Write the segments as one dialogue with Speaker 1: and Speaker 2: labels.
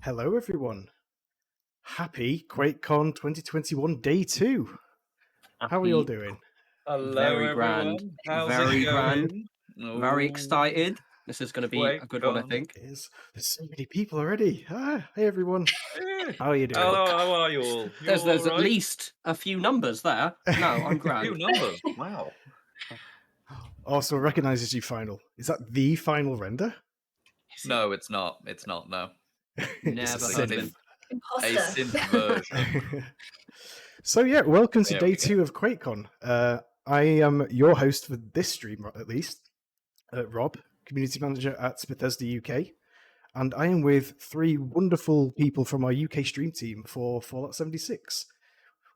Speaker 1: Hello, everyone. Happy QuakeCon 2021 Day 2. How are you all doing?
Speaker 2: Hello,
Speaker 3: Very
Speaker 2: everyone.
Speaker 3: grand.
Speaker 2: How's
Speaker 3: Very
Speaker 2: it
Speaker 3: grand.
Speaker 2: going?
Speaker 3: Very
Speaker 2: Ooh,
Speaker 3: excited. This is going to be a good one, I
Speaker 2: QuakeCon.
Speaker 3: think.
Speaker 1: There's so many people already. Hey, everyone.
Speaker 2: Eh,
Speaker 1: How are you doing?
Speaker 2: Hello, how are you all? You all
Speaker 3: There's at
Speaker 2: alright?
Speaker 3: least a few numbers there. No, I'm
Speaker 2: Few
Speaker 3: grand.
Speaker 2: numbers. Wow.
Speaker 1: Also recognizes you final. Is that the final render?
Speaker 2: No, it's not. It's not, no.
Speaker 1: It's a
Speaker 3: Never heard of
Speaker 1: synth.
Speaker 3: it.
Speaker 2: A
Speaker 4: Imposter.
Speaker 2: synth version.
Speaker 1: So yeah, welcome to
Speaker 2: There
Speaker 1: Day
Speaker 2: we go.
Speaker 1: 2 of QuakeCon. I am your host for this stream, at least, Rob, Community Manager at Bethesda UK. And I am with three wonderful people from our UK stream team for Fallout 76.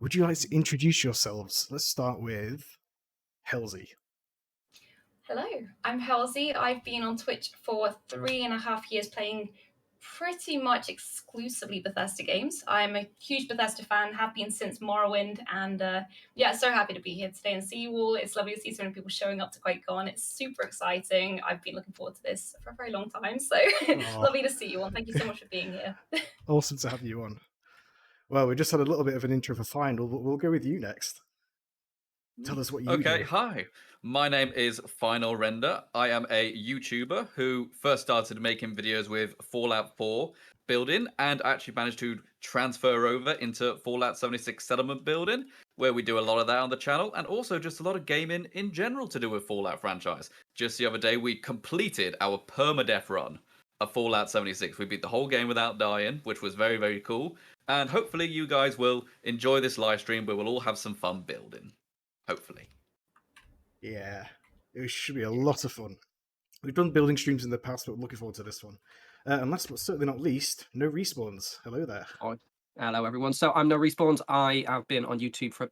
Speaker 1: Would you like to introduce yourselves? Let's start with Halsey.
Speaker 4: Hello, I'm Halsey. I've been on Twitch for 3.5 years playing pretty much exclusively Bethesda games. I'm a huge Bethesda fan, have been since Morrowind, and yeah, so happy to be here today and see you all. It's lovely to see so many people showing up to QuakeCon. It's super exciting. I've been looking forward to this for a very long time, so lovely to see you all. Thank you so much for being here.
Speaker 1: Awesome to have you on. Well, we just had a little bit of an intro for Final, but we'll go with you next. Tell us what you
Speaker 2: Okay,
Speaker 1: do.
Speaker 2: hi. My name is Final Render. I am a YouTuber who first started making videos with Fallout 4 building and actually managed to transfer over into Fallout 76 settlement building, where we do a lot of that on the channel, and also just a lot of gaming in general to do with Fallout franchise. Just the other day, we completed our permadeath run of Fallout 76. We beat the whole game without dying, which was very, very cool. And hopefully you guys will enjoy this live stream where we'll all have some fun building. Hopefully.
Speaker 1: Yeah, it should be a lot of fun. We've done building streams in the past, but we're looking forward to this one. And last but certainly not least, No Respawns. Hello there.
Speaker 3: Hello, everyone. So I'm No Respawns. I have been on YouTube for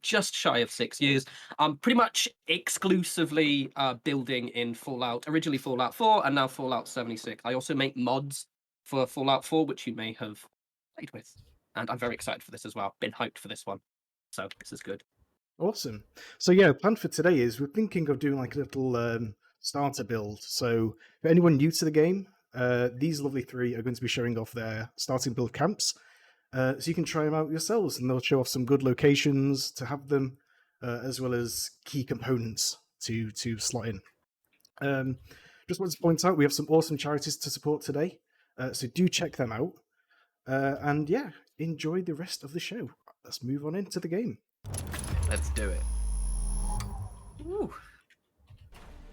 Speaker 3: just shy of 6 years. I'm pretty much exclusively building in Fallout, originally Fallout 4 and now Fallout 76. I also make mods for Fallout 4, which you may have played with. And I'm very excited for this as well. Been hyped for this one. So this is good.
Speaker 1: Awesome. So yeah, the plan for today is we're thinking of doing like a little starter build. So for anyone new to the game, these lovely three are going to be showing off their starting build camps. So you can try them out yourselves, and they'll show off some good locations to have them, as well as key components to slot in. Just wanted to point out we have some awesome charities to support today, so do check them out. And yeah, enjoy the rest of the show. Let's move on into the game.
Speaker 2: Let's do it. Woo.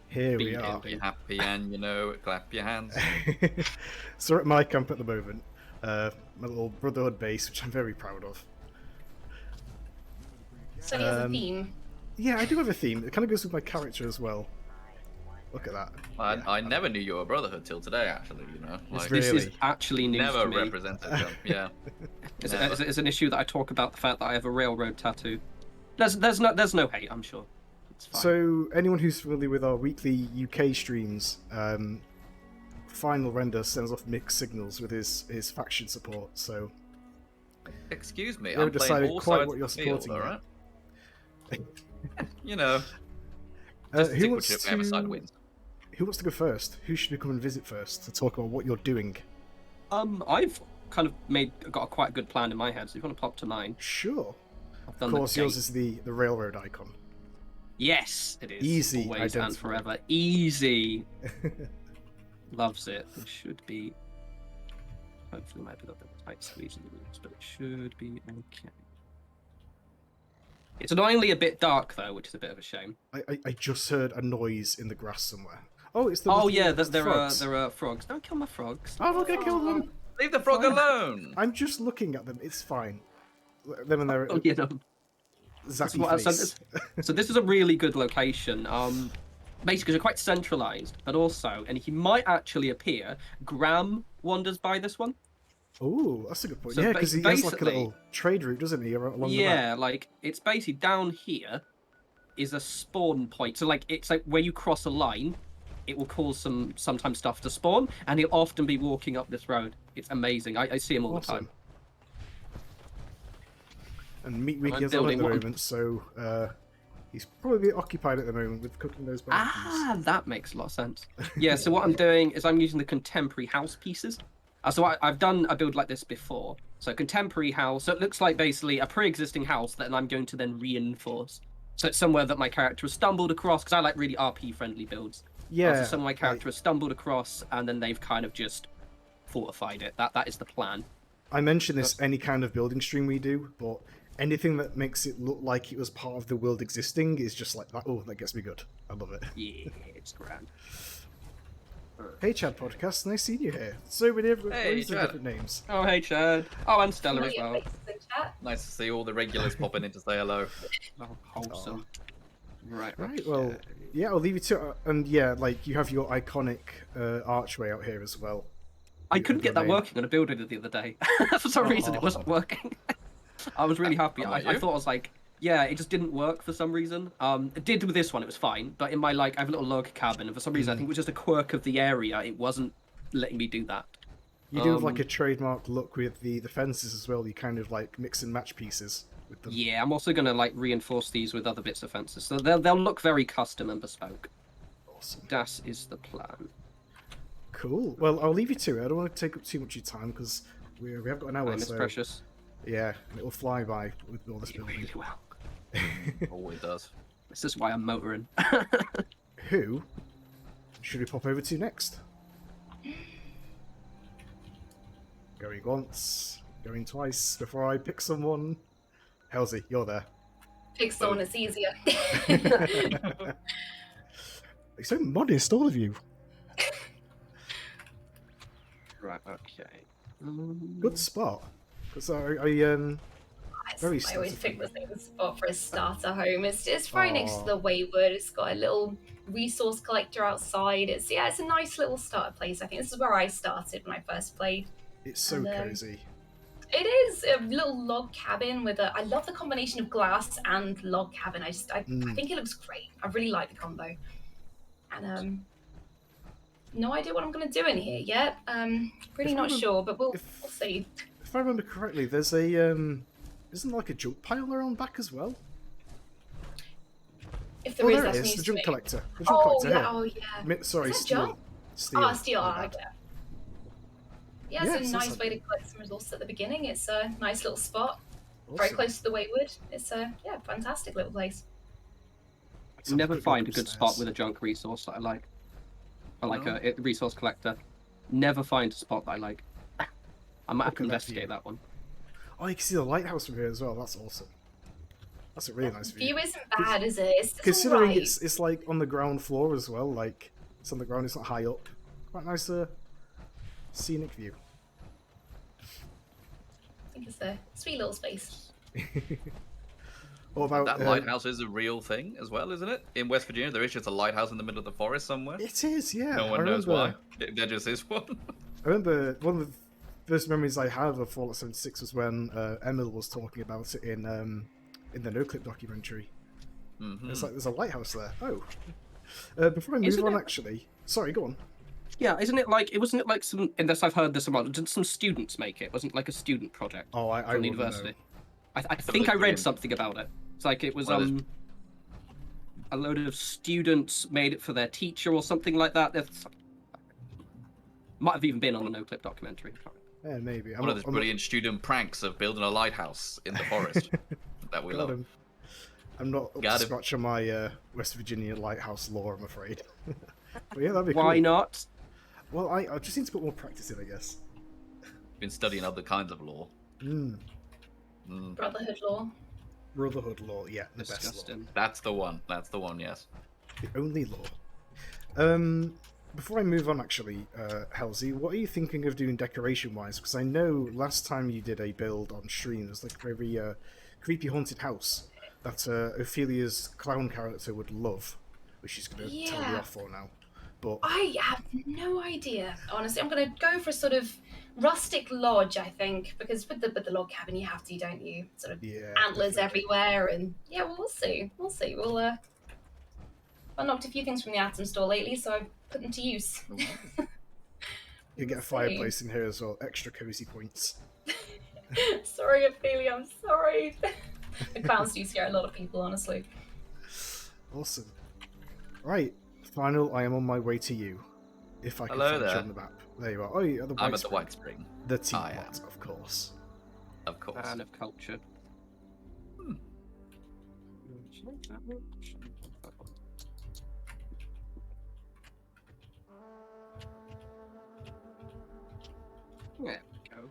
Speaker 1: Here we
Speaker 2: Be
Speaker 1: are.
Speaker 2: happy and, clap your hands.
Speaker 1: So we're at my camp at the moment, my little Brotherhood base, which I'm very proud of.
Speaker 4: So he has a theme.
Speaker 1: Yeah, I do have a theme. It kind of goes with my character as well. Look at that.
Speaker 2: I never knew you were a Brotherhood till today, actually, Like,
Speaker 1: really-
Speaker 3: This is actually news
Speaker 2: never
Speaker 3: to me.
Speaker 2: represented them, yeah.
Speaker 3: It's an issue that I talk about the fact that I have a railroad tattoo. There's no hate, I'm sure. It's fine.
Speaker 1: So anyone who's familiar with our weekly UK streams, Final Render sends off mixed signals with his faction support. So
Speaker 2: Excuse me,
Speaker 1: we haven't
Speaker 2: I'm playing
Speaker 1: decided
Speaker 2: all
Speaker 1: quite
Speaker 2: sides
Speaker 1: what you're
Speaker 2: of the field,
Speaker 1: supporting
Speaker 2: alright? Just
Speaker 1: who
Speaker 2: stick
Speaker 1: wants
Speaker 2: with whichever side wins.
Speaker 1: Who wants to go first? Who should we come and visit first to talk about what you're doing?
Speaker 3: I've kind of got a quite good plan in my head. So if you want to pop to mine,
Speaker 1: Sure.
Speaker 3: I've done
Speaker 1: Of course,
Speaker 3: the
Speaker 1: yours
Speaker 3: gate.
Speaker 1: is the railroad icon.
Speaker 3: Yes, it is.
Speaker 1: Easy
Speaker 3: Always and
Speaker 1: identified.
Speaker 3: forever. Easy. Loves it. It should be. Hopefully, it might be a little bit tight squeeze in the rooms, but it should be okay. It's annoyingly a bit dark though, which is a bit of a shame.
Speaker 1: I just heard a noise in the grass somewhere. Oh, it's the
Speaker 3: Oh
Speaker 1: little-
Speaker 3: yeah,
Speaker 1: it's the frogs.
Speaker 3: there are frogs. Don't kill my frogs.
Speaker 1: I'm not gonna kill them.
Speaker 2: Leave the frog alone!
Speaker 1: I'm just looking at them. It's fine. Them and their
Speaker 3: Oh, you know.
Speaker 1: zappy
Speaker 3: What-
Speaker 1: face.
Speaker 3: So this is a really good location. Basically, they're quite centralized, but also, and he might actually appear. Graham wanders by this one.
Speaker 1: Oh, that's a good point.
Speaker 3: So
Speaker 1: Yeah, because he has like a
Speaker 3: basically-
Speaker 1: little trade route, doesn't he, along the map?
Speaker 3: Yeah, like it's basically down here is a spawn point. So like it's like where you cross a line, it will cause sometimes stuff to spawn, and he'll often be walking up this road. It's amazing. I see him all the
Speaker 1: Awesome.
Speaker 3: time.
Speaker 1: And Meat Week
Speaker 3: I'm
Speaker 1: is on at
Speaker 3: building
Speaker 1: the
Speaker 3: one.
Speaker 1: moment, so he's probably occupied at the moment with cooking those barbecues.
Speaker 3: Ah, that makes a lot of sense. Yeah, so what I'm doing is I'm using the contemporary house pieces. So I've done a build like this before. So contemporary house. So it looks like basically a pre-existing house that I'm going to then reinforce. So it's somewhere that my character has stumbled across, because I like really RP-friendly builds.
Speaker 1: Yeah.
Speaker 3: So somewhere my character has stumbled across, and then they've kind of just fortified it. That is the plan.
Speaker 1: I mention this any kind of building stream we do, but anything that makes it look like it was part of the world existing is just like that. Oh, that gets me good. I love it.
Speaker 3: Yeah, it's grand.
Speaker 1: Hey, Chad Podcast, nice seeing you here. So many different names.
Speaker 3: Oh, hey, Chad. Oh, and Stella as
Speaker 4: Familiar
Speaker 3: well.
Speaker 4: faces in chat.
Speaker 2: Nice to see all the regulars popping in to say hello.
Speaker 3: Oh, wholesome. Right,
Speaker 1: Right, well, yeah, I'll leave you to it. And yeah, like, you have your iconic archway out here as well.
Speaker 3: I couldn't get that
Speaker 1: name.
Speaker 3: working on a builder the other day. For some reason, it wasn't working. I was really happy. I thought I was like, yeah, it just didn't work for some reason. It did with this one, it was fine. But in my, like, I have a little log cabin, and for some reason, I think it was just a quirk of the area. It wasn't letting me do that.
Speaker 1: You do have like a trademark look with the fences as well. You kind of like mix and match pieces with them.
Speaker 3: Yeah, I'm also going to, like, reinforce these with other bits of fences. So they'll look very custom and bespoke.
Speaker 1: Awesome.
Speaker 3: That is the plan.
Speaker 1: Cool. Well, I'll leave you to it. I don't want to take up too much of your time because we have got an hour.
Speaker 3: Time is
Speaker 1: So
Speaker 3: precious.
Speaker 1: yeah, it'll fly by with all this
Speaker 3: It
Speaker 1: building.
Speaker 3: really will.
Speaker 2: Always does.
Speaker 3: This is why I'm motoring.
Speaker 1: Who should we pop over to next? Going once, going twice before I pick someone. Halsey, you're there.
Speaker 4: Pick someone, it's easier.
Speaker 1: You're so modest, all of you.
Speaker 3: Right, okay.
Speaker 1: Good spot. Because I very
Speaker 4: I always
Speaker 1: starter
Speaker 4: pick the
Speaker 1: friendly.
Speaker 4: same spot for a starter home. It's right next
Speaker 1: Aw.
Speaker 4: to the Wayward. It's got a little resource collector outside. It's a nice little starter place. I think this is where I started when I first played.
Speaker 1: It's so
Speaker 4: And,
Speaker 1: cozy.
Speaker 4: It is a little log cabin with a. I love the combination of glass and log cabin. I think it looks great. I really like the combo. And no idea what I'm going to do in here yet. Really
Speaker 1: If I
Speaker 4: not
Speaker 1: remember-
Speaker 4: sure, but we'll
Speaker 1: if-
Speaker 4: see.
Speaker 1: If I remember correctly, there's a isn't there like a junk pile around back as well?
Speaker 4: If there
Speaker 1: Oh,
Speaker 4: is,
Speaker 1: there
Speaker 4: that's
Speaker 1: it is.
Speaker 4: news
Speaker 1: The
Speaker 4: to
Speaker 1: junk
Speaker 4: me.
Speaker 1: collector. The junk
Speaker 4: Oh
Speaker 1: collector
Speaker 4: yeah,
Speaker 1: here.
Speaker 4: oh yeah.
Speaker 1: Sorry,
Speaker 4: Is that
Speaker 1: steel.
Speaker 4: junk?
Speaker 1: Steel.
Speaker 4: Oh, steel.
Speaker 1: My
Speaker 4: I
Speaker 1: bad.
Speaker 4: get it. Yeah,
Speaker 1: Yeah,
Speaker 4: it's
Speaker 1: so
Speaker 4: a
Speaker 1: it's
Speaker 4: nice way
Speaker 1: like-
Speaker 4: to collect some resources at the beginning. It's a nice little spot, very
Speaker 1: Awesome.
Speaker 4: close to the Wayward. It's a fantastic little place.
Speaker 1: Let's have
Speaker 3: Never
Speaker 1: quick
Speaker 3: find a
Speaker 1: look
Speaker 3: good spot
Speaker 1: upstairs.
Speaker 3: with a junk resource that I like. I like
Speaker 2: No?
Speaker 3: a resource collector. Never find a spot that I like. I might have
Speaker 1: Look
Speaker 3: to
Speaker 1: at that
Speaker 3: investigate
Speaker 1: view.
Speaker 3: that one.
Speaker 1: Oh, you can see the lighthouse from here as well. That's awesome. That's a really nice view.
Speaker 4: View isn't bad, is it? It's
Speaker 1: Considering
Speaker 4: alright.
Speaker 1: it's like on the ground floor as well. Like it's on the ground. It's not high up. Quite nice scenic view.
Speaker 4: I think it's a sweet little space.
Speaker 1: What about
Speaker 2: That lighthouse is a real thing as well, isn't it? In West Virginia, there is just a lighthouse in the middle of the forest somewhere.
Speaker 1: It is, yeah.
Speaker 2: No one
Speaker 1: I
Speaker 2: knows
Speaker 1: remember,
Speaker 2: why. There just is one.
Speaker 1: I remember one of the first memories I have of Fallout 76 was when Emil was talking about it in the NoClip documentary.
Speaker 2: Mhm.
Speaker 1: It's like there's a lighthouse there. Oh. Before I move
Speaker 3: Isn't
Speaker 1: on,
Speaker 3: it-
Speaker 1: actually, sorry, go on.
Speaker 3: Yeah, wasn't it like some? Unless I've heard this amount, did some students make it? Wasn't it like a student project
Speaker 1: Oh, I
Speaker 3: from
Speaker 1: wouldn't
Speaker 3: the university?
Speaker 1: know.
Speaker 3: I think I read
Speaker 2: brilliant.
Speaker 3: something about it. It's like it was
Speaker 2: One of those-
Speaker 3: a load of students made it for their teacher or something like that. Might have even been on the NoClip documentary.
Speaker 1: Yeah, maybe.
Speaker 2: One of those brilliant student pranks of building a lighthouse in the forest that we
Speaker 1: Got
Speaker 2: love.
Speaker 1: him. I'm not up
Speaker 2: Got
Speaker 1: to
Speaker 2: him.
Speaker 1: scratch on my West Virginia lighthouse lore, I'm afraid. But yeah, that'd be
Speaker 3: Why
Speaker 1: cool.
Speaker 3: not?
Speaker 1: Well, I just need to put more practice in, I guess.
Speaker 2: Been studying other kinds of law.
Speaker 1: Mm.
Speaker 4: Brotherhood law.
Speaker 1: Brotherhood law, yeah, the best law.
Speaker 3: Disgusting.
Speaker 2: That's the one. That's the one. Yes.
Speaker 1: The only law. Before I move on, actually, Halsey, what are you thinking of doing decoration-wise? Because I know last time you did a build on stream, there's like a very creepy haunted house that Ophelia's clown character would love, which she's going to tell you
Speaker 4: Yeah.
Speaker 1: off for now. But
Speaker 4: I have no idea. Honestly, I'm gonna go for a sort of rustic lodge, I think, because with the log cabin you have to, don't you? Sort of
Speaker 1: yeah,
Speaker 4: antlers
Speaker 1: definitely.
Speaker 4: everywhere, and yeah, well, we'll see. We'll see. We'll unlocked a few things from the Atom store lately, so I've put them to use.
Speaker 1: You get a
Speaker 4: We'll see.
Speaker 1: fireplace in here as well, extra cozy points.
Speaker 4: Sorry, Ophelia, I'm sorry. The clowns do scare a lot of people, honestly.
Speaker 1: Awesome. Right, final, I am on my way to you. if I can
Speaker 2: Hello
Speaker 1: find you
Speaker 2: there.
Speaker 1: on the map. There you are. Oh, you're at the White
Speaker 2: I'm at the
Speaker 1: Spring.
Speaker 2: White Spring.
Speaker 1: The
Speaker 2: I
Speaker 1: teapot,
Speaker 2: am.
Speaker 1: of course.
Speaker 2: Of course.
Speaker 3: Man of culture.
Speaker 2: Hmm.
Speaker 3: There we go.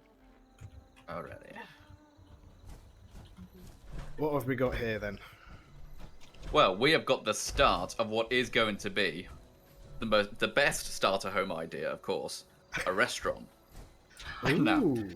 Speaker 2: Alrighty.
Speaker 1: What have we got here then?
Speaker 2: Well, we have got the start of what is going to be the best starter home idea, of course, a restaurant. Now,
Speaker 1: Ooh.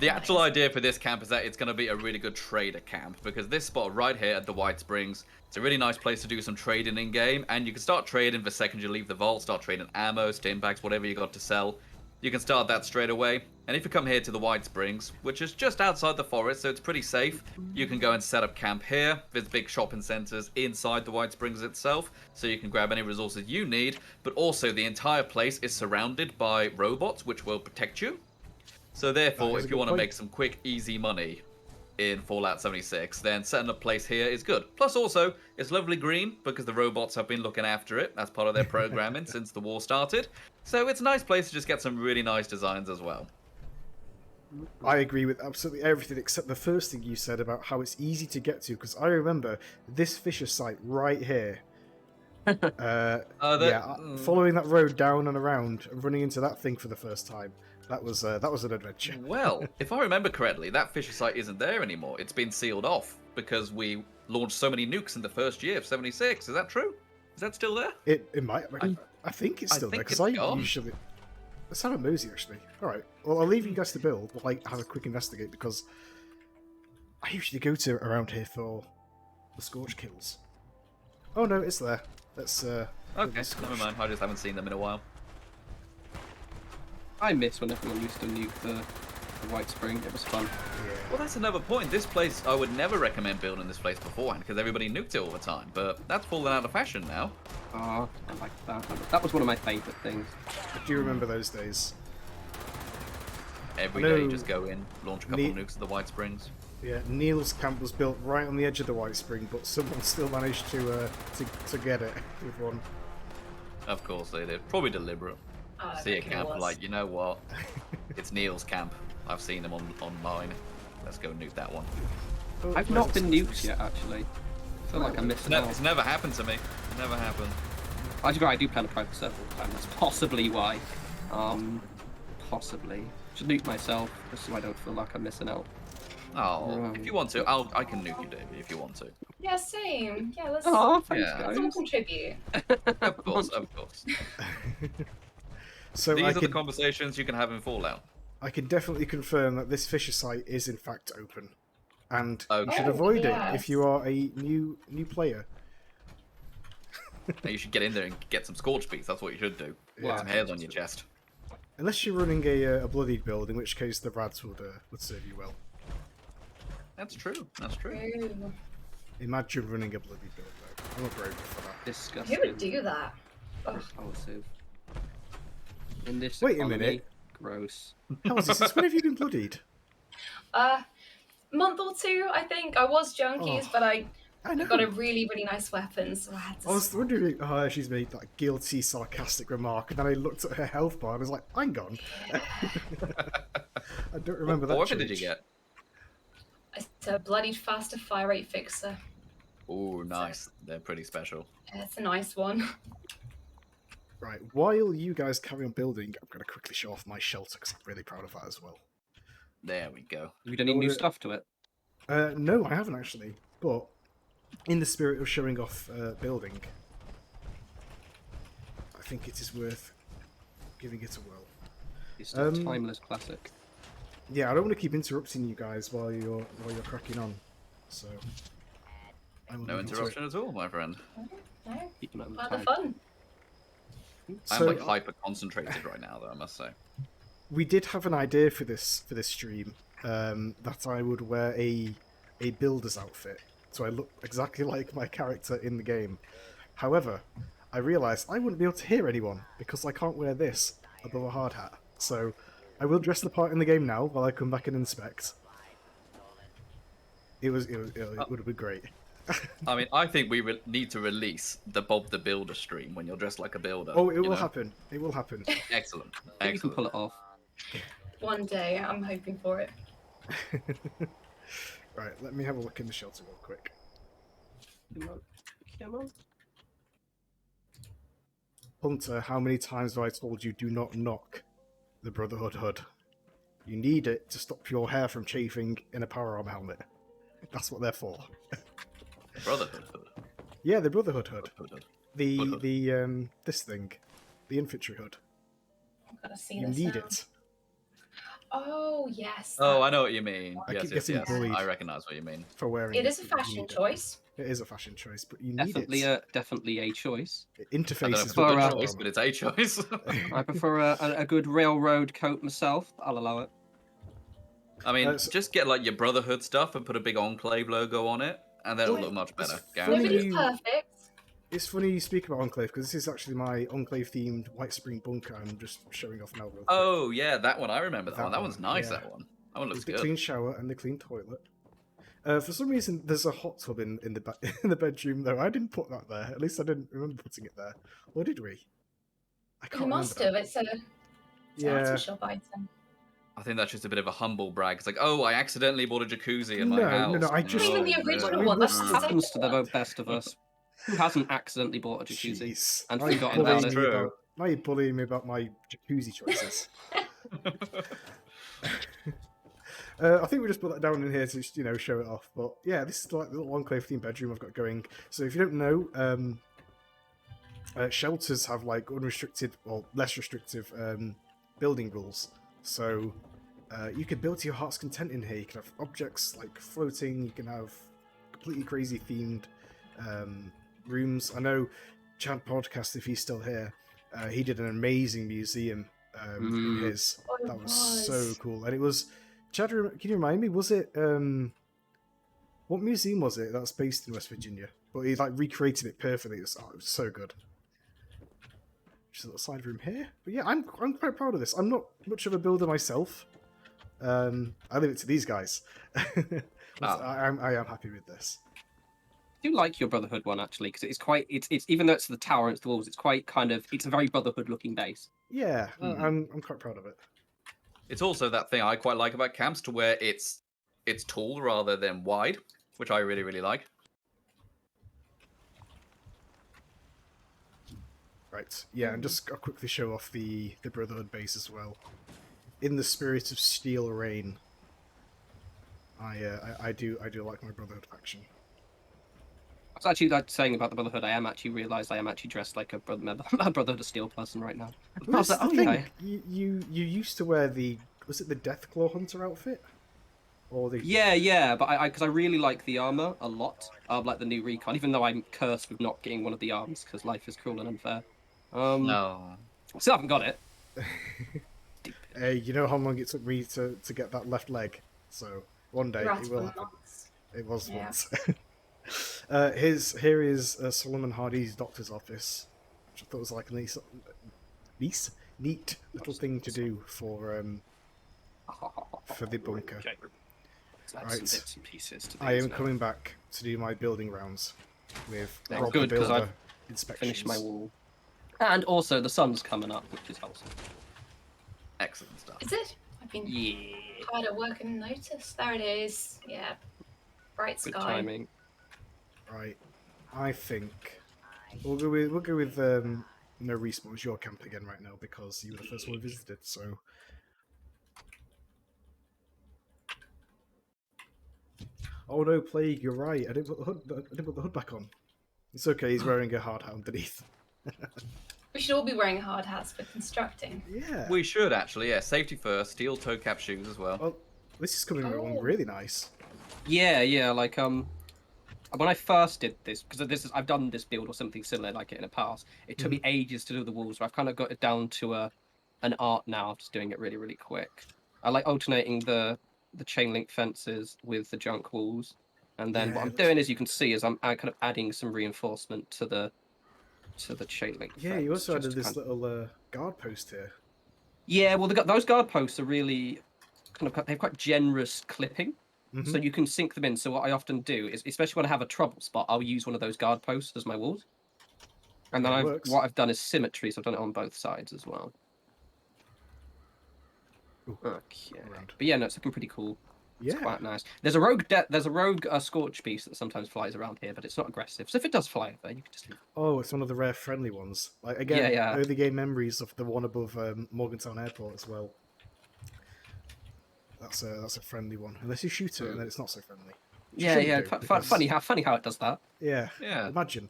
Speaker 2: the actual idea for this camp is that it's going to be a really good trader camp, because this spot right here at the White Springs, it's a really nice place to do some trading in game, and you can start trading the second you leave the vault, start trading ammo, stim packs, whatever you got to sell. You can start that straight away, and if you come here to the White Springs, which is just outside the forest, so it's pretty safe, you can go and set up camp here. There's big shopping centers inside the White Springs itself, so you can grab any resources you need, but also the entire place is surrounded by robots, which will protect you. So therefore,
Speaker 1: is a
Speaker 2: if you
Speaker 1: good
Speaker 2: want to
Speaker 1: point.
Speaker 2: make some quick, easy money in Fallout 76, then setting up place here is good. Plus also, it's lovely green because the robots have been looking after it as part of their programming since the war started. So it's a nice place to just get some really nice designs as well.
Speaker 1: I agree with absolutely everything except the first thing you said about how it's easy to get to, because I remember this Fisher site right here. Following that road down and around and running into that thing for the first time. That was an adventure.
Speaker 2: Well, if I remember correctly, that Fisher site isn't there anymore. It's been sealed off because we launched so many nukes in the first year of 76. Is that true? Is that still there?
Speaker 1: It might. I think it's
Speaker 2: I
Speaker 1: still there
Speaker 2: think
Speaker 1: because
Speaker 2: it's
Speaker 1: I
Speaker 2: gone.
Speaker 1: usually. Let's have a mosey actually. All right. Well, I'll leave you guys to build while I have a quick investigate because I usually go to around here for the scorch kills. Oh no, it's there. Let's.
Speaker 2: Okay, never mind. I just haven't seen them in a while.
Speaker 3: I miss when everyone used to nuke the White Spring. It was fun.
Speaker 2: Well, that's another point. This place, I would never recommend building this place beforehand because everybody nuked it all the time. But that's fallen out of fashion now.
Speaker 3: Ah, I like that. That was one of my favourite things.
Speaker 1: I do remember those days.
Speaker 2: Every
Speaker 1: I
Speaker 2: day,
Speaker 1: know
Speaker 2: just go in, launch a couple of nukes at the White Springs.
Speaker 1: Yeah, Neil's camp was built right on the edge of the White Spring, but someone still managed to get it with one.
Speaker 2: Of course they did. Probably deliberate. See a camp like, you know what? It's Neil's camp. I've seen him on mine. Let's go nuke that one.
Speaker 1: Oh,
Speaker 3: I've
Speaker 1: where's
Speaker 3: not
Speaker 1: the
Speaker 3: been
Speaker 1: scorch
Speaker 3: nuked yet, actually. I feel like I'm missing out.
Speaker 2: It's never happened to me. It never happened.
Speaker 3: I do plan a private server all the time. That's possibly why. Possibly. Should nuke myself, just so I don't feel like I'm missing out.
Speaker 2: Oh,
Speaker 3: Right.
Speaker 2: if you want to, I can nuke you, Davey, if you want to.
Speaker 4: Yeah, same. Yeah, let's
Speaker 3: Oh, thanks,
Speaker 2: Yeah.
Speaker 4: let's all
Speaker 3: guys.
Speaker 4: contribute.
Speaker 2: Of course, of course.
Speaker 1: So
Speaker 2: These
Speaker 1: I
Speaker 2: are the
Speaker 1: can,
Speaker 2: conversations you can have in Fallout.
Speaker 1: I can definitely confirm that this Fisher site is in fact open, and you
Speaker 2: Okay.
Speaker 1: should
Speaker 4: Oh,
Speaker 1: avoid
Speaker 4: yes.
Speaker 1: it if you are a new player.
Speaker 2: You should get in there and get some scorch beats. That's what you should do.
Speaker 1: Yeah.
Speaker 2: Get some hairs on your chest.
Speaker 1: Unless you're running a bloodied build, in which case the rads would serve you well.
Speaker 2: That's true. That's true.
Speaker 4: Ooh,
Speaker 1: Imagine running a bloodied build though. I'm not brave enough for that.
Speaker 3: Disgusting.
Speaker 4: who would do that? Ugh.
Speaker 3: Repulsive. In this
Speaker 1: Wait a
Speaker 3: economy,
Speaker 1: minute.
Speaker 3: gross.
Speaker 1: How is this? Since when have you been bloodied?
Speaker 4: Month or two, I think. I was junkies,
Speaker 1: Oh,
Speaker 4: but I
Speaker 1: I know.
Speaker 4: got a really, really nice weapon, so I had to.
Speaker 1: I was wondering, she's made that guilty, sarcastic remark, and then I looked at her health bar and I was like, I'm gone. I don't remember that.
Speaker 2: What weapon did you
Speaker 1: change.
Speaker 2: get?
Speaker 4: It's a bloodied faster fire rate fixer.
Speaker 2: Oh, nice. They're pretty special.
Speaker 4: It's a nice one.
Speaker 1: Right, while you guys carry on building, I'm going to quickly show off my shelter because I'm really proud of that as well.
Speaker 2: There we go.
Speaker 3: Have you done any new
Speaker 1: Order-
Speaker 3: stuff to it?
Speaker 1: No, I haven't actually, but in the spirit of showing off building, I think it is worth giving it a whirl.
Speaker 3: It's still a timeless classic.
Speaker 1: Yeah, I don't want to keep interrupting you guys while you're cracking on, so I will
Speaker 2: No
Speaker 1: leave you to it.
Speaker 2: interruption at all, my friend.
Speaker 4: No,
Speaker 3: Keeping it on
Speaker 4: part of the
Speaker 3: time.
Speaker 4: fun.
Speaker 2: I'm
Speaker 1: So-
Speaker 2: like hyper concentrated right now, though, I must say.
Speaker 1: We did have an idea for this stream, that I would wear a builder's outfit, so I look exactly like my character in the game. However, I realised I wouldn't be able to hear anyone because I can't wear this above a hard hat. So I will dress the part in the game now while I come back and inspect. It would have been great.
Speaker 2: I mean, I think we need to release the Bob the Builder stream when you're dressed like a builder.
Speaker 1: Oh, it
Speaker 2: you
Speaker 1: will
Speaker 2: know?
Speaker 1: happen. It will happen.
Speaker 2: Excellent.
Speaker 3: I think you can
Speaker 2: Excellent.
Speaker 3: pull it off.
Speaker 4: One day, I'm hoping for it.
Speaker 1: Right, let me have a look in the shelter real quick.
Speaker 3: Come on.
Speaker 1: Hunter, how many times have I told you do not knock the Brotherhood hood? You need it to stop your hair from chafing in a power armor helmet. That's what they're for.
Speaker 2: Brotherhood.
Speaker 1: Yeah, the Brotherhood hood.
Speaker 2: Hood.
Speaker 1: This thing. The infantry hood.
Speaker 4: I've got to see
Speaker 1: You
Speaker 4: this
Speaker 1: need
Speaker 4: now.
Speaker 1: it.
Speaker 4: Oh, yes.
Speaker 2: Oh,
Speaker 4: that-
Speaker 2: I know what you mean.
Speaker 1: I
Speaker 2: Yes,
Speaker 1: keep
Speaker 2: yes,
Speaker 1: getting
Speaker 2: yes.
Speaker 1: bullied.
Speaker 2: I recognise what you mean.
Speaker 1: For wearing
Speaker 4: It is a
Speaker 1: but you
Speaker 4: fashion
Speaker 1: need it.
Speaker 4: choice.
Speaker 1: It is a fashion choice, but you need
Speaker 3: Definitely
Speaker 1: it.
Speaker 3: definitely a choice.
Speaker 1: It
Speaker 2: I don't know if
Speaker 1: interfaces
Speaker 2: it's
Speaker 1: with
Speaker 3: For,
Speaker 2: a
Speaker 1: the
Speaker 3: uh,
Speaker 1: power
Speaker 2: choice, but it's a choice.
Speaker 3: I prefer a good railroad coat myself. I'll allow it.
Speaker 2: I mean,
Speaker 1: so-
Speaker 2: just get like your Brotherhood stuff and put a big Enclave logo on it, and then it'll
Speaker 1: Well,
Speaker 2: look much
Speaker 1: it's
Speaker 2: better.
Speaker 1: funny
Speaker 2: Guaranteed.
Speaker 4: Nobody's
Speaker 1: you-
Speaker 4: perfect.
Speaker 1: It's funny you speak about Enclave, because this is actually my Enclave-themed White Spring bunker I'm just showing off now real quick.
Speaker 2: Oh yeah, that one. I remember that
Speaker 1: That
Speaker 2: one. That one's
Speaker 1: one,
Speaker 2: nice.
Speaker 1: yeah.
Speaker 2: That one. That one looks
Speaker 1: With the
Speaker 2: good.
Speaker 1: clean shower and the clean toilet. For some reason, there's a hot tub in the in the bedroom, though. I didn't put that there. At least I didn't remember putting it there. Or did we? I can't
Speaker 4: You must
Speaker 1: remember.
Speaker 4: have. It's an
Speaker 1: Yeah.
Speaker 4: item shop item.
Speaker 2: I think that's just a bit of a humble brag. It's like, oh, I accidentally bought a jacuzzi in my
Speaker 1: No,
Speaker 2: house.
Speaker 1: no, I just-
Speaker 4: Even the
Speaker 2: Oh,
Speaker 4: original
Speaker 2: no.
Speaker 4: one. That's
Speaker 1: What
Speaker 4: the
Speaker 3: What
Speaker 4: second
Speaker 3: happens to the
Speaker 4: one.
Speaker 3: best of us? Who hasn't accidentally bought a jacuzzi?
Speaker 1: Jeez.
Speaker 3: And
Speaker 1: Now you're
Speaker 3: forgotten
Speaker 1: bullying
Speaker 3: about
Speaker 1: me
Speaker 2: it.
Speaker 1: about- Now you're bullying me about my jacuzzi choices. I think we just put that down in here to just, show it off. But yeah, this is like the little Enclave themed bedroom I've got going. So if you don't know, shelters have like unrestricted or less restrictive building rules. So you can build to your heart's content in here. You can have objects like floating. You can have completely crazy themed rooms. I know Chad Podcast, if he's still here, he did an amazing museum in his.
Speaker 4: Oh, it
Speaker 1: That was so
Speaker 4: was.
Speaker 1: cool, and it was. Chad, can you remind me? Was it what museum was it that was based in West Virginia? But he like recreated it perfectly. It was so good. Just a little side room here. But yeah, I'm quite proud of this. I'm not much of a builder myself. I leave it to these guys. But I am happy with this.
Speaker 3: I do like your Brotherhood one actually because it's even though it's the tower and it's the walls, it's quite it's a very Brotherhood looking base.
Speaker 1: Yeah,
Speaker 2: Mhm.
Speaker 1: I'm quite proud of it.
Speaker 2: It's also that thing I quite like about camps to where it's tall rather than wide, which I really, really like.
Speaker 1: Right. Yeah, and just I'll quickly show off the Brotherhood base as well. In the spirit of Steel Rain, I do like my Brotherhood faction.
Speaker 3: I was actually like saying about the Brotherhood. I am actually realised I am actually dressed like a Brotherhood of Steel person right now. I was
Speaker 1: That's
Speaker 3: like,
Speaker 1: the
Speaker 3: oh
Speaker 1: thing.
Speaker 3: yeah.
Speaker 1: You used to wear was it the Deathclaw Hunter outfit? Or the
Speaker 3: Yeah, but because I really like the armor a lot, like the new recon. Even though I'm cursed with not getting one of the arms because life is cruel and unfair.
Speaker 2: No.
Speaker 3: Still haven't got it.
Speaker 1: Hey, you know how long it took me to get that left leg? So one day
Speaker 4: Right
Speaker 1: it will
Speaker 4: for
Speaker 1: happen.
Speaker 4: months.
Speaker 1: It was
Speaker 4: Yeah.
Speaker 1: once. Here is Solomon Hardy's doctor's office, which I thought was like a neat little thing to do for the bunker.
Speaker 3: Okay. So that's
Speaker 1: Right.
Speaker 3: some bits and pieces to
Speaker 1: I
Speaker 3: these
Speaker 1: am
Speaker 3: now.
Speaker 1: coming back to do my building rounds with
Speaker 3: Oh,
Speaker 1: Rob
Speaker 3: good,
Speaker 1: the
Speaker 3: 'cause
Speaker 1: Builder
Speaker 3: I've
Speaker 1: inspections.
Speaker 3: Finish my wall. And also the sun's coming up, which is helpful.
Speaker 2: Excellent stuff.
Speaker 4: Is it? I've been
Speaker 3: Yeah.
Speaker 4: hard at work and noticed. There it is. Yeah. Bright
Speaker 3: Good
Speaker 4: sky.
Speaker 3: timing.
Speaker 1: Right, I think we'll go with no respawn as your camp again right now because you were the first one who visited. So oh no, Plague, you're right. I didn't put the hood back on. It's okay. He's wearing a hard hat underneath.
Speaker 4: We should all be wearing hard hats for constructing.
Speaker 1: Yeah.
Speaker 2: We should actually, yeah. Safety first. Steel toe cap shoes as well.
Speaker 1: Well, this is coming along
Speaker 4: Oh.
Speaker 1: really nice.
Speaker 3: Yeah, like when I first did this, because I've done this build or something similar like it in the past. It took me ages to do the walls, but I've kind of got it down to an art now of just doing it really, really quick. I like alternating the chain link fences with the junk walls, and then
Speaker 1: Yeah,
Speaker 3: what I'm
Speaker 1: it
Speaker 3: doing, as you can see, is I'm kind of adding some reinforcement to the chain link.
Speaker 1: Yeah,
Speaker 3: fence,
Speaker 1: you also
Speaker 3: just
Speaker 1: added
Speaker 3: to
Speaker 1: this
Speaker 3: kind of-
Speaker 1: little guard post here.
Speaker 3: Yeah, well, those guard posts are really they have quite generous clipping. so you can sink them in. So what I often do is, especially when I have a trouble spot, I'll use one of those guard posts as my walls. And then
Speaker 1: It works.
Speaker 3: what I've done is symmetry, so I've done it on both sides as well.
Speaker 1: Ooh,
Speaker 3: Okay,
Speaker 1: around.
Speaker 3: but yeah, no, it's looking pretty cool. It's
Speaker 1: Yeah.
Speaker 3: quite nice. There's a rogue scorch beast that sometimes flies around here, but it's not aggressive. So if it does fly over, you can just leave.
Speaker 1: Oh, it's one of the rare friendly ones. Like again,
Speaker 3: Yeah.
Speaker 1: early game memories of the one above Morgantown Airport as well. That's a friendly one. Unless you shoot it, and then it's not so friendly. Which you
Speaker 3: Yeah,
Speaker 1: shouldn't do, because-
Speaker 3: funny how it does that.
Speaker 1: Yeah.
Speaker 2: Yeah.
Speaker 1: Imagine.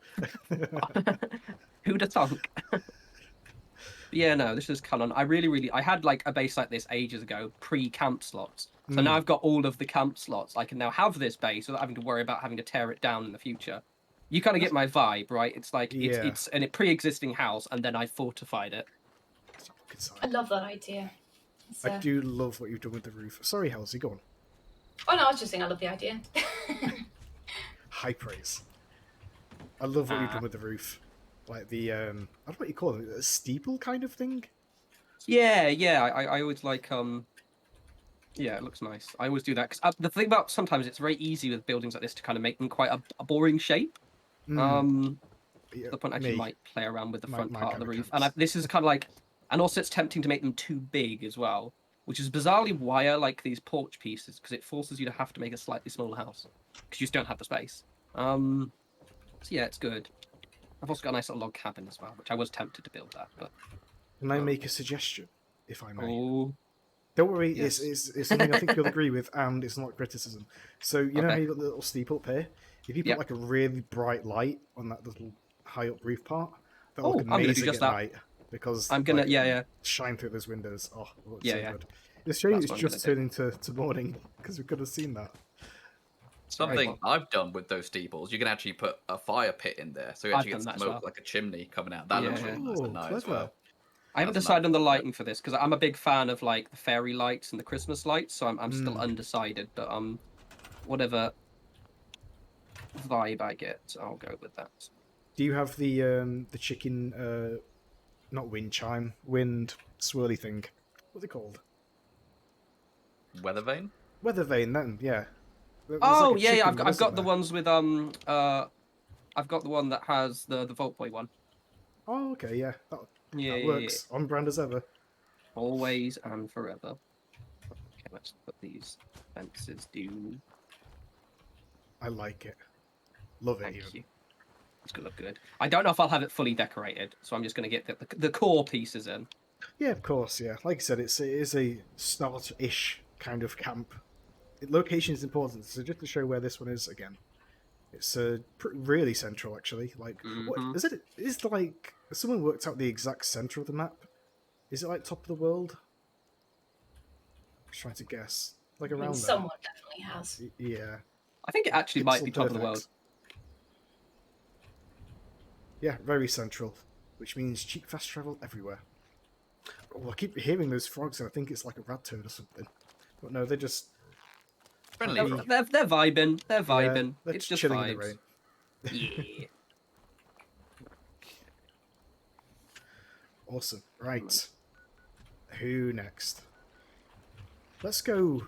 Speaker 3: Who'da thunk? But yeah, no, this is canon. I had like a base like this ages ago, pre-camp slots. So now I've got all of the camp slots. I can now have this base without having to worry about having to tear it down in the future. You kind of get my vibe, right? It's like
Speaker 1: Yeah.
Speaker 3: it's a pre-existing house, and then I fortified it.
Speaker 4: I love that idea. It's,
Speaker 1: I do love what you've done with the roof. Sorry, Halsey, go on.
Speaker 4: Oh no, I was just saying I love the idea.
Speaker 1: High praise. I love what you've done with the roof. Like the I don't know what you call it, a steeple kind of thing.
Speaker 3: Yeah. I always like yeah, it looks nice. I always do that because the thing about sometimes it's very easy with buildings like this to kind of make them quite a boring shape.
Speaker 1: Yeah,
Speaker 3: The point I actually
Speaker 1: me.
Speaker 3: might play around with the
Speaker 1: My-
Speaker 3: front
Speaker 1: my
Speaker 3: part of
Speaker 1: kind
Speaker 3: the
Speaker 1: of
Speaker 3: roof,
Speaker 1: camps.
Speaker 3: and this is kind of like, and also it's tempting to make them too big as well, which is bizarrely why I like these porch pieces because it forces you to have to make a slightly smaller house because you just don't have the space. So yeah, it's good. I've also got a nice little log cabin as well, which I was tempted to build that, but
Speaker 1: Can I make a suggestion, if I may?
Speaker 3: oh,
Speaker 1: Don't worry,
Speaker 3: Yes.
Speaker 1: it's something I think you'll agree with, and it's not criticism. So you know how
Speaker 3: Okay.
Speaker 1: you got the little steeple up here? If you put
Speaker 3: Yep.
Speaker 1: like a really bright light on that little high up roof part, that'll
Speaker 3: Oh,
Speaker 1: look
Speaker 3: I'm gonna do
Speaker 1: amazing
Speaker 3: just
Speaker 1: at
Speaker 3: that.
Speaker 1: night because
Speaker 3: I'm gonna
Speaker 1: like,
Speaker 3: yeah.
Speaker 1: shine through those windows. Oh, it looks
Speaker 3: Yeah,
Speaker 1: so
Speaker 3: yeah.
Speaker 1: good. It's shame
Speaker 3: That's
Speaker 1: it's
Speaker 3: what I'm
Speaker 1: just
Speaker 3: gonna
Speaker 1: turned into morning because we could have seen that.
Speaker 2: Something I've done with those steeples, you can actually put a fire pit in there, so you
Speaker 3: I've
Speaker 2: actually
Speaker 3: done
Speaker 2: get
Speaker 3: that as
Speaker 2: smoke
Speaker 3: well.
Speaker 2: like a chimney coming out. That looks
Speaker 3: Yeah.
Speaker 2: really nice
Speaker 1: Oh,
Speaker 2: at night as
Speaker 1: clever.
Speaker 2: well.
Speaker 3: I haven't
Speaker 2: That's
Speaker 3: decided on the
Speaker 2: nice.
Speaker 3: lighting for this because I'm a big fan of like the fairy lights and the Christmas lights, so I'm still
Speaker 1: Mm.
Speaker 3: undecided. But whatever vibe I get, I'll go with that.
Speaker 1: Do you have the chicken not wind chime, wind swirly thing? What's it called?
Speaker 2: Weather vane?
Speaker 1: Weather vane, then, yeah. There's
Speaker 3: Oh
Speaker 1: like a
Speaker 3: yeah,
Speaker 1: chicken
Speaker 3: I've
Speaker 1: one,
Speaker 3: got
Speaker 1: isn't
Speaker 3: the
Speaker 1: there?
Speaker 3: ones with I've got the one that has the Vault Boy one.
Speaker 1: Oh, okay, yeah.
Speaker 3: Yeah,
Speaker 1: That
Speaker 3: yeah,
Speaker 1: works. On brand as ever.
Speaker 3: always and forever. Okay, let's put these fences down.
Speaker 1: I like it. Love it,
Speaker 3: Thank
Speaker 1: even.
Speaker 3: you. It's gonna look good. I don't know if I'll have it fully decorated, so I'm just gonna get the core pieces in.
Speaker 1: Yeah, of course, yeah. Like I said, it is a start-ish kind of camp. Location is important, so just to show where this one is again. It's really central, actually. Like, what
Speaker 3: Mhm.
Speaker 1: is it? Is the like has someone worked out the exact center of the map? Is it like top of the world? I'm trying to guess. Like
Speaker 4: I mean,
Speaker 1: around there.
Speaker 4: someone definitely has.
Speaker 1: Yeah.
Speaker 3: I think it actually might
Speaker 1: Pixel
Speaker 3: be top of the
Speaker 1: perfect.
Speaker 3: world.
Speaker 1: Yeah, very central, which means cheap fast travel everywhere. Oh, I keep hearing those frogs, and I think it's like a rat turd or something. But no, they're just
Speaker 2: Friendly
Speaker 1: Happy.
Speaker 2: frog.
Speaker 3: They're vibing. They're
Speaker 1: yeah,
Speaker 3: vibing.
Speaker 1: they're
Speaker 3: It's just
Speaker 1: chilling
Speaker 3: vibes.
Speaker 1: in the rain.
Speaker 3: Yeah.
Speaker 1: Awesome. Right. Who next? Let's go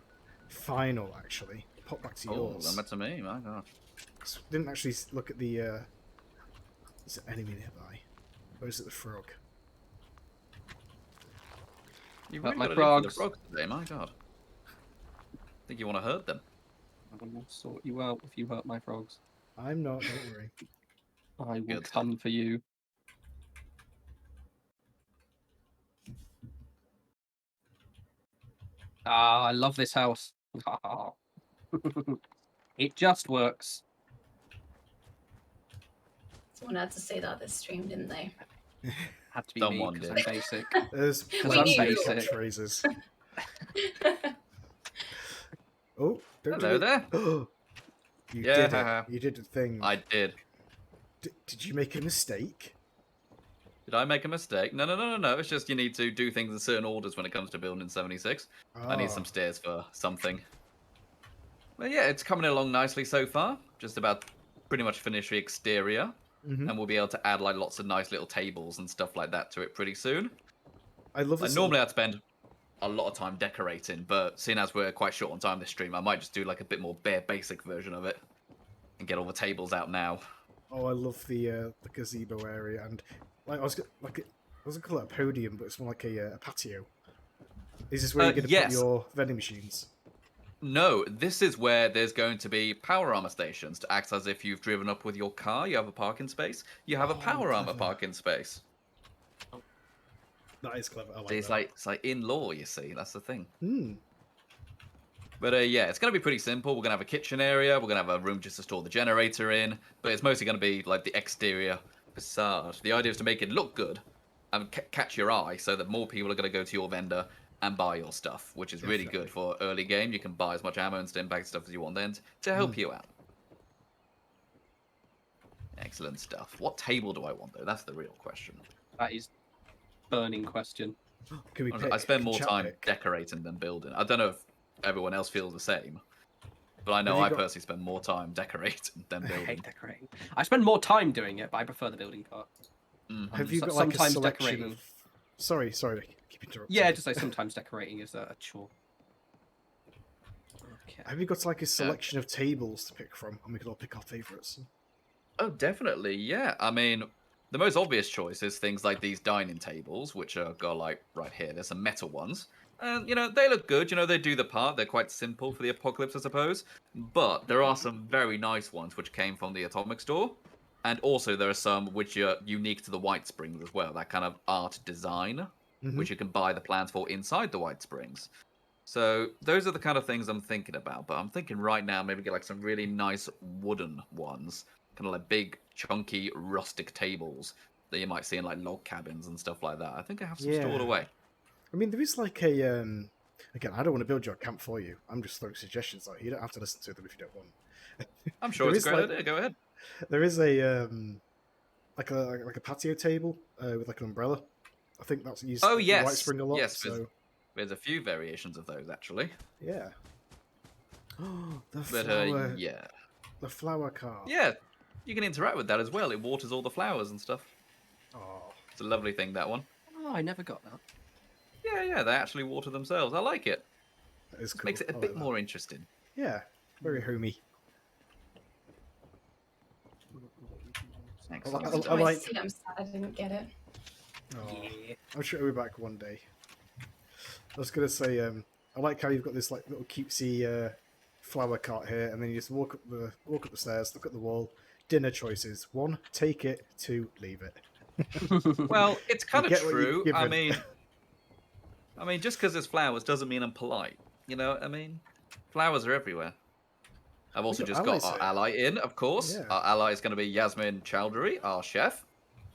Speaker 1: final, actually. Pop back to
Speaker 2: Oh,
Speaker 1: yours.
Speaker 2: that's to me, my god.
Speaker 1: Didn't actually look at the... is it enemy nearby? Or is it the frog?
Speaker 2: You've
Speaker 3: But
Speaker 2: really
Speaker 3: my
Speaker 2: got a link for the
Speaker 3: frogs.
Speaker 2: frogs today, my god. I think you want to hurt them.
Speaker 3: I will sort you out if you hurt my frogs.
Speaker 1: I'm not, don't worry.
Speaker 3: I will
Speaker 2: Good.
Speaker 3: come for you. Ah, I love this house. It just works.
Speaker 4: Someone had to say that this stream, didn't they?
Speaker 3: Had to be
Speaker 2: Someone
Speaker 3: me because
Speaker 2: did.
Speaker 3: I'm basic.
Speaker 1: There's
Speaker 3: Because
Speaker 4: We
Speaker 3: I'm
Speaker 1: plenty of
Speaker 4: knew.
Speaker 3: basic.
Speaker 1: catchphrases. Oh, don't
Speaker 2: Hello
Speaker 1: do
Speaker 2: there.
Speaker 1: it. You
Speaker 2: Yeah.
Speaker 1: did it. You did the thing.
Speaker 2: I did.
Speaker 1: Did you make a mistake?
Speaker 2: Did I make a mistake? No. It's just you need to do things in certain orders when it comes to building 76. I need some
Speaker 1: Ah.
Speaker 2: stairs for something. But yeah, it's coming along nicely so far. Just about pretty much finished the exterior.
Speaker 1: Mhm.
Speaker 2: And we'll be able to add like lots of nice little tables and stuff like that to it pretty soon.
Speaker 1: I love
Speaker 2: Like
Speaker 1: this.
Speaker 2: normally I'd spend a lot of time decorating, but seeing as we're quite short on time this stream, I might just do like a bit more bare basic version of it and get all the tables out now.
Speaker 1: Oh, I love the gazebo area, and like I was gonna call it a podium, but it's more like a patio. Is this where you're going to put
Speaker 2: Yes.
Speaker 1: your vending machines?
Speaker 2: No, this is where there's going to be power armor stations to act as if you've driven up with your car. You have a parking space. You have a
Speaker 1: Oh,
Speaker 2: power armor
Speaker 1: clever.
Speaker 2: parking space.
Speaker 1: That is clever. I like
Speaker 2: It's
Speaker 1: that.
Speaker 2: like in law, you see. That's the thing.
Speaker 1: Hmm.
Speaker 2: But yeah, it's going to be pretty simple. We're going to have a kitchen area. We're going to have a room just to store the generator in. But it's mostly going to be like the exterior facade. The idea is to make it look good and catch your eye so that more people are going to go to your vendor and buy your stuff, which is really good for early game. You can buy as much ammo and stim-bag stuff as you want then to help you out. Excellent stuff. What table do I want, though? That's the real question.
Speaker 3: That is burning question.
Speaker 1: Can we pick?
Speaker 2: I spend more
Speaker 1: Chat
Speaker 2: time
Speaker 1: pick?
Speaker 2: decorating than building. I don't know if everyone else feels the same, but I know
Speaker 1: Have you
Speaker 2: I
Speaker 1: got-
Speaker 2: personally spend more time decorating than
Speaker 3: I
Speaker 2: building.
Speaker 3: hate decorating. I spend more time doing it, but I prefer the building part.
Speaker 1: Have you
Speaker 3: So-
Speaker 1: got like a
Speaker 3: sometimes
Speaker 1: selection
Speaker 3: decorating.
Speaker 1: of? Sorry, keep interrupting.
Speaker 3: Yeah, just like sometimes decorating is a chore. Okay.
Speaker 1: Have you got like a selection of tables to pick from, and we can all pick our favourites?
Speaker 2: Oh, definitely, yeah. I mean, the most obvious choice is things like these dining tables, which are got like right here. There's some metal ones, and they look good. They do the part. They're quite simple for the apocalypse, I suppose. But there are some very nice ones which came from the Atomic Store, and also there are some which are unique to the White Springs as well. That kind of art design, which you can buy the plans for inside the White Springs. So those are the kind of things I'm thinking about. But I'm thinking right now maybe get like some really nice wooden ones. Kind of like big, chunky, rustic tables that you might see in like log cabins and stuff like that. I think I have some stored
Speaker 1: Yeah.
Speaker 2: away.
Speaker 1: I mean, there is like a again, I don't want to build your camp for you. I'm just throwing suggestions out. You don't have to listen to them if you don't want.
Speaker 2: I'm sure
Speaker 1: There
Speaker 2: it's a
Speaker 1: is,
Speaker 2: great
Speaker 1: like-
Speaker 2: idea. Go ahead.
Speaker 1: There is a like a patio table with like an umbrella. I think that's used
Speaker 2: Oh,
Speaker 1: in
Speaker 2: yes.
Speaker 1: White Spring a lot.
Speaker 2: Yes,
Speaker 1: So
Speaker 2: There's a few variations of those actually.
Speaker 1: yeah. the
Speaker 2: But
Speaker 1: flower,
Speaker 2: yeah.
Speaker 1: the flower cart.
Speaker 2: Yeah, you can interact with that as well. It waters all the flowers and stuff.
Speaker 1: Oh,
Speaker 2: It's a lovely thing, that one.
Speaker 3: Oh, I never got that.
Speaker 2: Yeah, they actually water themselves. I like it.
Speaker 1: that is cool.
Speaker 2: Makes it a
Speaker 1: I
Speaker 2: bit
Speaker 1: like that.
Speaker 2: more interesting.
Speaker 1: Yeah, very homey.
Speaker 2: Excellent
Speaker 1: I
Speaker 2: stuff.
Speaker 4: I
Speaker 1: like-
Speaker 4: see, I'm sad I didn't get it.
Speaker 1: Oh,
Speaker 3: Yeah.
Speaker 1: I'm sure it'll be back one day. I was gonna say, I like how you've got this like little cutesy flower cart here, and then you just walk up the stairs, look at the wall. Dinner choices: 1, take it; 2, leave it.
Speaker 2: Well, it's kind of
Speaker 1: get what you're
Speaker 2: true. I
Speaker 1: given.
Speaker 2: mean, just because there's flowers doesn't mean I'm polite. You know what I mean? Flowers are everywhere. I've also
Speaker 1: got
Speaker 2: just got
Speaker 1: allies
Speaker 2: our
Speaker 1: here.
Speaker 2: ally in, of course.
Speaker 1: Yeah.
Speaker 2: Our ally is going to be Yasmin Chowdhury, our chef. Is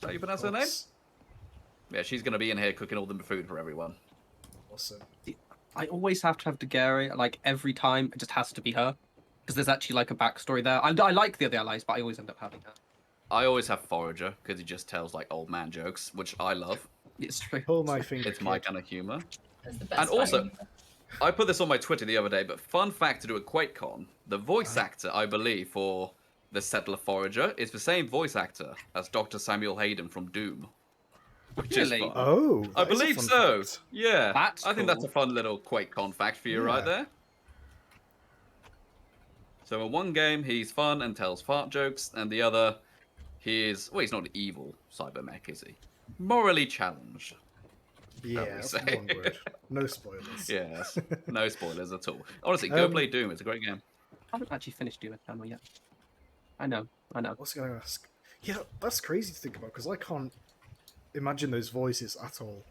Speaker 2: that how you pronounce her name?
Speaker 1: Awesome.
Speaker 2: Yeah, she's going to be in here cooking all the food for everyone.
Speaker 1: Awesome.
Speaker 3: I always have to have Daguerre, like every time. It just has to be her. Because there's actually like a backstory there. I like the other allies, but I always end up having her.
Speaker 2: I always have Forager because he just tells like old man jokes, which I love.
Speaker 3: It's true.
Speaker 1: Pull my finger.
Speaker 2: It's my
Speaker 1: kid.
Speaker 2: kind of humor.
Speaker 4: That's the best.
Speaker 2: And also,
Speaker 4: fighting.
Speaker 2: I put this on my Twitter the other day, but fun fact to do at QuakeCon, the voice actor, I believe, for the Settler Forager is the same voice actor as Dr. Samuel Hayden from Doom. Which
Speaker 3: Really?
Speaker 2: is fun.
Speaker 1: Oh,
Speaker 2: I
Speaker 1: that is a
Speaker 2: believe
Speaker 1: fun
Speaker 2: so.
Speaker 1: fact.
Speaker 2: Yeah.
Speaker 3: That's
Speaker 2: I think that's a
Speaker 3: cool.
Speaker 2: fun little QuakeCon fact for you right
Speaker 1: Yeah.
Speaker 2: there. So in one game, he's fun and tells fart jokes, and the other, he's not an evil cybermech, is he? Morally challenged.
Speaker 1: Yeah,
Speaker 2: we
Speaker 1: that's
Speaker 2: say.
Speaker 1: one word. No spoilers.
Speaker 2: Yes. No spoilers at all. Honestly, go
Speaker 1: Um,
Speaker 2: play Doom. It's a great game.
Speaker 3: I haven't actually finished Doom Eternal yet. I know.
Speaker 1: What was I going to ask? Yeah, that's crazy to think about because I can't imagine those voices at all.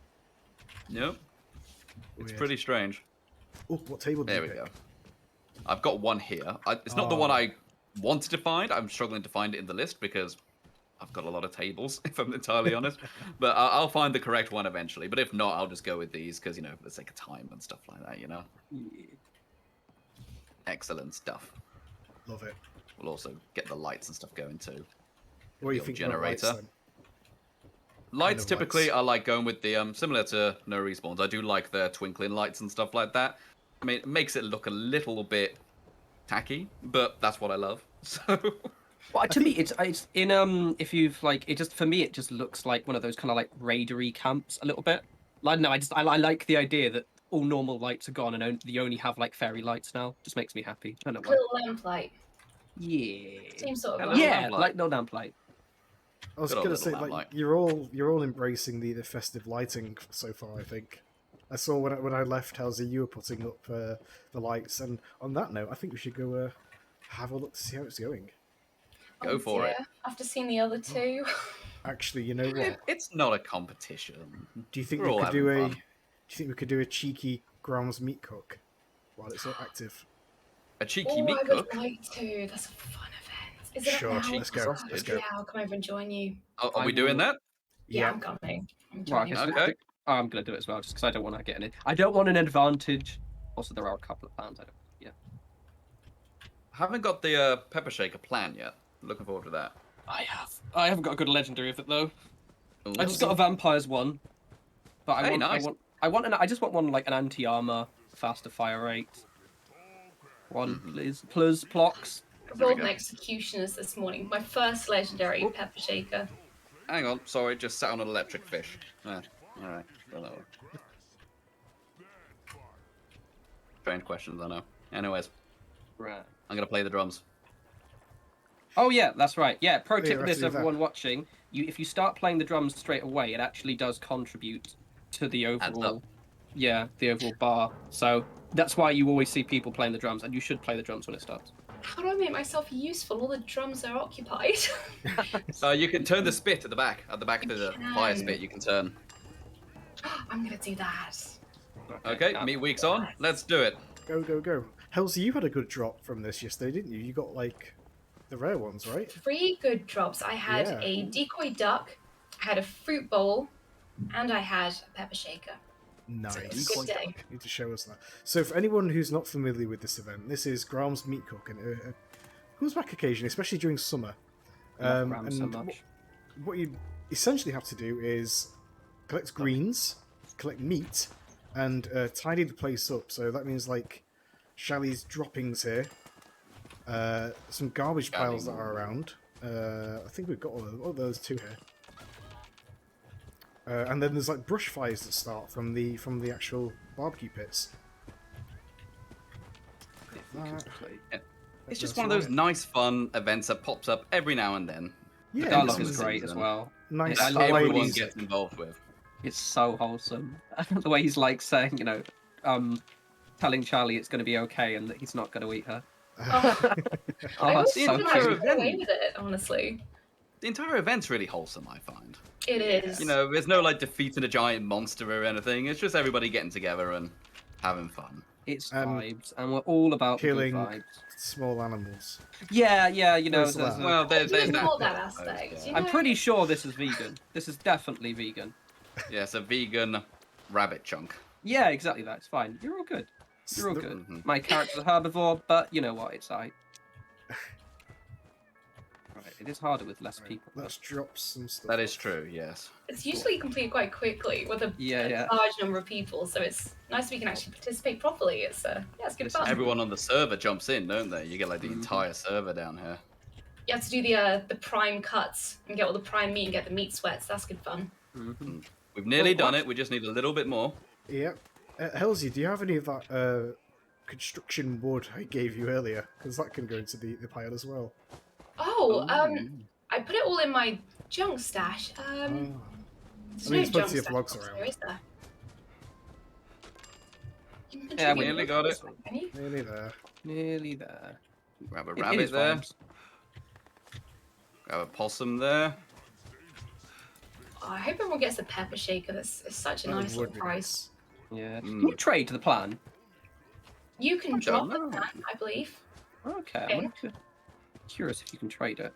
Speaker 2: Yep. It's
Speaker 1: Weird.
Speaker 2: pretty strange.
Speaker 1: Oh, what table do
Speaker 2: There
Speaker 1: you
Speaker 2: we
Speaker 1: pick?
Speaker 2: go. I've got one here. It's not the one
Speaker 1: Oh.
Speaker 2: I wanted to find. I'm struggling to find it in the list because I've got a lot of tables, if I'm entirely honest. But I'll find the correct one eventually. But if not, I'll just go with these because, for the sake of time and stuff like that,
Speaker 3: Yeah.
Speaker 2: Excellent stuff.
Speaker 1: Love it.
Speaker 2: We'll also get the lights and stuff going too.
Speaker 1: What do you
Speaker 2: old
Speaker 1: think about lights,
Speaker 2: generator.
Speaker 1: then?
Speaker 2: Lights
Speaker 1: of
Speaker 2: typically
Speaker 1: lights?
Speaker 2: I like going with the similar to No Respawns. I do like the twinkling lights and stuff like that. I mean, it makes it look a little bit tacky, but that's what I love. So
Speaker 3: Well, to me, it's in if you've like it just for me it just looks like one of those kind of like raidery camps a little bit. Like no, I like the idea that all normal lights are gone and you only have like fairy lights now. Just makes me happy. I don't know why.
Speaker 4: Little lamplight.
Speaker 3: Yeah.
Speaker 4: Same sort of
Speaker 2: Hello,
Speaker 4: vibe.
Speaker 3: Yeah,
Speaker 2: lamplight.
Speaker 3: like no lamplight.
Speaker 1: I was
Speaker 2: Good old
Speaker 1: gonna
Speaker 2: little
Speaker 1: say, like,
Speaker 2: lamplight.
Speaker 1: you're all embracing the festive lighting so far. I think I saw when I left, Halsey, you were putting up the lights, and on that note, I think we should go have a look to see how it's going.
Speaker 2: Go for it.
Speaker 4: After seeing the other two.
Speaker 1: Actually, you know what?
Speaker 2: It's not a competition.
Speaker 1: Do you think
Speaker 2: We're
Speaker 1: we
Speaker 2: all
Speaker 1: could do
Speaker 2: having
Speaker 1: a?
Speaker 2: fun.
Speaker 1: Do you think we could do a cheeky Grams meat cook while it's active?
Speaker 2: A cheeky
Speaker 4: Oh,
Speaker 2: meat
Speaker 4: I would
Speaker 2: cook.
Speaker 4: like to. That's a fun event. Is it
Speaker 1: Sure,
Speaker 4: up now?
Speaker 1: let's go. Let's
Speaker 2: Sausage.
Speaker 1: go.
Speaker 4: Yeah, I'll come over and join you.
Speaker 2: Are we doing that?
Speaker 4: Yeah,
Speaker 1: Yeah.
Speaker 4: I'm coming. I'm
Speaker 3: Well, I
Speaker 4: joining.
Speaker 3: guess
Speaker 4: you.
Speaker 2: Okay.
Speaker 3: I'm gonna do it as well, just because I don't want to get in it. I don't want an advantage. Also, there are a couple of plans. I don't. Yeah.
Speaker 2: Haven't got the pepper shaker plan yet. Looking forward to that.
Speaker 3: I have. I haven't got a good legendary of it though.
Speaker 2: Ooh.
Speaker 3: I just got a vampires one, but I
Speaker 2: Hey,
Speaker 3: want.
Speaker 2: nice.
Speaker 3: I just want one like an anti-armor, faster fire rate. One, please, plus blocks.
Speaker 2: There we
Speaker 4: Golden
Speaker 2: go.
Speaker 4: Executioners this morning. My first legendary
Speaker 3: Oh.
Speaker 4: pepper shaker.
Speaker 2: Hang on, sorry, just sat on an electric fish. All right. Hello. Strange questions, I know. Anyways,
Speaker 3: Right.
Speaker 2: I'm gonna play the drums.
Speaker 3: Oh yeah, that's right. Yeah, pro
Speaker 1: yeah,
Speaker 3: tip
Speaker 1: we
Speaker 3: for
Speaker 1: have
Speaker 3: this,
Speaker 1: to do that.
Speaker 3: everyone watching: if you start playing the drums straight away, it actually does contribute to the
Speaker 2: Adds
Speaker 3: overall,
Speaker 2: up.
Speaker 3: the overall bar. So that's why you always see people playing the drums, and you should play the drums when it starts.
Speaker 4: How do I make myself useful? All the drums are occupied.
Speaker 2: You can turn the spit at the back of the fire
Speaker 4: can.
Speaker 2: spit. You can turn.
Speaker 4: I'm gonna do that.
Speaker 2: Okay, meat week's on. Let's do it.
Speaker 1: Go, go, go. Halsey, you had a good drop from this yesterday, didn't you? You got like the rare ones, right?
Speaker 4: 3 good drops. I had
Speaker 1: Yeah.
Speaker 4: a decoy duck, I had a fruit bowl, and I had a pepper shaker.
Speaker 1: Nice.
Speaker 4: Good day.
Speaker 1: You need to show us that. So, for anyone who's not familiar with this event, this is Grams Meat Cook, and it comes back occasionally, especially during summer.
Speaker 3: Love Grams so
Speaker 1: and
Speaker 3: much.
Speaker 1: what you essentially have to do is collect greens, collect meat, and tidy the place up. So that means like Shelly's droppings here, some garbage piles that are around. I think we've got all those two here. And then there's like brush fires that start from the actual barbecue pits.
Speaker 2: It's just one of those nice, fun events that pops up every now and then.
Speaker 1: Yeah,
Speaker 3: The
Speaker 2: Dialogue
Speaker 3: dialogue
Speaker 2: is
Speaker 3: is great
Speaker 2: season.
Speaker 3: as well.
Speaker 1: nice.
Speaker 3: I
Speaker 2: That
Speaker 3: love
Speaker 2: everyone
Speaker 1: ladies.
Speaker 2: gets involved with.
Speaker 3: It's so wholesome. The way he's like saying, telling Charlie it's going to be okay and that he's not going to eat her.
Speaker 4: I
Speaker 3: Oh,
Speaker 4: wish
Speaker 3: it's
Speaker 4: you
Speaker 3: so
Speaker 4: could
Speaker 2: entire
Speaker 3: cute.
Speaker 4: actually get away
Speaker 2: event.
Speaker 4: with it, honestly.
Speaker 2: The entire event's really wholesome, I find.
Speaker 4: It is.
Speaker 2: You know, there's no like defeating a giant monster or anything. It's just everybody getting together and having fun.
Speaker 3: It's
Speaker 1: And
Speaker 3: vibes, and we're all about the good
Speaker 1: killing
Speaker 3: vibes.
Speaker 1: small animals.
Speaker 3: Yeah,
Speaker 1: Where's
Speaker 3: there's
Speaker 1: that?
Speaker 2: Well, there's
Speaker 4: You
Speaker 2: that.
Speaker 4: ignore that
Speaker 2: I suppose,
Speaker 4: aspect,
Speaker 2: yeah.
Speaker 4: you
Speaker 3: I'm
Speaker 4: know?
Speaker 3: pretty sure this is vegan. This is definitely vegan.
Speaker 2: Yeah, it's a vegan rabbit chunk.
Speaker 3: Yeah, exactly that. It's fine. You're all good. You're all
Speaker 1: The-
Speaker 3: good.
Speaker 2: Mhm.
Speaker 3: My character's a herbivore, but you know what? It's alright. Right, it is harder with less
Speaker 1: Right,
Speaker 3: people.
Speaker 1: let's drop some stuff.
Speaker 2: That is
Speaker 1: off.
Speaker 2: true, yes.
Speaker 4: It's usually completed quite quickly with a
Speaker 3: Yeah.
Speaker 4: large number of people, so it's nice we can actually participate properly. It's it's good
Speaker 3: This
Speaker 4: fun.
Speaker 3: is
Speaker 2: Everyone on the server jumps in, don't they? You get like the
Speaker 3: Mhm.
Speaker 2: entire server down here.
Speaker 4: You have to do the prime cuts and get all the prime meat and get the meat sweats. That's good fun.
Speaker 3: Mhm.
Speaker 2: We've nearly
Speaker 3: Oh,
Speaker 2: done
Speaker 3: what?
Speaker 2: it. We just need a little bit more.
Speaker 1: Yeah. Halsey, do you have any of that construction wood I gave you earlier? Because that can go into the pile as well.
Speaker 4: Oh,
Speaker 2: Ooh.
Speaker 4: I put it all in my junk stash.
Speaker 1: Ah.
Speaker 4: There's
Speaker 1: I mean,
Speaker 4: no
Speaker 1: there's
Speaker 4: junk
Speaker 1: plenty of
Speaker 4: stash
Speaker 1: logs
Speaker 4: box
Speaker 1: around.
Speaker 4: there, is there? You can
Speaker 3: Yeah,
Speaker 4: contribute
Speaker 3: we
Speaker 2: nearly
Speaker 4: to
Speaker 2: got
Speaker 4: this
Speaker 2: it.
Speaker 4: one, can you?
Speaker 1: Nearly there.
Speaker 3: Nearly there.
Speaker 2: Grab a
Speaker 3: It
Speaker 2: rabbit
Speaker 3: is
Speaker 2: there.
Speaker 3: vibes.
Speaker 2: Grab a possum there.
Speaker 4: Oh, I hope everyone gets the pepper shaker. That's such a
Speaker 1: That
Speaker 4: nice
Speaker 1: would
Speaker 4: little
Speaker 1: be
Speaker 4: price.
Speaker 1: nice.
Speaker 3: Yeah.
Speaker 2: Mm.
Speaker 3: Can you trade the plan?
Speaker 4: You can
Speaker 2: I
Speaker 4: drop
Speaker 2: don't
Speaker 4: a
Speaker 2: know.
Speaker 4: plan, I believe.
Speaker 3: Okay.
Speaker 4: Okay.
Speaker 3: I'm curious if you can trade it.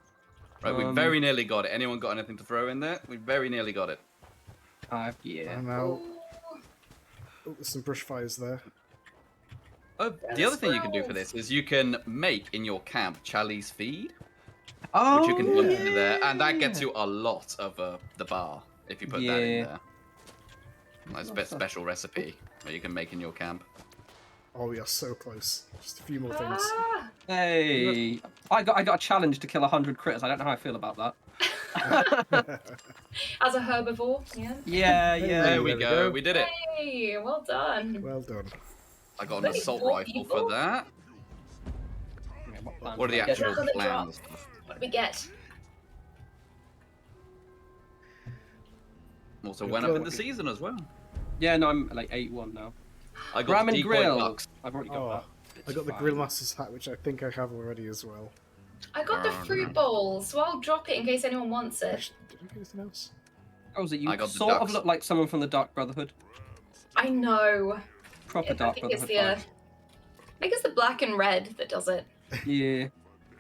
Speaker 2: Right, we very nearly got it. Anyone got anything to throw in there? We very nearly got it.
Speaker 3: Yeah.
Speaker 1: And now,
Speaker 4: Ooh,
Speaker 1: oh, there's some brush fires there.
Speaker 2: Oh, the other thing you can do for this is you can make in your camp Charlie's feed,
Speaker 3: Oh,
Speaker 2: which you can put into there, and that gets you a lot of the bar if you put that in
Speaker 3: Yeah.
Speaker 2: there. Nice special recipe that you can make in your camp.
Speaker 1: Oh, we are so close. Just a few more things.
Speaker 4: Ah!
Speaker 3: Hey, I got a challenge to kill 100 critters. I don't know how I feel about that.
Speaker 4: As a herbivore, yeah.
Speaker 3: Yeah,
Speaker 1: Hey,
Speaker 3: yeah.
Speaker 2: There we
Speaker 1: there we
Speaker 2: go.
Speaker 1: go.
Speaker 2: We did it.
Speaker 4: Hey, well done.
Speaker 1: Well done.
Speaker 2: I got an
Speaker 4: Only
Speaker 2: assault
Speaker 4: 4
Speaker 2: rifle
Speaker 4: people?
Speaker 2: for that.
Speaker 3: Yeah, what plan
Speaker 2: What are
Speaker 3: do
Speaker 2: the
Speaker 3: I get?
Speaker 2: actual
Speaker 4: Another drop.
Speaker 2: plans?
Speaker 4: What do we get?
Speaker 2: Also
Speaker 1: Good
Speaker 2: went up in
Speaker 1: luck.
Speaker 2: the season as well.
Speaker 3: Yeah, no, I'm like 8-1 now.
Speaker 2: I got the
Speaker 3: Ramen
Speaker 2: decoy
Speaker 3: grill.
Speaker 2: ducks.
Speaker 3: I've already got
Speaker 1: Oh,
Speaker 3: that.
Speaker 1: I
Speaker 3: It's
Speaker 1: got the
Speaker 3: fine.
Speaker 1: Grill Master's hat, which I think I have already as well.
Speaker 4: I got the
Speaker 2: Oh,
Speaker 4: fruit
Speaker 2: no.
Speaker 4: bowl, so I'll drop it in case anyone wants it.
Speaker 1: Actually, did I get anything else?
Speaker 3: Oh, so you
Speaker 2: I got the
Speaker 3: sort of
Speaker 2: ducks.
Speaker 3: look like someone from the Dark Brotherhood.
Speaker 4: I know.
Speaker 3: Proper
Speaker 4: I
Speaker 3: Dark
Speaker 4: think it's
Speaker 3: Brotherhood
Speaker 4: the,
Speaker 3: vibes.
Speaker 4: I think it's the black and red that does it.
Speaker 3: Yeah.
Speaker 1: Do you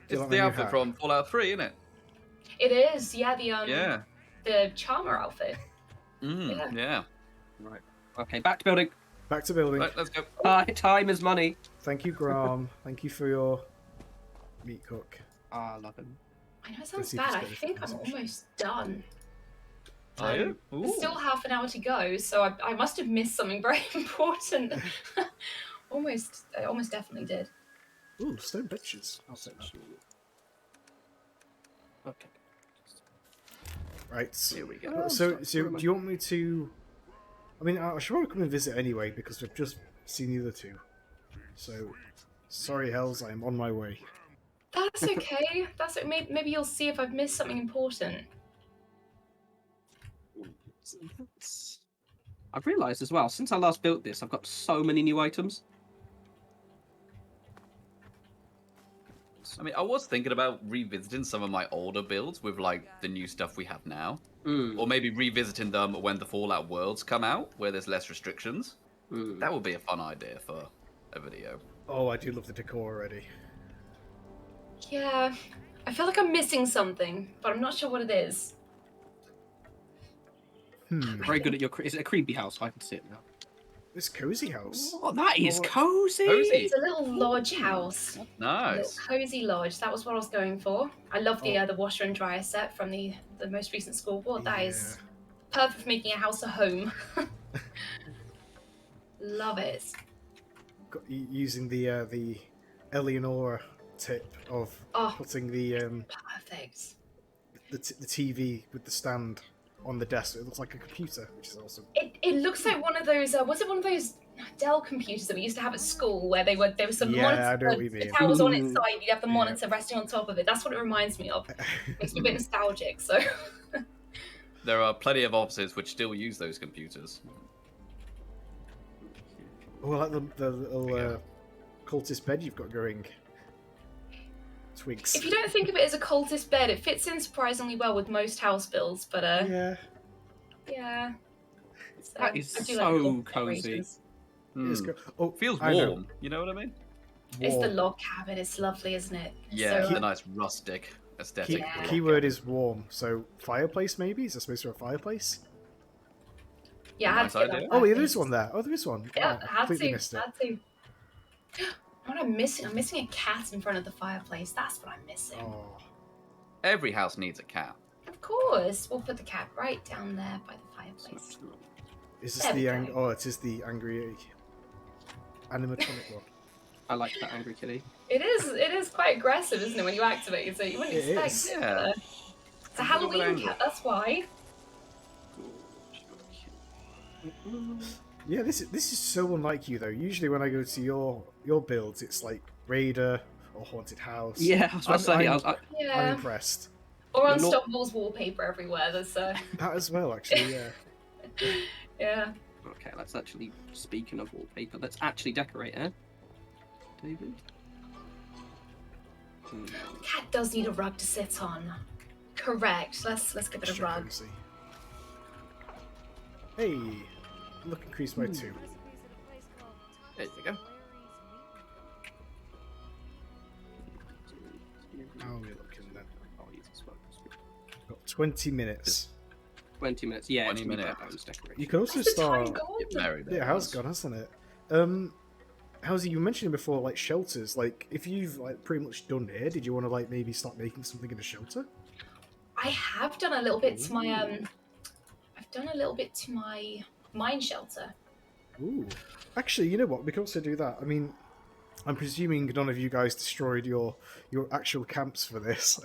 Speaker 2: It's
Speaker 1: like
Speaker 2: the
Speaker 1: my new
Speaker 2: outfit
Speaker 1: hat?
Speaker 2: from Fallout 3, isn't it?
Speaker 4: It is, yeah,
Speaker 2: Yeah.
Speaker 4: the charmer outfit.
Speaker 2: Yeah.
Speaker 3: Right. Okay, back to building.
Speaker 1: Back to building.
Speaker 2: Right, let's go.
Speaker 3: Time is money.
Speaker 1: Thank you, Grom. Thank you for your meat cook.
Speaker 3: Ah, I love him.
Speaker 4: I know it sounds
Speaker 1: see if
Speaker 4: bad.
Speaker 1: it's
Speaker 4: I
Speaker 1: got a
Speaker 4: think I'm
Speaker 1: different message.
Speaker 4: almost done.
Speaker 2: Are you?
Speaker 4: There's still half an hour to go, so I must have missed something very important. I almost definitely did.
Speaker 1: Ooh, stone benches.
Speaker 3: I'll set that. Okay.
Speaker 1: Right.
Speaker 2: Here we go.
Speaker 3: Oh,
Speaker 1: So
Speaker 3: sorry,
Speaker 1: do you want me to? I mean, I should probably come and visit anyway because we've just seen the other two. So, sorry, Hells, I'm on my way.
Speaker 4: That's okay. Maybe you'll see if I've missed something important.
Speaker 3: I've realised as well, since I last built this, I've got so many new items.
Speaker 2: I mean, I was thinking about revisiting some of my older builds with like the new stuff we have now, or maybe revisiting them when the Fallout worlds come out, where there's less restrictions. That would be a fun idea for a video.
Speaker 1: Oh, I do love the decor already.
Speaker 4: Yeah, I feel like I'm missing something, but I'm not sure what it is.
Speaker 3: Very good at your... Is it a creepy house? I can see it now.
Speaker 1: This cozy house.
Speaker 3: Oh, that is
Speaker 1: Oh,
Speaker 3: cozy!
Speaker 2: Cozy.
Speaker 4: It's a little lodge house. A
Speaker 2: Nice.
Speaker 4: little cozy lodge. That was what I was going for. I love the washer and dryer set from the most recent scoreboard. That is perfect for making a house a home. Love it.
Speaker 1: Using the Eleonora tip of putting the
Speaker 4: Perfect.
Speaker 1: the TV with the stand on the desk. It looks like a computer, which is awesome.
Speaker 4: It looks like one of those. Was it one of those Dell computers that we used to have at school, where there was some monitor,
Speaker 1: I know what you
Speaker 4: the
Speaker 1: mean.
Speaker 4: tower was on its side, you'd have the monitor resting on top of it. That's what it reminds me of. Makes me a bit nostalgic. So
Speaker 2: There are plenty of offices which still use those computers.
Speaker 1: Oh, I like the little cultist bed you've got going. Twigs.
Speaker 4: if you don't think of it as a cultist bed, it fits in surprisingly well with most house builds. But
Speaker 1: Yeah.
Speaker 4: yeah. So,
Speaker 3: That is
Speaker 4: I do
Speaker 3: so
Speaker 4: little
Speaker 3: cozy.
Speaker 4: decorations.
Speaker 1: Let's go. Oh,
Speaker 2: Feels
Speaker 1: I know.
Speaker 2: warm. You know what I mean?
Speaker 4: It's the
Speaker 1: Warm.
Speaker 4: log cabin. It's lovely, isn't it?
Speaker 2: Yeah,
Speaker 4: So,
Speaker 2: the nice rustic aesthetic.
Speaker 4: Yeah.
Speaker 1: Keyword is warm. So fireplace maybe? Is there space for a fireplace?
Speaker 4: yeah, I had
Speaker 2: Nice
Speaker 4: to get
Speaker 2: idea.
Speaker 4: that
Speaker 1: Oh yeah, there
Speaker 4: back.
Speaker 1: is one there. Oh, there is one.
Speaker 4: Yeah,
Speaker 1: Oh,
Speaker 4: I had
Speaker 1: completely
Speaker 4: to.
Speaker 1: missed it.
Speaker 4: Had to. What am I missing? I'm missing a cat in front of the fireplace. That's what I'm missing.
Speaker 1: Oh.
Speaker 2: Every house needs a cat.
Speaker 4: Of course, we'll put the cat right down there by the fireplace.
Speaker 1: Is this
Speaker 4: There we
Speaker 1: the
Speaker 4: go.
Speaker 1: oh, it is the angry animatronic one.
Speaker 3: I like that angry kitty.
Speaker 4: It is quite aggressive, isn't it, when you activate it? So you wouldn't
Speaker 1: It
Speaker 4: expect
Speaker 1: is.
Speaker 4: it.
Speaker 2: Yeah.
Speaker 4: It's a
Speaker 2: little bit
Speaker 4: Halloween
Speaker 2: angry.
Speaker 4: cat. That's why.
Speaker 1: Yeah, this is so unlike you though. Usually when I go to your builds, it's like Raider or Haunted House.
Speaker 3: Yeah, I was about to say,
Speaker 1: I'm
Speaker 3: I'm
Speaker 1: I'm
Speaker 4: Yeah.
Speaker 1: impressed.
Speaker 4: Or
Speaker 3: You're not-
Speaker 4: Unstable's wallpaper everywhere. There's
Speaker 1: That as well, actually. Yeah.
Speaker 4: yeah.
Speaker 3: Okay, let's actually, speaking of wallpaper, let's actually decorate, eh? David?
Speaker 4: The cat does need a rug to sit on. Correct. Let's give it a
Speaker 1: Extra
Speaker 4: rug.
Speaker 1: cozy. Hey, look increased by 2.
Speaker 2: There you go.
Speaker 1: How are we looking then?
Speaker 3: Oh, yes, it's fine.
Speaker 1: Got 20 minutes.
Speaker 3: 20 minutes, yeah.
Speaker 2: 20
Speaker 3: it's gonna be
Speaker 2: minutes.
Speaker 3: background decoration.
Speaker 1: You can also
Speaker 4: That's the time
Speaker 1: start.
Speaker 4: gold.
Speaker 2: Very
Speaker 1: Yeah, how's it gone, hasn't it? How's you were mentioning before, like shelters? Like, if you've like pretty much done here, did you want to like maybe start making something in a shelter?
Speaker 4: I have done a little bit to my I've done a little bit to my mine shelter.
Speaker 1: Ooh. Actually, you know what? We can also do that. I mean, I'm presuming none of you guys destroyed your actual camps for this.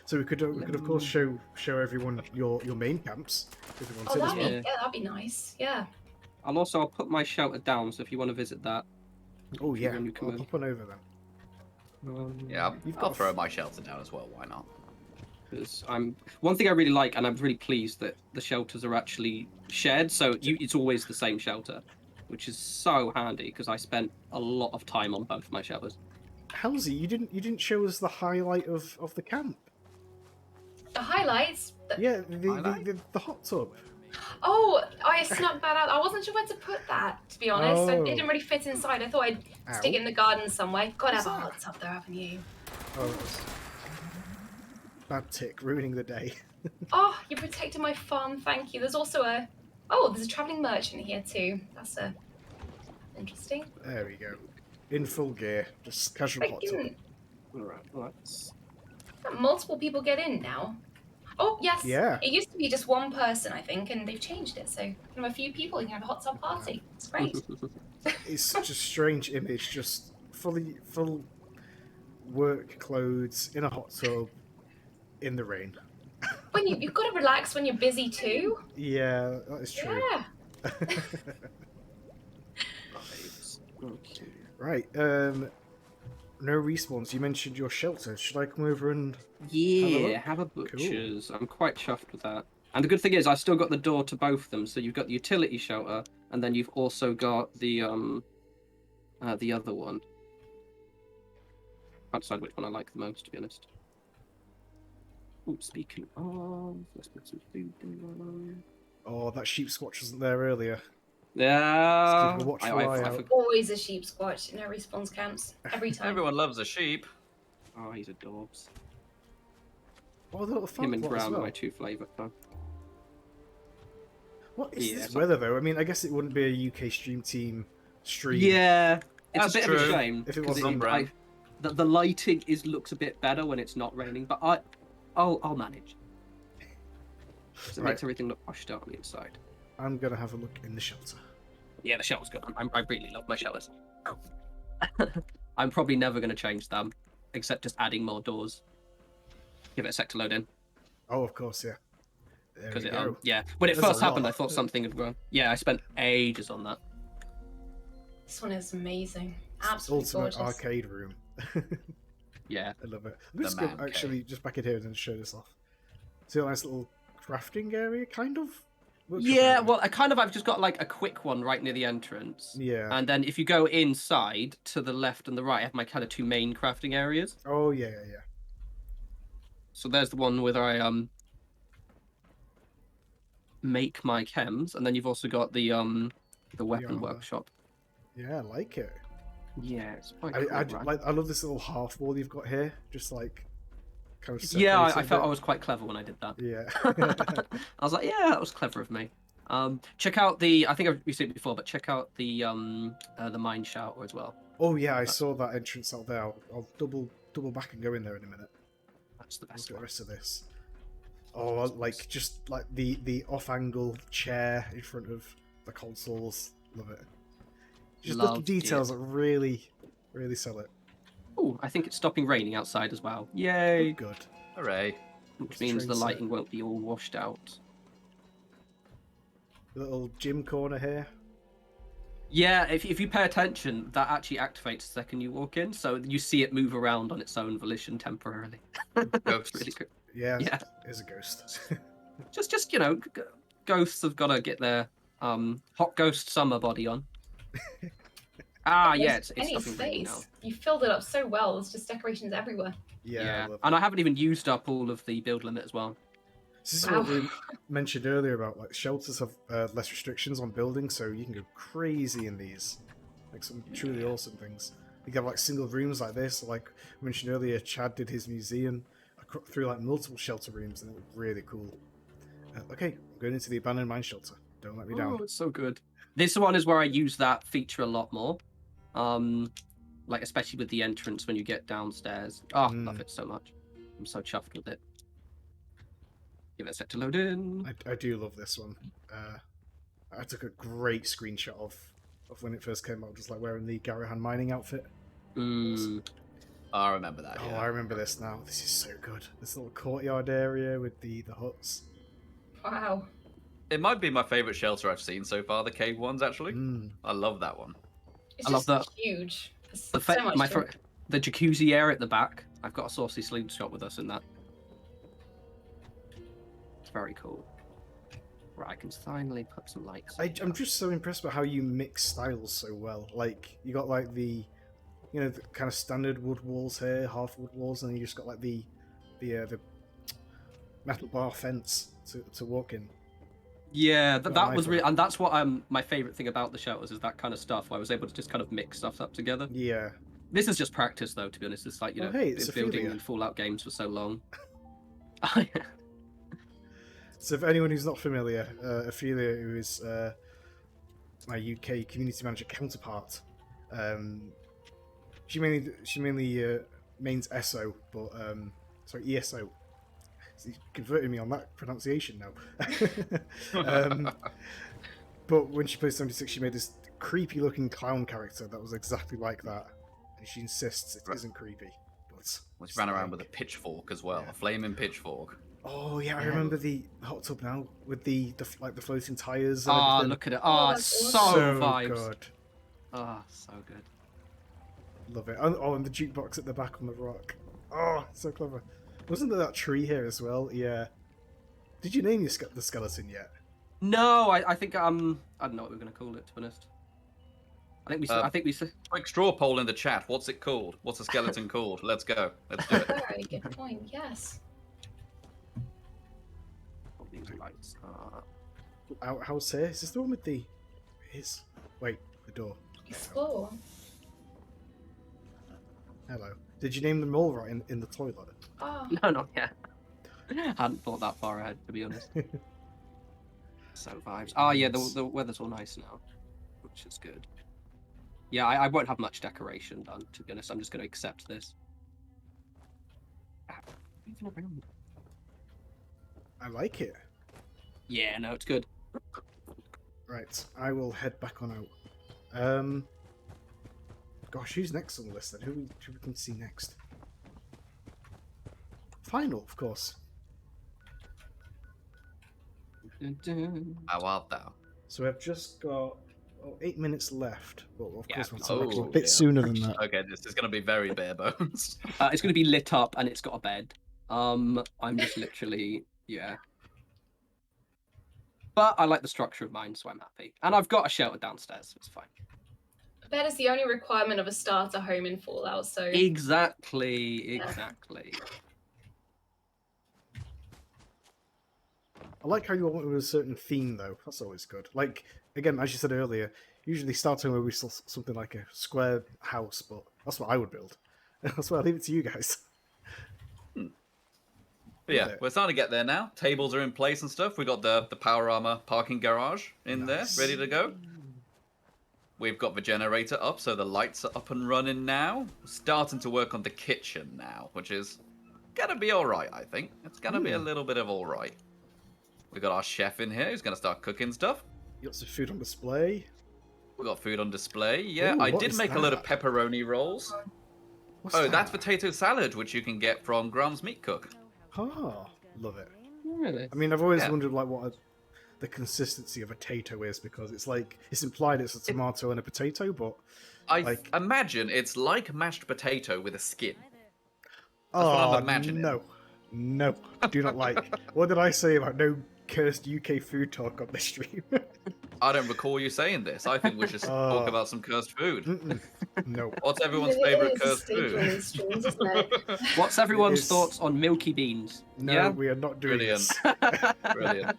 Speaker 1: So we could of course show everyone your main camps if you
Speaker 4: Oh,
Speaker 1: wanted as well.
Speaker 4: that'd be nice. Yeah.
Speaker 3: I'll put my shelter down, so if you want to visit that.
Speaker 1: Oh
Speaker 3: if you
Speaker 1: yeah,
Speaker 3: want to come
Speaker 1: I'll
Speaker 3: in.
Speaker 1: pop on over then.
Speaker 2: Yeah,
Speaker 1: You've
Speaker 2: I'll
Speaker 1: got
Speaker 2: throw my shelter down as well. Why not?
Speaker 3: Because one thing I really like, and I'm really pleased that the shelters are actually shared, so it's always the same shelter, which is so handy because I spent a lot of time on both my shelters.
Speaker 1: Halsey, you didn't show us the highlight of the camp.
Speaker 4: The highlights.
Speaker 1: Yeah,
Speaker 2: Highlight?
Speaker 1: the hot tub.
Speaker 4: Oh, I snuck that out. I wasn't sure where to put that, to be honest.
Speaker 1: Oh.
Speaker 4: It didn't really fit inside. I thought I'd stick it in the garden somewhere. Gotta have a
Speaker 1: that?
Speaker 4: hot tub there, haven't you?
Speaker 1: Oh, bad tick, ruining the day.
Speaker 4: Oh, you protected my farm. Thank you. There's also there's a traveling merchant here too. That's interesting.
Speaker 1: There we go. In full gear, just casual
Speaker 4: Wait,
Speaker 1: hot tub.
Speaker 3: Alright, let's...
Speaker 4: multiple people get in now. Oh, yes.
Speaker 1: Yeah.
Speaker 4: It used to be just one person, I think, and they've changed it. So you can have a few people, you can have a hot tub party. It's great.
Speaker 1: It's such a strange image, just full work clothes in a hot tub in the rain.
Speaker 4: When you've got to relax when you're busy too.
Speaker 1: Yeah, that is true.
Speaker 4: Yeah.
Speaker 3: Okay.
Speaker 1: Right. No respawns. You mentioned your shelter. Should I come over and
Speaker 3: Yeah, have a butcher's. I'm quite chuffed with that. And the good thing is, I've still got the door to both of them. So you've got the utility shelter, and then you've also got the other one. Can't decide which one I like the most, to be honest. Oh, speaking of, let's put some food in.
Speaker 1: Oh, that sheep squatch wasn't there earlier.
Speaker 3: Yeah.
Speaker 1: Keep a watchful eye out.
Speaker 4: Always a sheep squatch in our respawns camps. Every time.
Speaker 2: Everyone loves a sheep.
Speaker 3: Oh, he's a dorbs.
Speaker 1: Oh, the little farm
Speaker 3: Him and
Speaker 1: plot as
Speaker 3: Brown are
Speaker 1: well.
Speaker 3: my two favourite though.
Speaker 1: What is
Speaker 3: Yeah,
Speaker 1: this
Speaker 3: it's
Speaker 1: weather though? I mean, I guess it wouldn't be a UK stream team stream.
Speaker 3: Yeah, it's
Speaker 2: That's
Speaker 3: a bit of
Speaker 2: true.
Speaker 3: a shame.
Speaker 1: If it
Speaker 3: 'cause
Speaker 1: was on
Speaker 2: brand.
Speaker 3: the lighting looks a bit better when it's not raining, but I'll manage. 'Cause it
Speaker 1: Right.
Speaker 3: makes everything look washed out on the inside.
Speaker 1: I'm gonna have a look in the shelter.
Speaker 3: Yeah, the shelter's good. I really love my shelters. I'm probably never going to change them, except just adding more doors. Give it a sec to load in.
Speaker 1: Oh, of course, yeah. There
Speaker 3: Because
Speaker 1: we
Speaker 3: it,
Speaker 1: go.
Speaker 3: yeah, when it
Speaker 1: There's a
Speaker 3: first happened, I
Speaker 1: lot.
Speaker 3: thought something had grown. Yeah, I spent ages on that.
Speaker 4: This one is amazing. Absolutely
Speaker 1: Ultimate
Speaker 4: gorgeous.
Speaker 1: arcade room.
Speaker 3: Yeah.
Speaker 1: I love it. I'm just
Speaker 2: The
Speaker 1: going
Speaker 2: man
Speaker 1: actually just back in here and show this off. See a nice little crafting area, kind of. Workshop
Speaker 3: Yeah,
Speaker 1: area.
Speaker 3: well, I've just got like a quick one right near the entrance.
Speaker 1: Yeah.
Speaker 3: And then if you go inside to the left and the right, I have my kind of two main crafting areas.
Speaker 1: Oh yeah, yeah, yeah.
Speaker 3: So there's the one where I make my chems, and then you've also got the weapon
Speaker 1: armor.
Speaker 3: workshop.
Speaker 1: Yeah, I like it.
Speaker 3: Yeah, it's quite
Speaker 1: I,
Speaker 3: cool.
Speaker 1: I,
Speaker 3: right?
Speaker 1: I love this little half wall you've got here. Just like kind of.
Speaker 3: Yeah, I
Speaker 1: separated
Speaker 3: felt
Speaker 1: it.
Speaker 3: I was quite clever when I did that.
Speaker 1: Yeah.
Speaker 3: I was like, yeah, that was clever of me. Check out I think I've seen it before, but check out the mine shower as well.
Speaker 1: Oh yeah, I saw that entrance out there. I'll double back and go in there in a minute.
Speaker 3: That's the
Speaker 1: Look
Speaker 3: best
Speaker 1: at the
Speaker 3: one.
Speaker 1: rest of this. Oh, like just like the off-angle chair in front of the consoles. Love it. Just little
Speaker 3: Loved
Speaker 1: details
Speaker 3: it.
Speaker 1: that really sell it.
Speaker 3: Oh, I think it's stopping raining outside as well.
Speaker 1: Oh,
Speaker 3: Yay!
Speaker 1: good.
Speaker 2: Hooray.
Speaker 3: Which
Speaker 1: What's the
Speaker 3: means
Speaker 1: train
Speaker 3: the
Speaker 1: set?
Speaker 3: lighting won't be all washed out.
Speaker 1: Little gym corner here.
Speaker 3: Yeah, if you pay attention, that actually activates the second you walk in, so you see it move around on its own volition temporarily.
Speaker 2: Ghosts.
Speaker 3: Really good.
Speaker 1: Yeah,
Speaker 3: Yeah.
Speaker 1: There's a ghost.
Speaker 3: Just ghosts have got to get their hot ghost summer body on. Yeah, it's
Speaker 4: Any
Speaker 3: stopping raining now.
Speaker 4: space. You filled it up so well. There's just decorations everywhere.
Speaker 1: Yeah, I love
Speaker 3: And
Speaker 1: it.
Speaker 3: I haven't even used up all of the build limit as well.
Speaker 1: This is
Speaker 4: Wow.
Speaker 1: what we mentioned earlier about like shelters have less restrictions on building, so you can go crazy in these. Like some truly awesome things. You have like single rooms like this. Like we mentioned earlier, Chad did his museum through like multiple shelter rooms, and it was really cool. Okay, I'm going into the abandoned mine shelter. Don't let me down.
Speaker 3: Oh, it's so good. This one is where I use that feature a lot more. Like especially with the entrance when you get downstairs. Oh, love it so much. I'm so chuffed with it. Give it a sec to load in.
Speaker 1: I do love this one. I took a great screenshot of when it first came out, just like wearing the Garahan mining outfit.
Speaker 3: Mm.
Speaker 2: I remember that.
Speaker 1: Oh,
Speaker 2: Yeah.
Speaker 1: I remember this now. This is so good. This little courtyard area with the huts.
Speaker 4: Wow.
Speaker 2: It might be my favorite shelter I've seen so far. The cave ones, actually.
Speaker 1: Mm.
Speaker 2: I love that one.
Speaker 4: It's
Speaker 3: I love
Speaker 4: just
Speaker 3: that.
Speaker 4: huge. There's
Speaker 3: The
Speaker 4: so much to it.
Speaker 3: the jacuzzi area at the back. I've got a saucy slingshot with us in that. It's very cool. Right, I can finally put some lights.
Speaker 1: I'm just so impressed by how you mix styles so well. Like, you got like the kind of standard wood walls here, half wood walls, and then you just got like the metal bar fence to walk in.
Speaker 3: Yeah,
Speaker 1: Got
Speaker 3: that
Speaker 1: an
Speaker 3: was
Speaker 1: iPhone.
Speaker 3: really, and that's what my favorite thing about the shelters is that kind of stuff. Where I was able to just kind of mix stuff up together.
Speaker 1: Yeah.
Speaker 3: This is just practice, though. To be honest, it's like
Speaker 1: Oh, hey, it's
Speaker 3: building
Speaker 1: Ophelia.
Speaker 3: in Fallout games for so long.
Speaker 1: So, for anyone who's not familiar, Ophelia, who is my UK community manager counterpart, she mainly mains ESO, but sorry, ESO. He's converting me on that pronunciation now. But when she played 76, she made this creepy-looking clown character that was exactly like that, and she insists it isn't creepy. But
Speaker 2: Which ran around with a pitchfork as well,
Speaker 1: Yeah.
Speaker 2: a flaming pitchfork.
Speaker 1: Oh yeah, I
Speaker 3: Yeah.
Speaker 1: remember the hot tub now with the floating tires. And
Speaker 3: Ah,
Speaker 1: everything.
Speaker 3: look at it.
Speaker 4: Oh,
Speaker 3: Ah,
Speaker 4: that's
Speaker 3: so
Speaker 4: awesome.
Speaker 3: vibes.
Speaker 1: Good.
Speaker 3: Ah, so good.
Speaker 1: Love it. Oh, and the jukebox at the back on the rock. Oh, so clever. Wasn't there that tree here as well? Yeah. Did you name the skeleton yet?
Speaker 3: No, I think I don't know what we're gonna call it. To be honest, I think we said.
Speaker 2: Quick straw poll in the chat. What's it called? What's a skeleton called? Let's go. Let's do it.
Speaker 4: Very good point. Yes.
Speaker 3: These lights.
Speaker 1: House here? Is this the one with the... Wait, the door.
Speaker 4: Explore.
Speaker 1: Hello. Did you name them all right in the toilet?
Speaker 4: Oh,
Speaker 3: No, not yet. Hadn't thought that far ahead, to be honest. So vibes. Oh yeah, the weather's all nice now, which is good. Yeah, I won't have much decoration done, to be honest. I'm just going to accept this.
Speaker 1: I like it.
Speaker 3: Yeah, no, it's good.
Speaker 1: Right, I will head back on out. Gosh, who's next on the list then? Who we can see next? Final, of course.
Speaker 2: How art thou?
Speaker 1: So I've just got 8 minutes left, but of
Speaker 3: Yeah,
Speaker 1: course we'll talk a
Speaker 2: oh,
Speaker 1: bit
Speaker 2: yeah.
Speaker 1: sooner than that.
Speaker 2: Okay, this is going to be very bare bones.
Speaker 3: It's going to be lit up and it's got a bed. I'm just literally, yeah. But I like the structure of mine, so I'm happy. And I've got a shelter downstairs, so it's fine.
Speaker 4: bed is the only requirement of a starter home in Fallout. So
Speaker 3: Exactly.
Speaker 1: I like how you went with a certain theme, though. That's always good. Like, again, as you said earlier, usually starting where we saw something like a square house, but that's what I would build. That's why I leave it to you guys.
Speaker 2: But yeah,
Speaker 1: Love it.
Speaker 2: we're starting to get there now. Tables are in place and stuff. We got the power armor parking garage in
Speaker 1: Nice.
Speaker 2: there, ready to go. We've got the generator up, so the lights are up and running now. Starting to work on the kitchen now, which is gonna be all right, I think. It's gonna be a little bit of all right. We got our chef in here who's gonna start cooking stuff.
Speaker 1: You got some food on display.
Speaker 2: We got food on display. Yeah,
Speaker 1: Ooh,
Speaker 2: I
Speaker 1: what
Speaker 2: did
Speaker 1: is
Speaker 2: make a lot of
Speaker 1: that?
Speaker 2: pepperoni rolls.
Speaker 1: What's
Speaker 2: Oh,
Speaker 1: that?
Speaker 2: that's potato salad, which you can get from Graham's Meat Cook.
Speaker 1: Ah, love it.
Speaker 3: Really?
Speaker 1: I mean, I've always
Speaker 2: Yeah.
Speaker 1: wondered like the consistency of a tato is, because it's like it's implied it's a tomato and a potato, but
Speaker 2: I
Speaker 1: Like-
Speaker 2: imagine it's like mashed potato with a skin.
Speaker 1: oh
Speaker 2: what I'm imagining.
Speaker 1: no, do not like. What did I say about no cursed UK food talk on this stream?
Speaker 2: I don't recall you saying this. I think we should talk about some cursed food.
Speaker 1: Mm-mm. No.
Speaker 2: What's everyone's
Speaker 4: It
Speaker 2: favorite
Speaker 4: is a
Speaker 2: cursed
Speaker 4: staple in
Speaker 2: food?
Speaker 4: these streams, isn't it?
Speaker 3: What's everyone's
Speaker 1: is-
Speaker 3: thoughts on milky beans?
Speaker 1: No,
Speaker 3: Yeah?
Speaker 1: we are not doing
Speaker 2: Brilliant.
Speaker 1: this.
Speaker 2: Brilliant.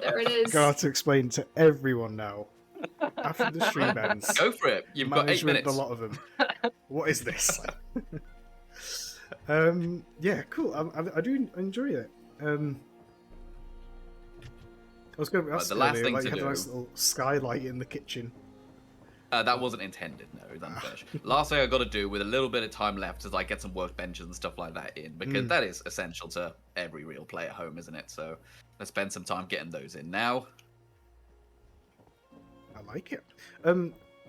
Speaker 4: There it is.
Speaker 1: Got to explain to everyone now. After the stream ends,
Speaker 2: Go for it. You've got 8
Speaker 1: management,
Speaker 2: minutes.
Speaker 1: a lot of them. What is this? Yeah, cool. I do enjoy it. I was going to ask
Speaker 2: the last
Speaker 1: earlier,
Speaker 2: thing
Speaker 1: like,
Speaker 2: to
Speaker 1: you had a
Speaker 2: do-
Speaker 1: nice little skylight in the kitchen.
Speaker 2: That wasn't intended, no, it was unfinished. Last thing I got to do with a little bit of time left is like get some workbenches and stuff like that in, because that is essential to every real play at home, isn't it? So let's spend some time getting those in now.
Speaker 1: I like it.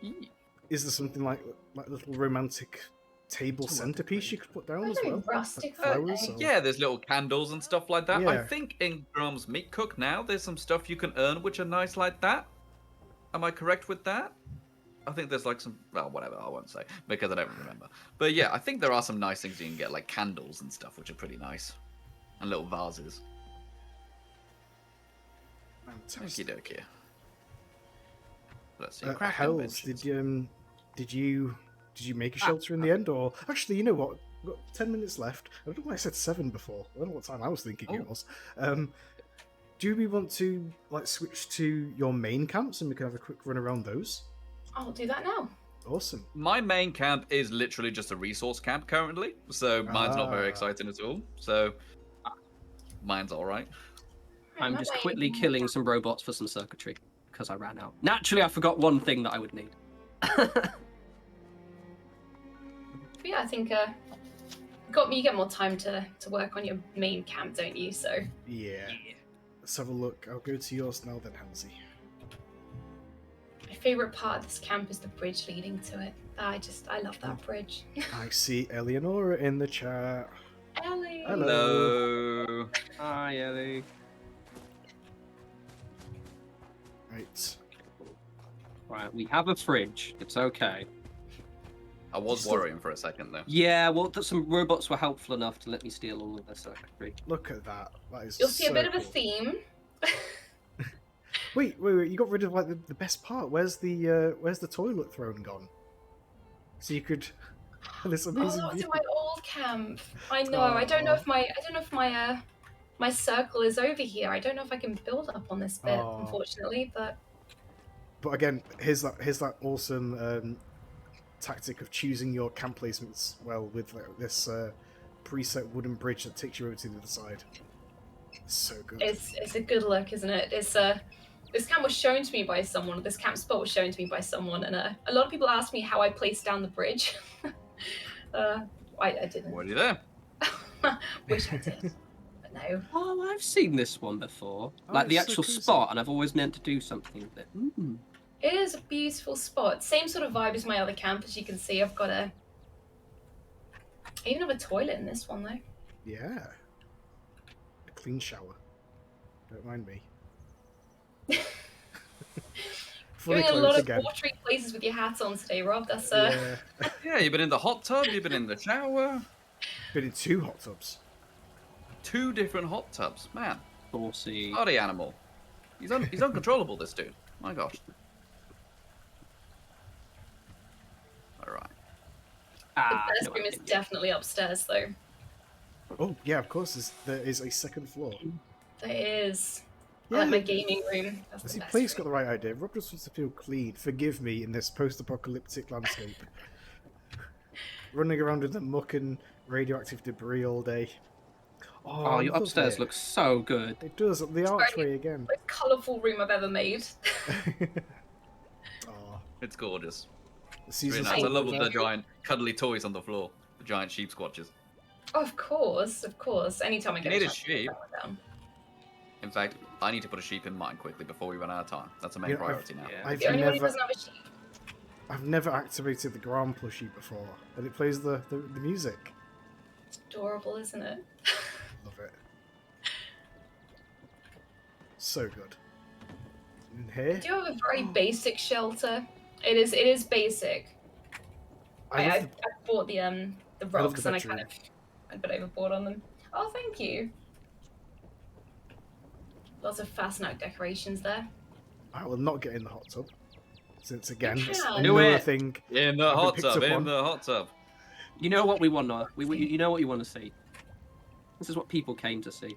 Speaker 2: Eee.
Speaker 1: Is there something like a little romantic table centerpiece you could put down as
Speaker 4: Very
Speaker 1: well?
Speaker 4: rustic,
Speaker 1: Like
Speaker 4: aren't
Speaker 1: flowers?
Speaker 4: they?
Speaker 1: Or...
Speaker 2: Yeah, there's little candles and stuff like that. I
Speaker 1: Yeah.
Speaker 2: think in Grom's Meat Cook now, there's some stuff you can earn which are nice like that. Am I correct with that? I think there's like some, well, whatever, I won't say, because I don't remember. But yeah, I think there are some nice things you can get, like candles and stuff, which are pretty nice. And little vases. Okie
Speaker 1: Fantastic.
Speaker 2: dokie. Let's see.
Speaker 1: Hells, did you make a shelter in the end, or actually, you know what? We've got 10 minutes left. I don't know why I said 7 before. I don't know what time I was thinking it was. Do we want to like switch to your main camps and we can have a quick run around those?
Speaker 4: I'll do that now.
Speaker 1: Awesome.
Speaker 2: My main camp is literally just a resource camp currently, so mine's not very exciting at all. So mine's all right.
Speaker 3: I'm just quickly killing some robots for some circuitry because I ran out. Naturally, I forgot one thing that I would need.
Speaker 4: But yeah, I think you get more time to work on your main camp, don't you? So
Speaker 1: Yeah. Let's have a look. I'll go to yours now then, Halsey.
Speaker 4: my favorite part of this camp is the bridge leading to it. I love that bridge.
Speaker 1: I see Eleonora in the chat.
Speaker 4: Ellie.
Speaker 2: Hello.
Speaker 3: Hi, Ellie.
Speaker 1: Right.
Speaker 3: Right, we have a fridge. It's okay.
Speaker 2: I was worrying for a second though.
Speaker 3: Yeah, well, some robots were helpful enough to let me steal all of their circuitry.
Speaker 1: Look at that. That is
Speaker 4: You'll see a
Speaker 1: so
Speaker 4: bit of a
Speaker 1: cool.
Speaker 4: theme.
Speaker 1: Wait! You got rid of like the best part. Where's the toilet throne gone? So you could this
Speaker 4: Oh,
Speaker 1: amazing
Speaker 4: that was
Speaker 1: view.
Speaker 4: in my old camp. I know. I don't know if my circle is over here. I don't know if I can build up on this bit,
Speaker 1: Oh.
Speaker 4: unfortunately. But
Speaker 1: But again, here's that awesome tactic of choosing your camp placements well with this preset wooden bridge that takes you over to the other side. So good.
Speaker 4: it's a good look, isn't it? This camp was shown to me by someone. This camp spot was shown to me by someone, and a lot of people asked me how I placed down the bridge. I didn't.
Speaker 2: What are you there?
Speaker 4: Wish I did, but no.
Speaker 3: Oh, I've seen this one before.
Speaker 1: Oh,
Speaker 3: Like the
Speaker 1: it's so
Speaker 3: actual
Speaker 1: cozy.
Speaker 3: spot, and I've always meant to do something with it.
Speaker 4: It is a beautiful spot. Same sort of vibe as my other camp, as you can see. I even have a toilet in this one though.
Speaker 1: Yeah. A clean shower. Don't mind me. Fully
Speaker 4: Doing a
Speaker 1: clothed
Speaker 4: lot of
Speaker 1: again.
Speaker 4: watery places with your hat on today, Rob. That's
Speaker 1: Yeah.
Speaker 2: Yeah, you've been in the hot tub, you've been in the shower.
Speaker 1: Been in 2 hot tubs.
Speaker 2: 2 different hot tubs. Man,
Speaker 3: Saucy.
Speaker 2: party animal. He's uncontrollable, this dude. My gosh. Alright.
Speaker 4: the
Speaker 3: Ah,
Speaker 4: best
Speaker 3: no
Speaker 4: room is
Speaker 3: idea.
Speaker 4: definitely upstairs though.
Speaker 1: Oh yeah, of course. There is a second floor.
Speaker 4: There is. I
Speaker 1: Yeah.
Speaker 4: like my gaming room. That's the
Speaker 1: See,
Speaker 4: best
Speaker 1: Play's got
Speaker 4: room.
Speaker 1: the right idea. Rob just wants to feel clean. Forgive me in this post-apocalyptic landscape. Running around in the muck and radioactive debris all day.
Speaker 3: Oh,
Speaker 1: I
Speaker 3: your
Speaker 1: love
Speaker 3: upstairs
Speaker 1: it.
Speaker 3: looks so good.
Speaker 1: It does. The archway again.
Speaker 4: Most colourful room I've ever made.
Speaker 1: Oh,
Speaker 2: It's gorgeous.
Speaker 1: the
Speaker 2: It's
Speaker 1: season's
Speaker 2: really nice. I
Speaker 1: full
Speaker 2: love
Speaker 1: of
Speaker 2: all the giant cuddly toys on the floor. The giant sheep squatches.
Speaker 4: Of course. Anytime I
Speaker 2: You
Speaker 4: get
Speaker 2: need a
Speaker 4: chance to
Speaker 2: sheep.
Speaker 4: put that one down.
Speaker 2: In fact, I need to put a sheep in mine quickly before we run out of time. That's a main
Speaker 1: Yeah, I've-
Speaker 2: priority now.
Speaker 3: Yeah.
Speaker 1: I've
Speaker 4: The only one who
Speaker 1: never,
Speaker 4: doesn't have a sheep.
Speaker 1: I've never activated the Grand plushie before, and it plays the music.
Speaker 4: It's adorable, isn't it?
Speaker 1: Love it. So good. In here,
Speaker 4: I do have a very basic shelter. It is basic.
Speaker 1: I
Speaker 4: I
Speaker 1: love
Speaker 4: bought the
Speaker 1: love
Speaker 4: rocks
Speaker 1: the
Speaker 4: and I
Speaker 1: bedroom.
Speaker 4: kind of went a bit overboard on them. Oh, thank you. Lots of Fastnac decorations there.
Speaker 1: I will not get in the hot tub, since again,
Speaker 4: You
Speaker 1: it's
Speaker 4: can.
Speaker 3: Do
Speaker 1: another
Speaker 3: it.
Speaker 1: thing.
Speaker 2: In the
Speaker 1: I've been
Speaker 2: hot
Speaker 1: picked
Speaker 2: tub,
Speaker 1: up on.
Speaker 2: in the hot tub.
Speaker 3: You know what we want to. You know what you want to see. This is what people came to see.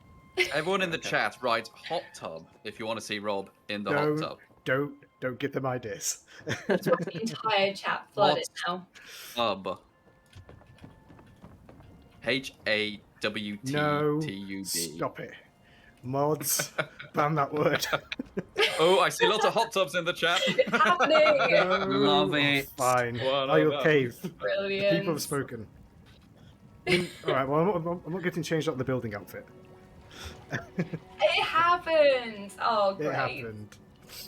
Speaker 2: Everyone in the
Speaker 3: Okay.
Speaker 2: chat write hot tub if you want to see Rob in the
Speaker 1: Don't.
Speaker 2: hot tub.
Speaker 1: Don't give them ideas.
Speaker 4: That's what the entire chat flooded now.
Speaker 2: Tub. HAWTTUB.
Speaker 1: No, stop it. Mods, ban that word.
Speaker 2: Oh, I see lots of hot tubs in the chat.
Speaker 4: It's happening!
Speaker 1: No.
Speaker 3: Love it.
Speaker 1: Fine.
Speaker 2: What
Speaker 1: I will
Speaker 2: about-
Speaker 1: cave. The
Speaker 4: Brilliant.
Speaker 1: people have spoken. Alright, well, I'm not getting changed up the building outfit.
Speaker 4: It happened! Oh,
Speaker 1: It
Speaker 4: great.
Speaker 1: happened.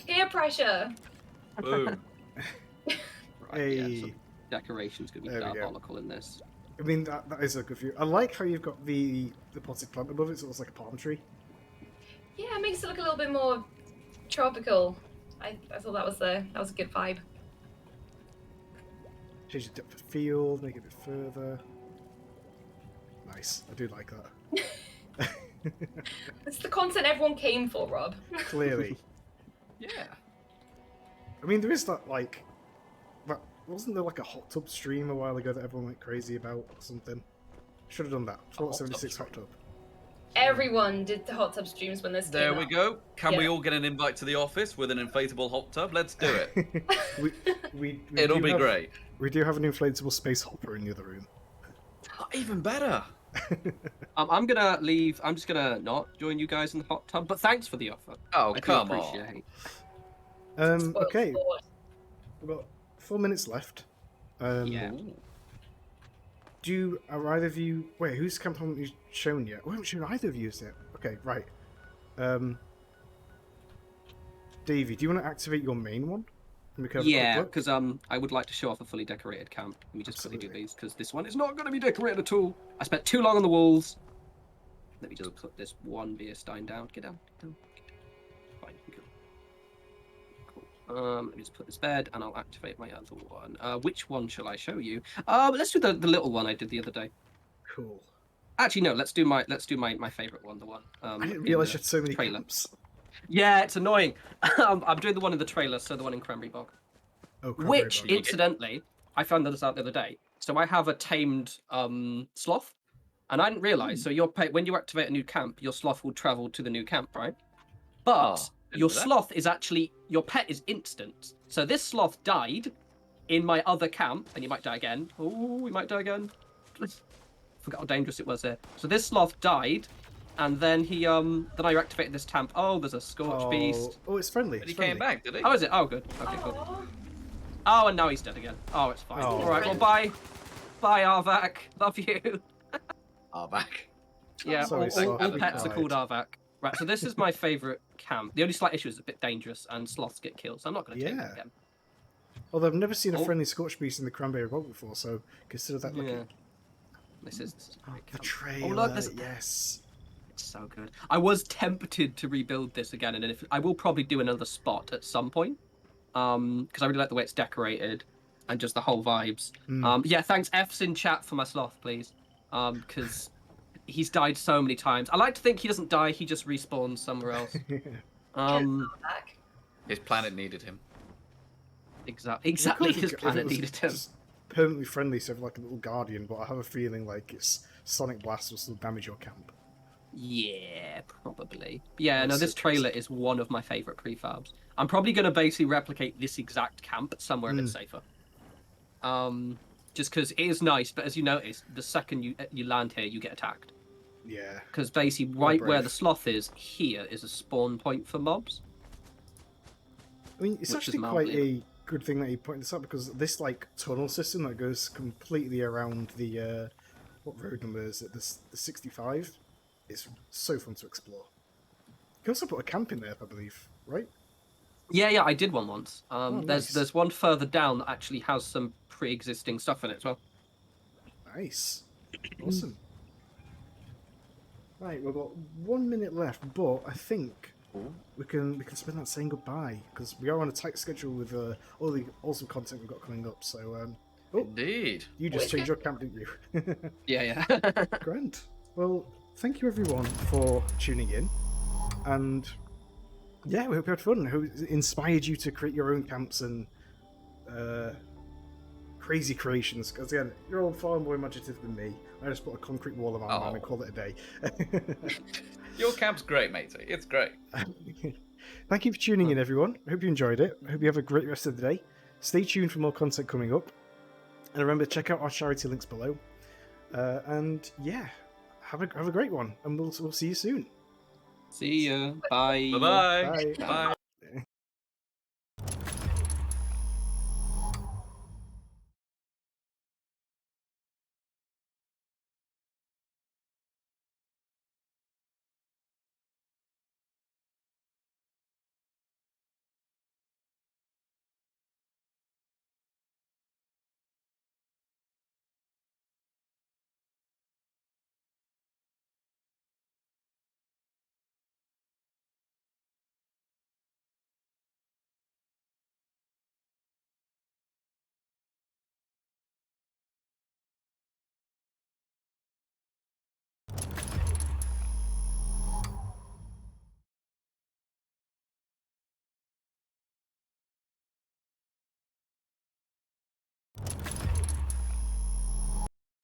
Speaker 4: Peer pressure.
Speaker 2: Boom.
Speaker 3: Right, yeah, so
Speaker 1: Hey.
Speaker 3: decoration's gonna be
Speaker 1: There we go.
Speaker 3: diabolical in this.
Speaker 1: I mean, that is a good view. I like how you've got the potted plant above it, so it looks like a palm tree.
Speaker 4: Yeah, it makes it look a little bit more tropical. I thought that was a good vibe.
Speaker 1: Change the depth of field, make it a bit further. Nice. I do like that.
Speaker 4: It's the content everyone came for, Rob.
Speaker 1: Clearly.
Speaker 2: Yeah.
Speaker 1: I mean, there is that, like... That, wasn't there, like, a hot tub stream a while ago that everyone went crazy about or something? Should have done that. Fallout
Speaker 2: hot tub
Speaker 1: 76 hot
Speaker 2: stream?
Speaker 1: tub.
Speaker 4: Everyone did the hot tub streams when this
Speaker 2: There
Speaker 4: came
Speaker 2: we
Speaker 4: out.
Speaker 2: go. Can we
Speaker 4: Yeah.
Speaker 2: all get an invite to the office with an inflatable hot tub? Let's do it.
Speaker 1: we
Speaker 2: It'll
Speaker 1: do
Speaker 2: be
Speaker 1: have-
Speaker 2: great.
Speaker 1: We do have an inflatable space hopper in the other room.
Speaker 2: Even better.
Speaker 3: I'm gonna leave. I'm just gonna not join you guys in the hot tub. But thanks for the offer.
Speaker 2: Oh,
Speaker 3: I do
Speaker 2: come on.
Speaker 3: appreciate.
Speaker 4: Spoiled
Speaker 1: Okay,
Speaker 4: sport.
Speaker 1: we've got 4 minutes left.
Speaker 3: Yeah.
Speaker 2: Ooh.
Speaker 1: Are either of you... Wait, whose camp haven't you shown yet? We haven't shown either of you yet. Okay, right. Davey, do you want to activate your main one? And we can have a quick
Speaker 3: Yeah,
Speaker 1: look?
Speaker 3: because I would like to show off a fully decorated camp. Let me just quickly do
Speaker 1: Absolutely.
Speaker 3: these because this one is not going to be decorated at all. I spent too long on the walls. Let me just put this one beer stein down. Get down. Get down. Fine. Cool. Let me just put this bed and I'll activate my other one. Which one shall I show you? Let's do the little one I did the other day.
Speaker 1: Cool.
Speaker 3: Actually, no. Let's do my favorite one. The one.
Speaker 1: I didn't
Speaker 3: in
Speaker 1: realise
Speaker 3: the
Speaker 1: you had so many
Speaker 3: trailer.
Speaker 1: camps.
Speaker 3: Yeah, it's annoying. I'm doing the one in the trailer, so the one in Cranberry Bog.
Speaker 1: Oh, Cranberry
Speaker 3: Which,
Speaker 1: Bog.
Speaker 3: incidentally, I found this out the other day. So I have a tamed sloth, and I didn't realize. So when you activate a new camp, your sloth will travel to the new camp, right? But
Speaker 2: didn't
Speaker 3: your
Speaker 2: know that.
Speaker 3: sloth is actually your pet is instant. So this sloth died in my other camp, and you might die again. Oh, we might die again. Forgot how dangerous it was there. So this sloth died, and then then I activated this camp. Oh, there's a scorch beast.
Speaker 1: Oh, it's friendly.
Speaker 2: But
Speaker 1: It's
Speaker 2: he came
Speaker 1: friendly.
Speaker 2: back, did he?
Speaker 3: Oh, is it? Oh, good. Okay, cool.
Speaker 4: Aw.
Speaker 3: Oh, and now he's dead again. Oh, it's fine.
Speaker 1: Oh.
Speaker 3: All right, well, bye. Bye, Arvak. Love you.
Speaker 2: Back.
Speaker 3: Yeah,
Speaker 1: Sorry,
Speaker 3: all
Speaker 1: Sloth, we
Speaker 3: pets are
Speaker 1: cried.
Speaker 3: called Arvak. Right, so this is my favourite camp. The only slight issue is it's a bit dangerous and sloths get killed, so I'm not going to take them
Speaker 1: Yeah.
Speaker 3: again.
Speaker 1: Although I've never seen a
Speaker 3: Oh.
Speaker 1: friendly Scorch Beast in the Cranberry Bog before, so consider that lucky.
Speaker 3: Yeah. This is a great
Speaker 1: The
Speaker 3: camp.
Speaker 1: trailer,
Speaker 3: look, there's-
Speaker 1: yes.
Speaker 3: It's so good. I was tempted to rebuild this again, and if I will probably do another spot at some point, because I really like the way it's decorated and just the whole vibes. Yeah, thanks F's in chat for my sloth, please, because he's died so many times. I like to think he doesn't die; he just respawns somewhere else.
Speaker 4: Back.
Speaker 2: His planet needed him.
Speaker 3: Exactly.
Speaker 1: It'd be cool if
Speaker 3: His
Speaker 1: if it
Speaker 3: planet
Speaker 1: was
Speaker 3: needed him.
Speaker 1: just permanently friendly, so like a little guardian, but I have a feeling like its Sonic Blast will still damage your camp.
Speaker 3: Yeah, probably. Yeah, no,
Speaker 1: That's
Speaker 3: this
Speaker 1: so
Speaker 3: trailer is one of my favorite prefabs. I'm probably going to basically replicate this exact camp somewhere a bit safer. Just because it is nice, but as you notice, the second you land here, you get attacked.
Speaker 1: Yeah.
Speaker 3: Because basically, right where
Speaker 1: brave.
Speaker 3: the sloth is, here is a spawn point for mobs.
Speaker 1: I mean, it's
Speaker 3: Which is
Speaker 1: actually quite
Speaker 3: mildly-
Speaker 1: a good thing that you pointed this out, because this like tunnel system that goes completely around the what road number is it? The 65 is so fun to explore. You can also put a camp in there, I believe, right?
Speaker 3: Yeah, I did one once.
Speaker 1: nice.
Speaker 3: There's one further down that actually has some pre-existing stuff in it as well.
Speaker 1: Nice, awesome. Right, we've got 1 minute left, but I think we can spend that saying goodbye, because we are on a tight schedule with all the awesome content we've got coming up. So,
Speaker 2: Indeed.
Speaker 1: you just changed your camp, didn't you?
Speaker 3: Yeah.
Speaker 1: Grand. Well, thank you everyone for tuning in, and yeah, we hope you had fun. Who inspired you to create your own camps and crazy creations? Because again, you're all far more imaginative than me. I just put a concrete wall around mine and call it a day.
Speaker 2: Your camp's great, matey. It's great.
Speaker 1: Thank you for tuning in, everyone. I hope you enjoyed it. I hope you have a great rest of the day. Stay tuned for more content coming up, and remember to check out our charity links below. And yeah, have a great one, and we'll see you soon.
Speaker 3: See ya. Bye.
Speaker 2: Bye-bye.
Speaker 1: Bye.
Speaker 2: Bye.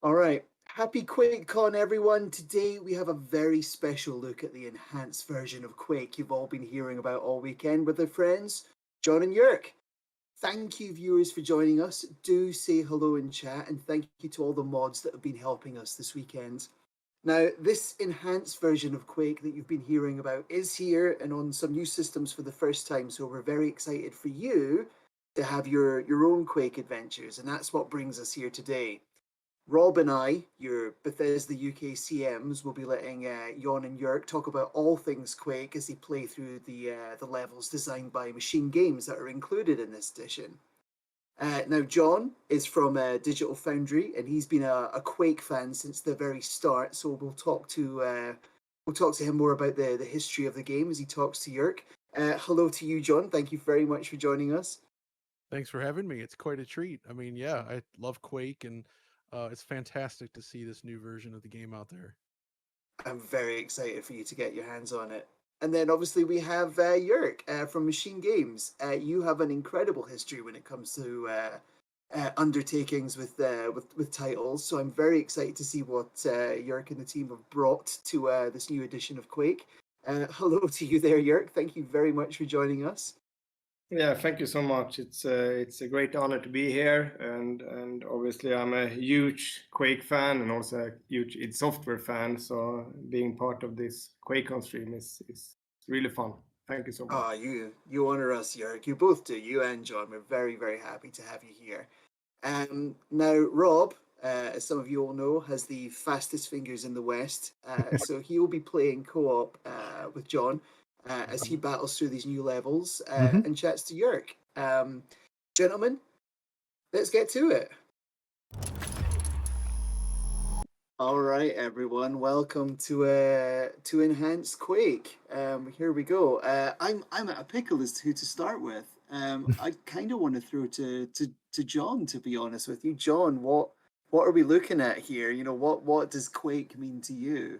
Speaker 5: All right. Happy QuakeCon, everyone. Today we have a very special look at the enhanced version of Quake you've all been hearing about all weekend with our friends, John and Yerk. Thank you, viewers, for joining us. Do say hello in chat, and thank you to all the mods that have been helping us this weekend. Now, this enhanced version of Quake that you've been hearing about is here and on some new systems for the first time, so we're very excited for you to have your own Quake adventures, and that's what brings us here today. Rob and I, your Bethesda UK CMs, will be letting Jon and Yerk talk about all things Quake as they play through the levels designed by Machine Games that are included in this edition. Now, John is from Digital Foundry, and he's been a Quake fan since the very start. So we'll talk to him more about the history of the game as he talks to Yerk. Hello to you, John. Thank you very much for joining us.
Speaker 6: Thanks for having me. It's quite a treat. I mean, yeah, I love Quake, and it's fantastic to see this new version of the game out there.
Speaker 5: I'm very excited for you to get your hands on it. And then obviously we have Yerk from Machine Games. You have an incredible history when it comes to undertakings with titles. So I'm very excited to see what Yerk and the team have brought to this new edition of Quake. Hello to you there, Yerk. Thank you very much for joining us.
Speaker 7: Yeah, thank you so much. It's a great honor to be here, and obviously I'm a huge Quake fan and also a huge id Software fan. So being part of this QuakeCon stream is really fun. Thank you so much.
Speaker 5: Oh, you honor us, Yerk. You both do. You and John. We're very, very happy to have you here. Now, Rob, as some of you all know, has the fastest fingers in the West. So he will be playing co-op with John as he battles through these new levels and chats to Yerk. Gentlemen, let's get to it. All right, everyone, welcome to Enhanced Quake. Here we go. I'm at a pickle as to who to start with. I kind of want to throw to John, to be honest with you. John, what are we looking at here? You know, what does Quake mean to you?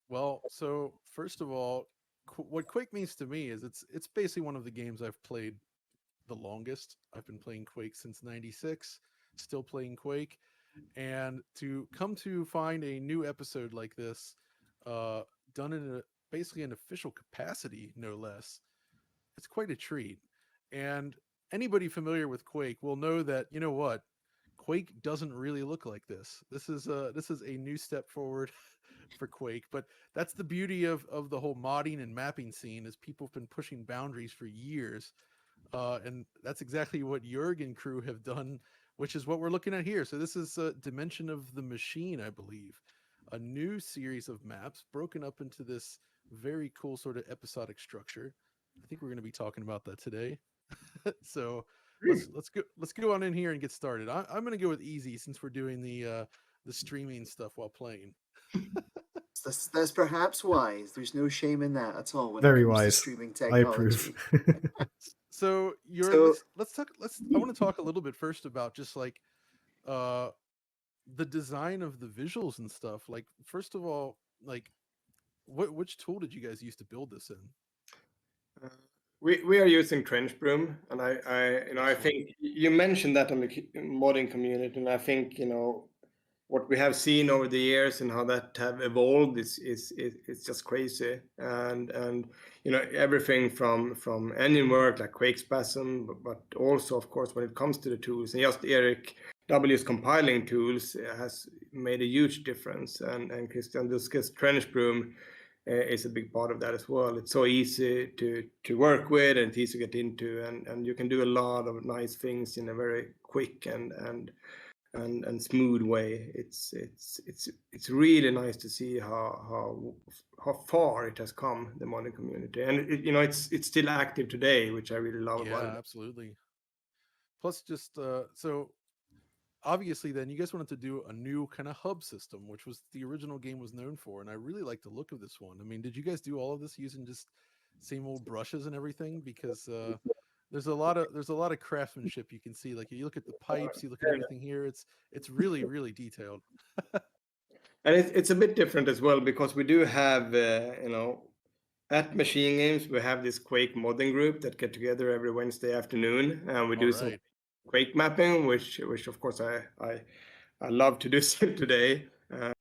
Speaker 6: Well, so first of all, what Quake means to me is it's basically one of the games I've played the longest. I've been playing Quake since '96, still playing Quake, and to come to find a new episode like this, done in basically an official capacity, no less, it's quite a treat. And anybody familiar with Quake will know that, you know what, Quake doesn't really look like this. This is a new step forward for Quake, but that's the beauty of the whole modding and mapping scene, is people have been pushing boundaries for years, and that's exactly what Jurg and crew have done, which is what we're looking at here. So this is Dimension of the Machine, I believe, a new series of maps broken up into this very cool sort of episodic structure. I think we're going to be talking about that today. So let's go on in here and get started. I'm going to go with easy since we're doing the streaming stuff while playing.
Speaker 5: That's perhaps wise. There's no shame in that at all when
Speaker 1: Very
Speaker 5: it comes
Speaker 1: wise.
Speaker 5: to streaming
Speaker 1: I approve.
Speaker 5: technology.
Speaker 6: So let's talk. I want to talk a little bit first about just like the design of the visuals and stuff. Like, first of all, like which tool did you guys use to build this in?
Speaker 7: We are using Trench Broom, and I think you mentioned that on the modding community, and I think what we have seen over the years and how that have evolved is just crazy, and everything from engine work like QuakeSpasm, but also of course when it comes to the tools, and just Eric W's compiling tools has made a huge difference, and Christian Dusk's Trench Broom is a big part of that as well. It's so easy to work with, and it's easy to get into, and you can do a lot of nice things in a very quick and smooth way. It's really nice to see how far it has come, the modding community, and it's still active today, which I really love about it.
Speaker 6: Yeah, absolutely. Plus, just so obviously, then you guys wanted to do a new kind of hub system, which was the original game was known for, and I really like the look of this one. I mean, did you guys do all of this using just same old brushes and everything? Because there's a lot of craftsmanship you can see. Like, you look at the pipes, you look at everything here. It's really, really detailed.
Speaker 7: And it's a bit different as well, because we do have at Machine Games we have this Quake modding group that get together every Wednesday afternoon, and we do some Quake mapping, which of course I love to do still today.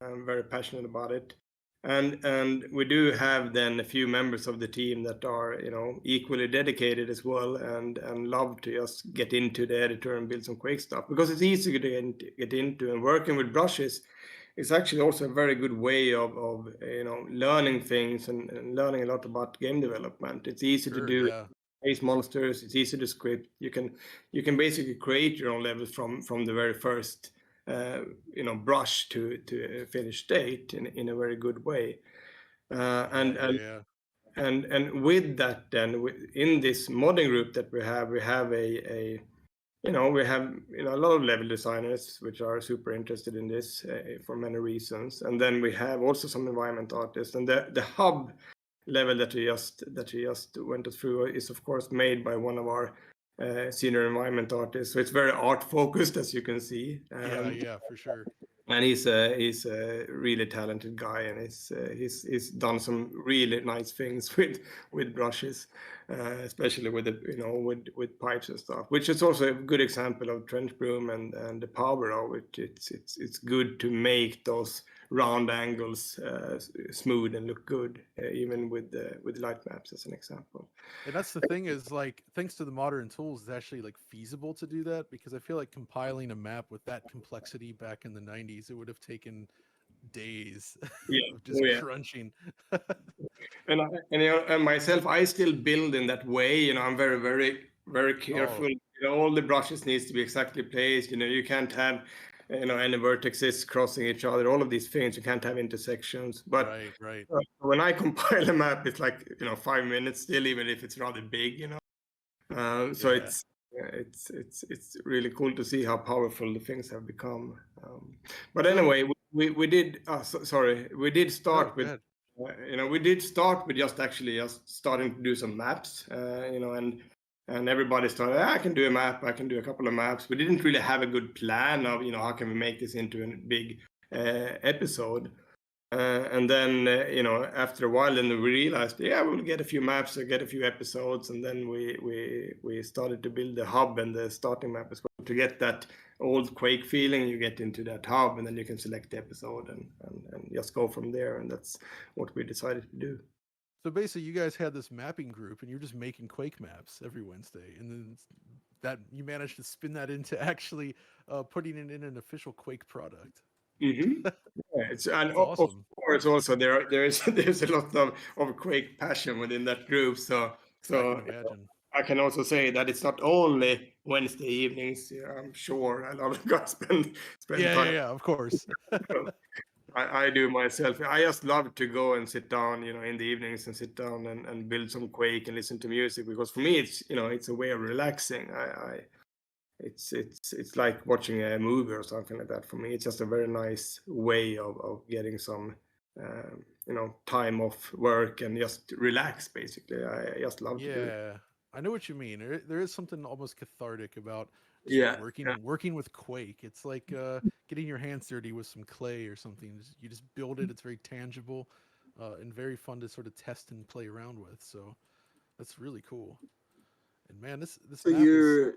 Speaker 7: I'm very passionate about it. And we do have then a few members of the team that are, equally dedicated as well, and love to just get into the editor and build some Quake stuff, because it's easy to get into, and working with brushes is actually also a very good way of learning things and learning a lot about game development. It's easy to
Speaker 6: Sure,
Speaker 7: do
Speaker 6: yeah.
Speaker 7: base monsters. It's easy to script. You can basically create your own levels from the very first brush to a finished state in a very good way.
Speaker 6: Yeah.
Speaker 7: And with that, then in this modding group that we have a we have a lot of level designers which are super interested in this for many reasons, and then we have also some environment artists, and the hub level that we just went through is of course made by one of our senior environment artists, so it's very art focused, as you can see.
Speaker 6: Yeah, for sure.
Speaker 7: And he's a really talented guy, and he's done some really nice things with brushes, especially with with pipes and stuff, which is also a good example of trench broom and the power of it. It's good to make those round angles smooth and look good, even with light maps as an example.
Speaker 6: And that's the thing is, like, thanks to the modern tools, it's actually like feasible to do that, because I feel like compiling a map with that complexity back in the 90s, it would have taken days
Speaker 7: Yeah.
Speaker 6: of just
Speaker 7: Oh, yeah.
Speaker 6: crunching.
Speaker 7: And myself, I still build in that way. I'm very, very, very careful. All the brushes needs to be exactly placed. You can't have any vertices crossing each other. All of these things, you can't have intersections. But
Speaker 6: Right.
Speaker 7: when I compile a map, it's like 5 minutes still, even if it's rather big. So
Speaker 6: Yeah.
Speaker 7: it's really cool to see how powerful the things have become. But anyway, we did. Sorry, we did start
Speaker 6: Go
Speaker 7: with.
Speaker 6: ahead.
Speaker 7: We did start with just starting to do some maps, and everybody started, I can do a map, I can do a couple of maps. We didn't really have a good plan of, how can we make this into a big episode. And then, after a while, then we realized, we'll get a few maps, get a few episodes, and then we started to build the hub and the starting map as well to get that old Quake feeling. You get into that hub, and then you can select the episode and just go from there. And that's what we decided to do.
Speaker 6: So basically, you guys had this mapping group, and you're just making Quake maps every Wednesday, and then that you managed to spin that into actually putting it in an official Quake product.
Speaker 7: Mm-hmm. Yeah, and
Speaker 6: That's awesome.
Speaker 7: Of course, also there's a lot of Quake passion within that group. So
Speaker 6: I can imagine.
Speaker 7: I can also say that it's not only Wednesday evenings. I'm sure a lot of guys spend time.
Speaker 6: Yeah, of course.
Speaker 7: I do myself. I just love to go and sit down, in the evenings and sit down and build some Quake and listen to music, because for me it's a way of relaxing. It's like watching a movie or something like that. For me, it's just a very nice way of getting some time off work and just relax. Basically, I just love to do it.
Speaker 6: Yeah, I know what you mean. There is something almost cathartic about just working with Quake. It's like getting your hands dirty with some clay or something. You just build it. It's very tangible and very fun to sort of test and play around with. So that's really cool. And man, this
Speaker 5: So
Speaker 6: map is.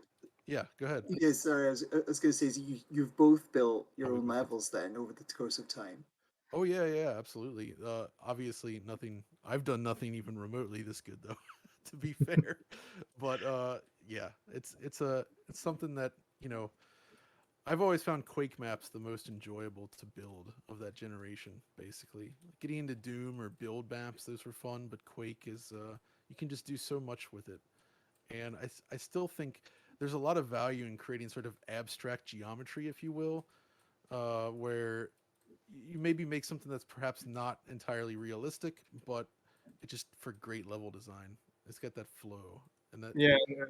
Speaker 6: Yeah, go ahead.
Speaker 5: Yeah, sorry, I was going to say, so you've both built your own levels then over the course of time.
Speaker 6: Oh yeah, absolutely. Obviously, I've done nothing even remotely this good though, to be fair. But yeah, it's something that I've always found Quake maps the most enjoyable to build of that generation. Basically, getting into Doom or build maps, those were fun, but Quake is you can just do so much with it, and I still think there's a lot of value in creating sort of abstract geometry, if you will, where you maybe make something that's perhaps not entirely realistic, but it just for great level design. It's got that flow, and that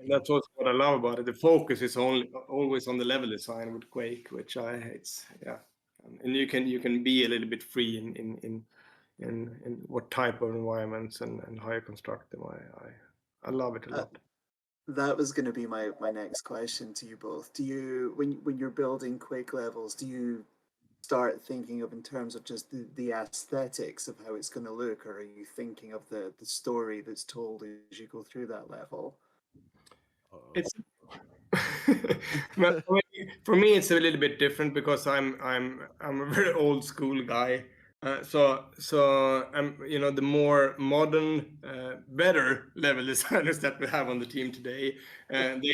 Speaker 7: that's also what I love about it. The focus is always on the level design with Quake, which and you can be a little bit free in what type of environments and how you construct them. I love it a lot.
Speaker 5: That was going to be my next question to you both. Do you, when you're building Quake levels, do you start thinking of in terms of just the aesthetics of how it's going to look, or are you thinking of the story that's told as you go through that level?
Speaker 7: It's well, for me it's a little bit different because I'm a very old school guy. So I'm the more modern, better level designers that we have on the team today. They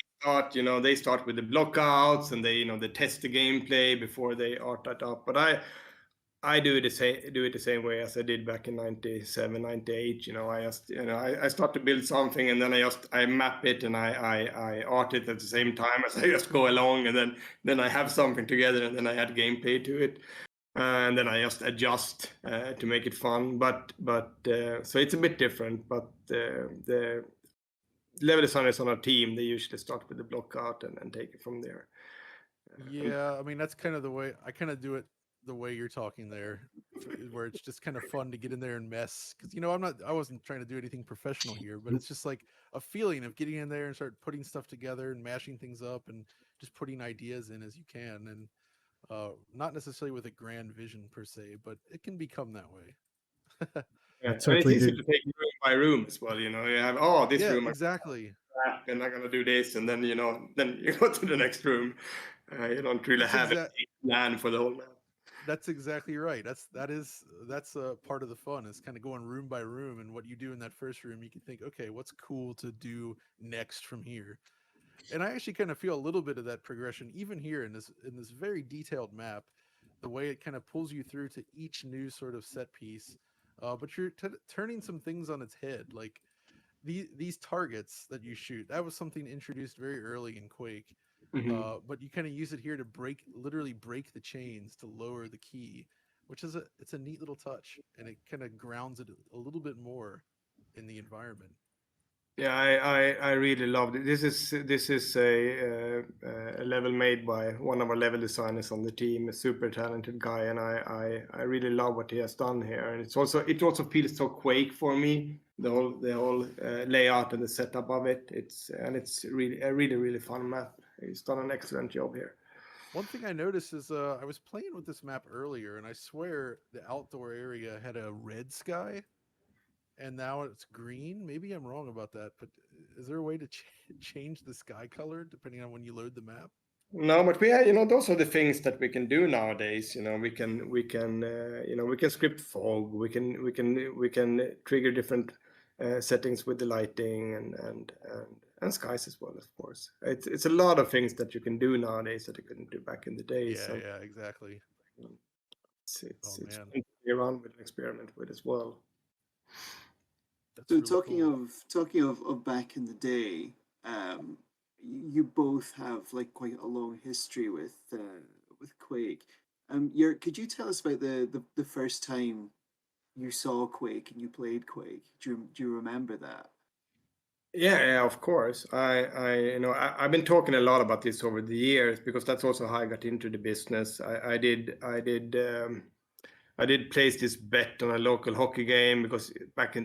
Speaker 7: start with the blockouts and they test the gameplay before they art that up. But I do it the same way as I did back in 97, 98. I start to build something and then I map it and I art it at the same time as I just go along, and then I have something together and then I add gameplay to it. And then I just adjust to make it fun. But so it's a bit different. But the level designers on our team, they usually start with the blockout and take it from there.
Speaker 6: Yeah, I mean that's kind of the way I kind of do it. The way you're talking there, where it's just kind of fun to get in there and mess. Because I wasn't trying to do anything professional here, but it's just like a feeling of getting in there and start putting stuff together and mashing things up and just putting ideas in as you can, and not necessarily with a grand vision per se, but it can become that way.
Speaker 1: I
Speaker 7: And it's
Speaker 1: totally
Speaker 7: easy
Speaker 1: do.
Speaker 7: to take room by room as well. You have this
Speaker 6: Yeah,
Speaker 7: room,
Speaker 6: exactly.
Speaker 7: and I'm gonna do this, and then then you go to the next room. You don't really
Speaker 6: That's
Speaker 7: have a
Speaker 6: exact.
Speaker 7: plan for the whole map.
Speaker 6: That's exactly right. That's a part of the fun. Is kind of going room by room, and what you do in that first room, you can think, okay, what's cool to do next from here. And I actually kind of feel a little bit of that progression, even here in this very detailed map, the way it kind of pulls you through to each new sort of set piece. But you're turning some things on its head, like these targets that you shoot. That was something introduced very early in Quake. But you kind of use it here to literally break the chains to lower the key, which is it's a neat little touch, and it kind of grounds it a little bit more in the environment.
Speaker 7: Yeah, I really loved it. This is a level made by one of our level designers on the team, a super talented guy, and I really love what he has done here. And it also feels so Quake for me. The whole layout and the setup of it. It's really a really fun map. He's done an excellent job here.
Speaker 6: One thing I noticed is I was playing with this map earlier, and I swear the outdoor area had a red sky, and now it's green. Maybe I'm wrong about that, but is there a way to change the sky color depending on when you load the map?
Speaker 7: No, but those are the things that we can do nowadays. We can script fog. We can trigger different settings with the lighting and skies as well, of course. It's a lot of things that you can do nowadays that you couldn't do back in the day.
Speaker 6: Yeah,
Speaker 7: So
Speaker 6: yeah, exactly.
Speaker 7: it's
Speaker 6: Oh man,
Speaker 7: fun to play around with and experiment with as well.
Speaker 6: that's
Speaker 5: So
Speaker 6: really
Speaker 5: talking of back in the day, you both have like quite a long history with Quake. Could you tell us about the first time you saw Quake and you played Quake? Do you remember that?
Speaker 7: Yeah, of course. I've been talking a lot about this over the years because that's also how I got into the business. I did place this bet on a local hockey game because back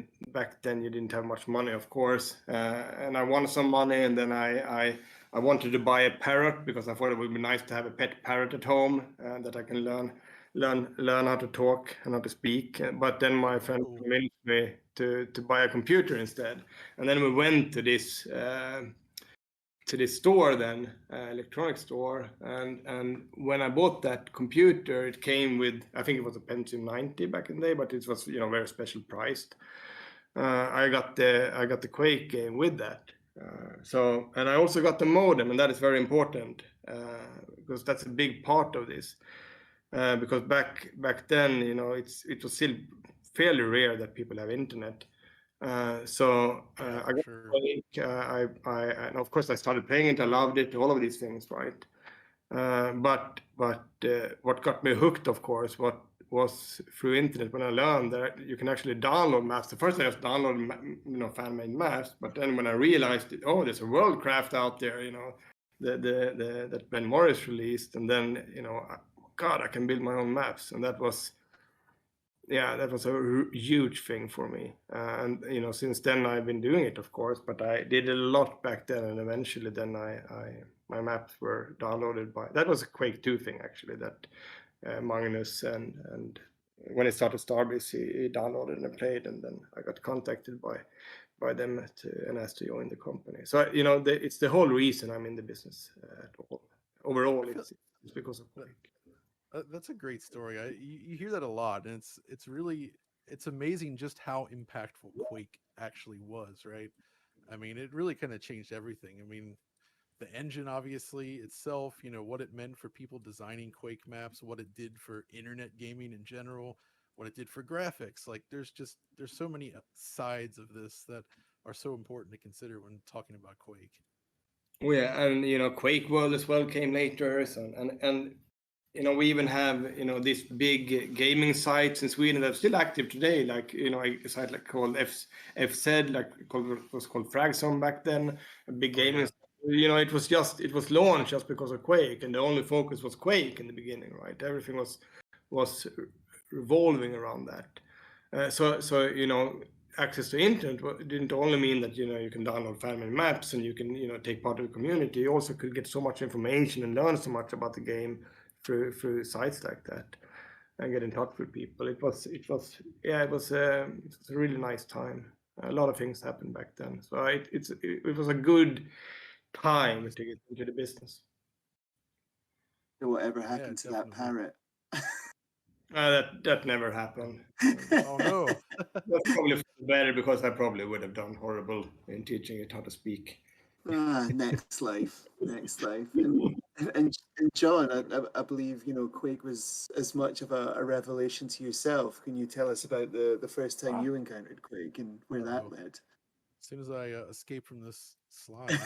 Speaker 7: then you didn't have much money, of course, and I won some money, and then I wanted to buy a parrot because I thought it would be nice to have a pet parrot at home that I can learn how to talk and how to speak. But then my friend
Speaker 6: cool.
Speaker 7: convinced me to buy a computer instead, and then we went to this store then, electronic store, and when I bought that computer, it came with, I think it was a Pentium 90 back in the day, but it was very special priced. I got the Quake game with that. And I also got the modem, and that is very important because that's a big part of this. Because back then, it was still fairly rare that people have internet.
Speaker 6: Yeah,
Speaker 7: I
Speaker 6: for
Speaker 7: got
Speaker 6: sure.
Speaker 7: Quake. And of course I started playing it. I loved it. All of these things, right? But what got me hooked, of course, what was through internet when I learned that you can actually download maps. The first I just downloaded, fan-made maps, but then when I realized, there's a Worldcraft out there, that Ben Morris released, and then God, I can build my own maps, and that was a huge thing for me. And since then I've been doing it, of course, but I did a lot back then, and eventually then my maps were downloaded by. That was a Quake 2 thing actually. That Magnus and when it started Starbase, he downloaded and played, and then I got contacted by them and asked to join the company. So it's the whole reason I'm in the business at all. overall,
Speaker 6: I feel
Speaker 7: it's because of
Speaker 6: that,
Speaker 7: Quake.
Speaker 6: that's a great story. You hear that a lot, and it's really it's amazing just how impactful Quake actually was, right? I mean, it really kind of changed everything. I mean, the engine obviously itself, what it meant for people designing Quake maps, what it did for internet gaming in general, what it did for graphics. Like there's so many sides of this that are so important to consider when talking about Quake.
Speaker 7: Oh yeah, and Quake World as well came later, so, and we even have these big gaming sites in Sweden that are still active today, like a site like called FZ, was called Fragzone back then, a big
Speaker 6: Oh,
Speaker 7: gaming.
Speaker 6: yeah.
Speaker 7: It was launched just because of Quake, and the only focus was Quake in the beginning, right? Everything was revolving around that. So access to internet didn't only mean that you can download family maps and you can take part in the community. You also could get so much information and learn so much about the game through sites like that and get in touch with people. It was a really nice time. A lot of things happened back then, so it was a good time to get into the business.
Speaker 5: Whatever
Speaker 6: Yeah,
Speaker 5: happened to that
Speaker 6: definitely.
Speaker 5: parrot?
Speaker 7: That never happened.
Speaker 6: Oh no.
Speaker 7: That's probably for the better, because I probably would have done horrible in teaching it how to speak.
Speaker 5: Next life. And John, I believe Quake was as much of a revelation to yourself. Can you tell us about the first time you encountered Quake and where that
Speaker 6: Uh-oh.
Speaker 5: led?
Speaker 6: As soon as I escape from this slide, there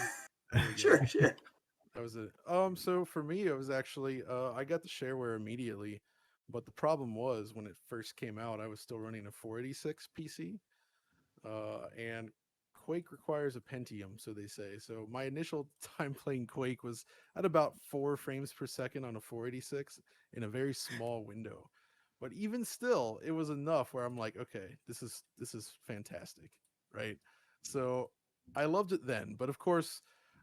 Speaker 6: we go.
Speaker 5: Sure, sure.
Speaker 6: That was it. So for me, it was actually I got the shareware immediately, but the problem was when it first came out, I was still running a 486 PC, and Quake requires a Pentium, so they say. So my initial time playing Quake was at about 4 frames per second on a 486 in a very small window. But even still, it was enough where I'm like, okay, this is fantastic, right? So I loved it then, but of course,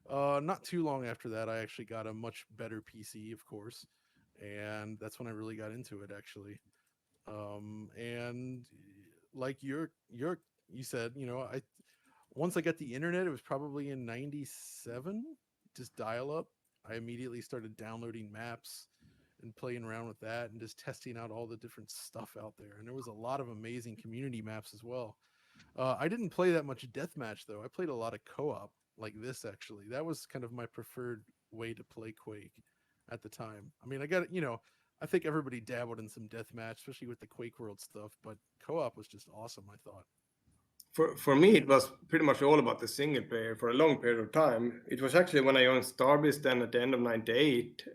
Speaker 6: not too long after that, I actually got a much better PC, of course, and that's when I really got into it, actually. And like you said, I once I got the internet, it was probably in '97, just dial up. I immediately started downloading maps and playing around with that and just testing out all the different stuff out there. And there was a lot of amazing community maps as well. I didn't play that much deathmatch though. I played a lot of co-op like this actually. That was kind of my preferred way to play Quake at the time. I mean, I think everybody dabbled in some deathmatch, especially with the Quake World stuff, but co-op was just awesome, I thought.
Speaker 7: For me, it was pretty much all about the single player for a long period of time. It was actually when I joined Starbase then at the end of '98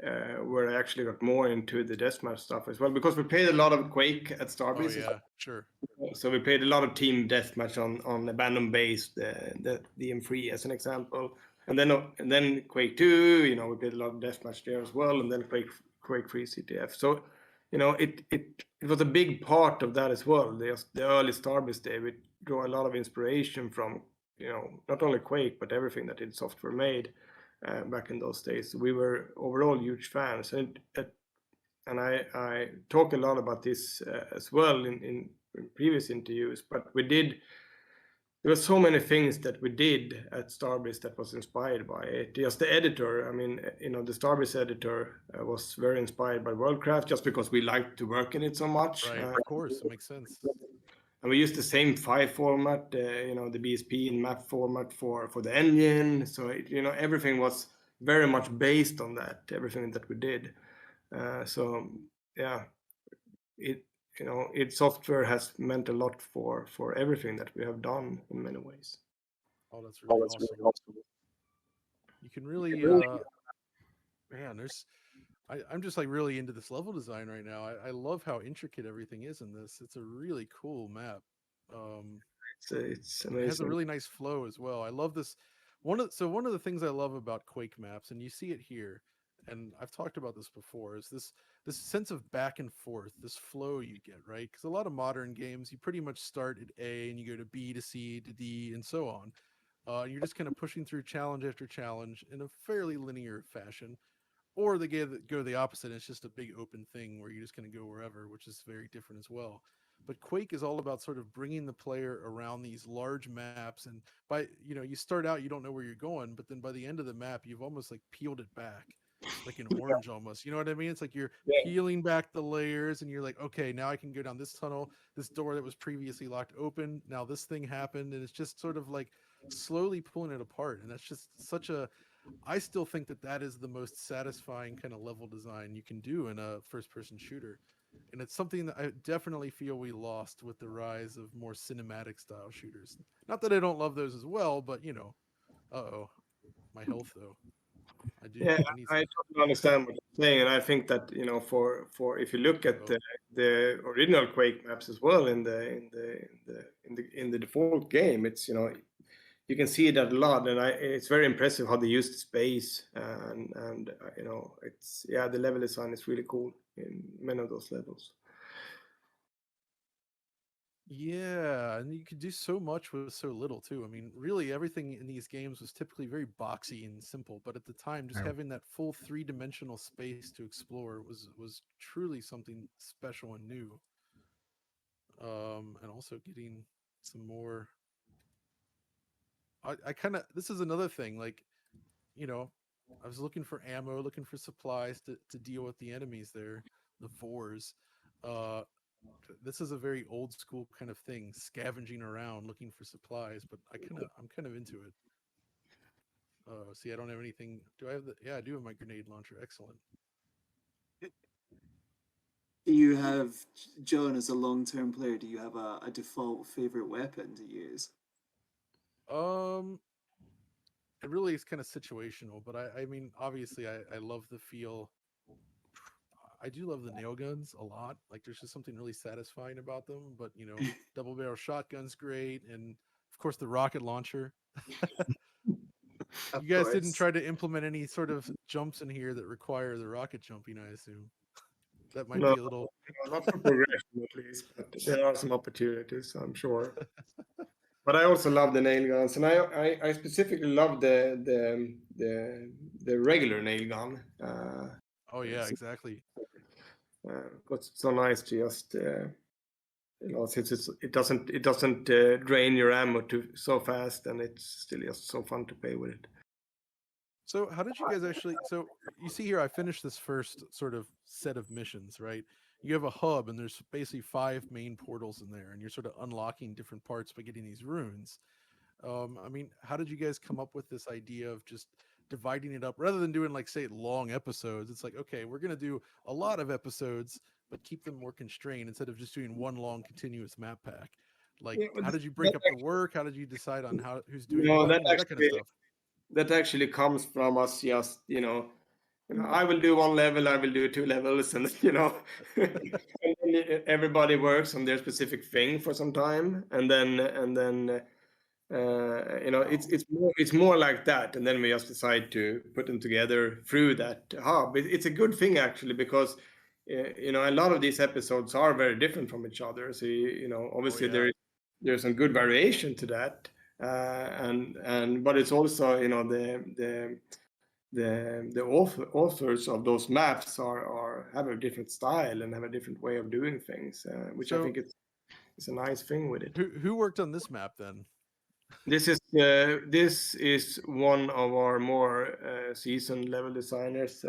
Speaker 7: where I actually got more into the deathmatch stuff as well, because we played a lot of Quake at
Speaker 6: Oh
Speaker 7: Starbase.
Speaker 6: yeah, sure.
Speaker 7: So we played a lot of team deathmatch on abandoned base, the M3 as an example, and then Quake 2. We played a lot of deathmatch there as well, and then Quake 3 CTF. So it was a big part of that as well. The early Starbase day, we draw a lot of inspiration from not only Quake but everything that id Software made back in those days. We were overall huge fans, and I talk a lot about this as well in previous interviews. But there were so many things that we did at Starbase that was inspired by it. Just the editor, I mean, the Starbase editor was very inspired by Worldcraft, just because we liked to work in it so much.
Speaker 6: Right, of course, it makes sense.
Speaker 7: And we used the same file format, the BSP and map format for the engine. So everything was very much based on that. Everything that we did. So yeah, id Software has meant a lot for everything that we have done in many ways.
Speaker 6: Oh, that's really awesome. You can really man, I'm just like really into this level design right now. I love how intricate everything is in this. It's a really cool map.
Speaker 7: It's
Speaker 6: It has a
Speaker 7: amazing.
Speaker 6: really nice flow as well. I love this. One of the things I love about Quake maps, and you see it here, and I've talked about this before, is this sense of back and forth, this flow you get, right? Because a lot of modern games, you pretty much start at A and you go to B to C to D and so on. You're just kind of pushing through challenge after challenge in a fairly linear fashion, or they go the opposite. And it's just a big open thing where you're just going to go wherever, which is very different as well. But Quake is all about sort of bringing the player around these large maps, and you start out, you don't know where you're going, but then by the end of the map, you've almost like peeled it back, like an orange almost. You know what I mean? It's like you're
Speaker 7: Yeah.
Speaker 6: peeling back the layers and you're like, okay, now I can go down this tunnel. This door that was previously locked open, now this thing happened, and it's just sort of like slowly pulling it apart. And that's just such a I still think that that is the most satisfying kind of level design you can do in a first person shooter. And it's something that I definitely feel we lost with the rise of more cinematic style shooters. Not that I don't love those as well, but uh-oh, my health though.
Speaker 7: Yeah,
Speaker 6: I need
Speaker 7: I
Speaker 6: some.
Speaker 7: totally understand what you're saying, and I think that for if you look at
Speaker 6: Uh-oh.
Speaker 7: the original Quake maps as well in the default game, it's you can see that a lot, and it's very impressive how they use the space, and it's the level design is really cool in many of those levels.
Speaker 6: Yeah, and you could do so much with so little too. I mean, really everything in these games was typically very boxy and simple, but at the time just
Speaker 1: Yeah.
Speaker 6: having that full three-dimensional space to explore was truly something special and new. And also getting some more I kind of this is another thing like, you know, I was looking for ammo, looking for supplies to deal with the enemies there, the fours. Uh this is a very old school kind of thing, scavenging around looking for supplies, but I'm kind of into it. See, I don't have anything. Do I have the? Yeah, I do have my grenade launcher. Excellent.
Speaker 5: Do you have, John, as a long-term player, do you have a default favorite weapon to use?
Speaker 6: Um, it really is kind of situational, but I mean, obviously, I love the feel. I do love the nail guns a lot. Like, there's just something really satisfying about them. But double barrel shotgun's great, and of course the rocket launcher.
Speaker 5: Of
Speaker 6: You guys didn't
Speaker 5: course.
Speaker 6: try to implement any sort of jumps in here that require the rocket jumping, I assume. That might
Speaker 7: No,
Speaker 6: be a little.
Speaker 7: not for progression at least, but there are some opportunities, I'm sure. But I also love the nail guns, and I specifically love the regular nail gun.
Speaker 6: Oh yeah,
Speaker 7: It's,
Speaker 6: exactly.
Speaker 7: it's so nice to just since it doesn't drain your ammo so fast, and it's still just so fun to play with it.
Speaker 6: So how did you guys actually? So you see here, I finished this first sort of set of missions, right? You have a hub, and there's basically 5 main portals in there, and you're sort of unlocking different parts by getting these runes. I mean, how did you guys come up with this idea of just dividing it up rather than doing like say long episodes? It's like, okay, we're gonna do a lot of episodes, but keep them more constrained instead of just doing one long continuous map pack. Like,
Speaker 7: Yeah, but
Speaker 6: how did you break
Speaker 7: that
Speaker 6: up the work? How did you decide on who's doing
Speaker 7: no,
Speaker 6: what? That kind of stuff.
Speaker 7: that actually comes from us just I will do one level, I will do 2 levels, and and then everybody works on their specific thing for some time, and then
Speaker 6: Wow.
Speaker 7: it's more like that, and then we just decide to put them together through that hub. It's a good thing actually, because a lot of these episodes are very different from each other. So
Speaker 6: Oh
Speaker 7: obviously
Speaker 6: yeah.
Speaker 7: there's some good variation to that, and but it's also the authors of those maps are have a different style and have a different way of doing things, which I
Speaker 6: So
Speaker 7: think is a nice thing with it.
Speaker 6: who worked on this map then?
Speaker 7: This is one of our more seasoned level designers,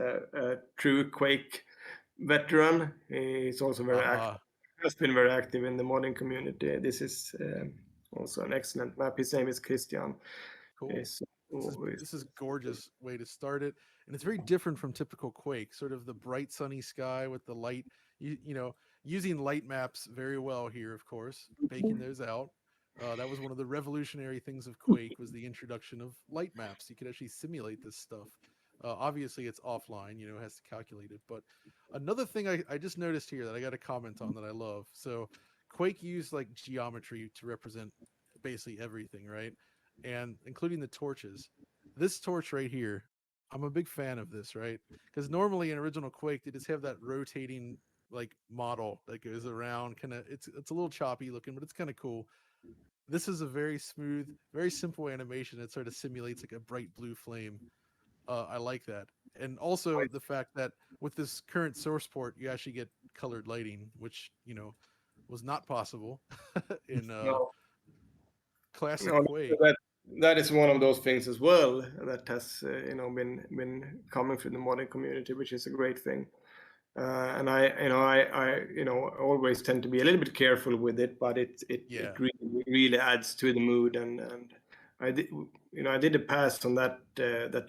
Speaker 7: true Quake veteran. He's also very active,
Speaker 6: Uh-huh.
Speaker 7: has been very active in the modding community. This is also an excellent map. His name is Christian.
Speaker 6: Cool.
Speaker 7: He's
Speaker 6: This is gorgeous way to start it, and it's very different from typical Quake. Sort of the bright sunny sky with the light. Using light maps very well here, of course, baking those out. That was one of the revolutionary things of Quake was the introduction of light maps. You could actually simulate this stuff. Obviously, it's offline. It has to calculate it. But another thing I just noticed here that I got to comment on that I love. So Quake used like geometry to represent basically everything, right? And including the torches. This torch right here, I'm a big fan of this, right? Because normally in original Quake, they just have that rotating like model that goes around. Kind of, it's a little choppy looking, but it's kind of cool. This is a very smooth, very simple animation that sort of simulates like a bright blue flame. I like that, and also the fact that with this current source port, you actually get colored lighting, which was not possible in
Speaker 7: no,
Speaker 6: classic
Speaker 7: no,
Speaker 6: Quake.
Speaker 7: that is one of those things as well that has been coming through the modding community, which is a great thing. And I always tend to be a little bit careful with it, but it really adds to the mood. And I did a pass on that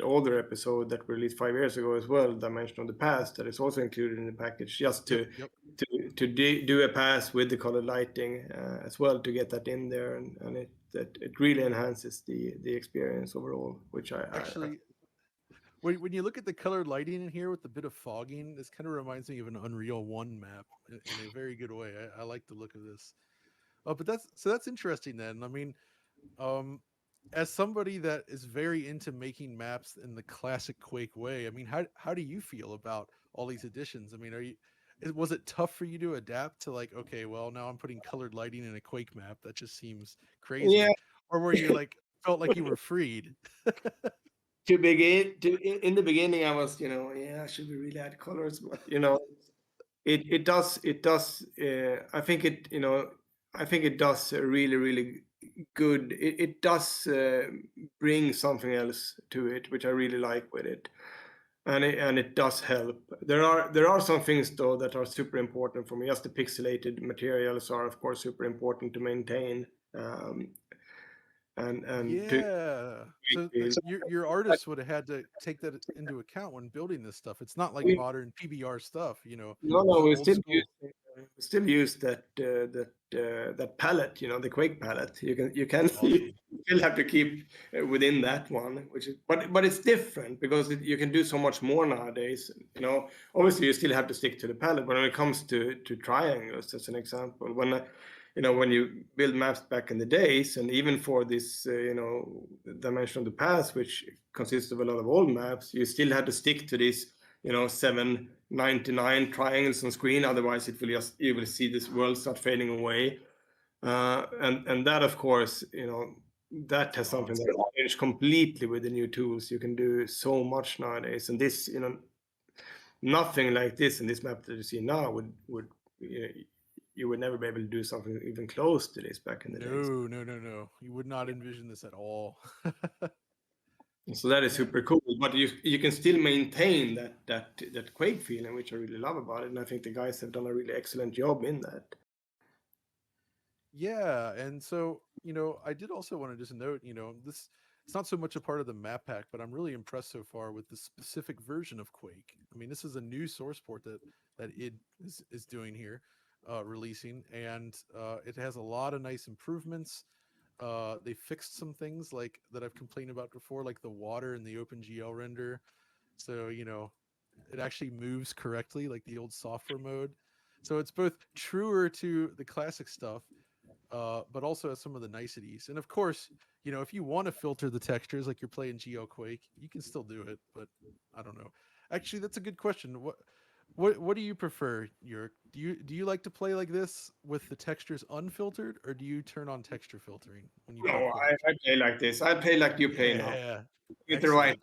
Speaker 7: older episode that we released 5 years ago as well, Dimension of the Past, that is also included in the package, just to do a pass with the colored lighting as well, to get that in there, and it really enhances the experience overall, which I
Speaker 6: actually. When you look at the colored lighting in here with a bit of fogging, this kind of reminds me of an Unreal 1 map in a very good way. I like the look of this. But that's interesting then. I mean, as somebody that is very into making maps in the classic Quake way, I mean, how do you feel about all these additions? I mean, was it tough for you to adapt to, like, okay, well, now I'm putting colored lighting in a Quake map? That just seems crazy.
Speaker 7: Yeah.
Speaker 6: Or were you like felt like you were freed?
Speaker 7: In the beginning, I was, should we really add colors? But it does. I think it does really, really good. It does bring something else to it, which I really like with it, and it does help. There are some things though that are super important for me. Just the pixelated materials are, of course, super important to maintain.
Speaker 6: So your artists would have had to take that into account when building this stuff. It's not like modern PBR stuff,
Speaker 7: No, we
Speaker 6: still
Speaker 7: use that palette, the Quake palette. You can
Speaker 6: awesome.
Speaker 7: you still have to keep within that one, which is but it's different because you can do so much more nowadays. Obviously you still have to stick to the palette, but when it comes to triangles, as an example, when you build maps back in the days, and even for this, Dimension of the Past, which consists of a lot of old maps, you still had to stick to this, 799 triangles on screen. Otherwise, you will see this world start fading away. And that, of course, that has something that changed completely with the new tools. You can do so much nowadays, and this, nothing like this in this map that you see now would you would never be able to do something even close to this back in the days.
Speaker 6: No. You would not envision this at all.
Speaker 7: So that is super cool, but you can still maintain that Quake feeling, which I really love about it, and I think the guys have done a really excellent job in that.
Speaker 6: Yeah, and so I did also want to just note, this it's not so much a part of the map pack, but I'm really impressed so far with the specific version of Quake. I mean, this is a new source port that id is doing here, releasing, and it has a lot of nice improvements. They fixed some things like that I've complained about before, like the water in the OpenGL render. So it actually moves correctly, like the old software mode. So it's both truer to the classic stuff, but also has some of the niceties. And of course, if you want to filter the textures like you're playing GeoQuake, you can still do it. But I don't know. Actually, that's a good question. What do you prefer, Jörg? Do you like to play like this with the textures unfiltered, or do you turn on texture filtering when you play?
Speaker 7: No, I play like this. I play like you play now.
Speaker 6: Yeah,
Speaker 7: get the right.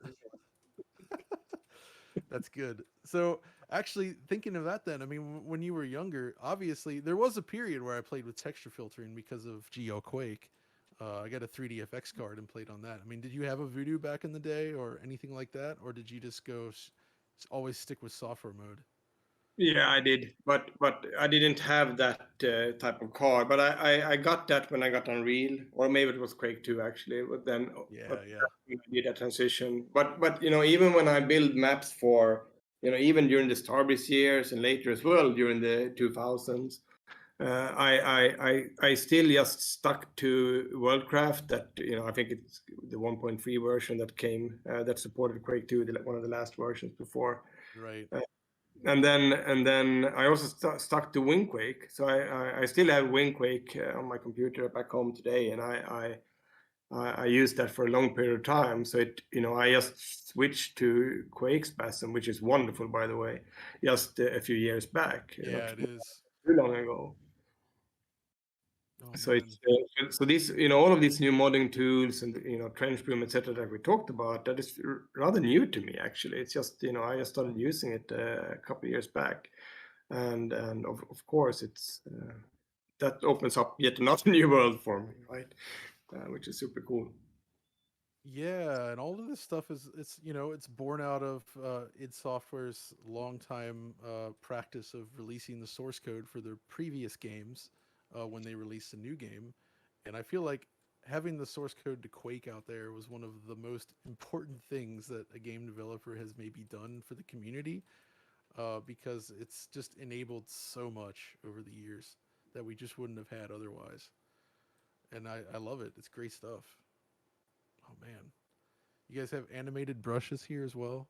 Speaker 6: That's good. So actually, thinking of that, then, I mean, when you were younger, obviously there was a period where I played with texture filtering because of GeoQuake. I got a 3DFX card and played on that. I mean, did you have a Voodoo back in the day or anything like that, or did you just always stick with software mode?
Speaker 7: Yeah, I did, but I didn't have that type of card. But I got that when I got Unreal, or maybe it was Quake 2 actually. But then I did a transition. But even when I build maps for even during the Starbreeze years and later as well during the 2000s, I still just stuck to Worldcraft. That I think it's the 1.3 version that came that supported Quake 2, one of the last versions before.
Speaker 6: Right.
Speaker 7: And then I also stuck to WinQuake, so I still have WinQuake on my computer back home today, and I used that for a long period of time. So I just switched to QuakeSpasm, which is wonderful, by the way, just a few years back.
Speaker 6: Yeah, it is
Speaker 7: too long ago.
Speaker 6: Oh,
Speaker 7: so it's so these all of these new modding tools and TrenchBroom, etc. that we talked about, that is rather new to me actually. It's just I just started using it a couple of years back, and of course it's that opens up yet another new world for me, right? Which is super cool.
Speaker 6: Yeah, and all of this stuff is it's born out of id Software's long time practice of releasing the source code for their previous games when they released a new game, and I feel like having the source code to Quake out there was one of the most important things that a game developer has maybe done for the community, because it's just enabled so much over the years that we just wouldn't have had otherwise, and I love it. It's great stuff. Oh man. You guys have animated brushes here as well.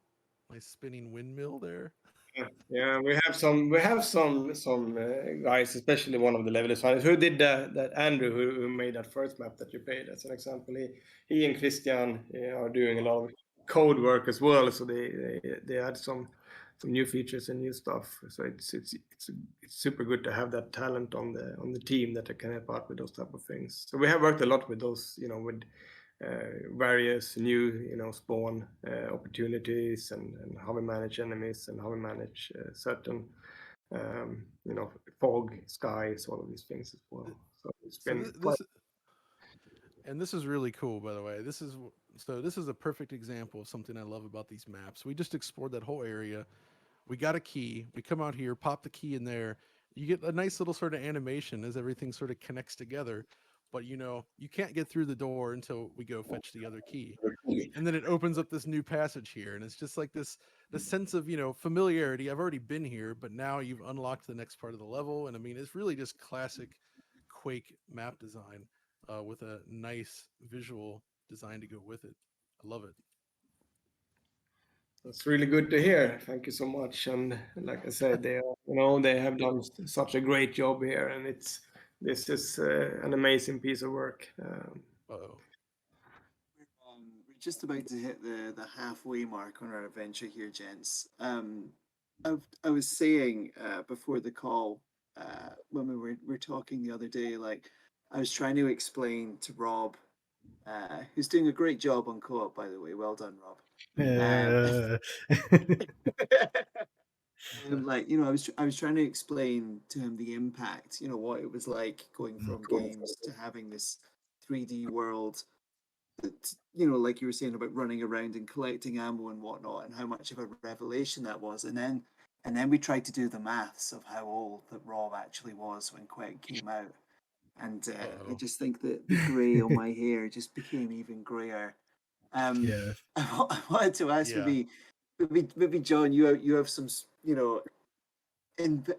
Speaker 6: Nice spinning windmill there.
Speaker 7: Yeah, we have some guys, especially one of the level designers who did that. Andrew, who made that first map that you played, as an example. He and Christian are doing a lot of code work as well. So they add some new features and new stuff. So it's super good to have that talent on the team that can help out with those type of things. So we have worked a lot with those, with various new, spawn opportunities, and how we manage enemies, and how we manage certain, fog, skies, all of these things as well. So it's
Speaker 6: So
Speaker 7: been quite.
Speaker 6: this is really cool, by the way. This is a perfect example of something I love about these maps. We just explored that whole area. We got a key. We come out here, pop the key in there. You get a nice little sort of animation as everything sort of connects together. But you can't get through the door until we go fetch the other key. And then it opens up this new passage here, and it's just like this sense of familiarity. I've already been here, but now you've unlocked the next part of the level, and I mean it's really just classic Quake map design with a nice visual design to go with it. I love it.
Speaker 7: That's really good to hear. Thank you so much. And like I said, they have done such a great job here, and this is an amazing piece of work.
Speaker 6: Uh-oh.
Speaker 5: We're just about to hit the halfway mark on our adventure here, gents. I was saying before the call, when we were talking the other day, like I was trying to explain to Rob, who's doing a great job on co-op, by the way. Well done, Rob.
Speaker 1: Uh,
Speaker 5: Like I was trying to explain to him the impact, what it was like going from games to having this 3D world that, like you were saying about running around and collecting ammo and whatnot, and how much of a revelation that was. And then we tried to do the maths of how old that Rob actually was when Quake came out. And I
Speaker 6: Uh-oh.
Speaker 5: just think that the grey on my hair just became even greyer. Um,
Speaker 1: yeah.
Speaker 5: I wanted to ask,
Speaker 6: Yeah.
Speaker 5: maybe John, you have some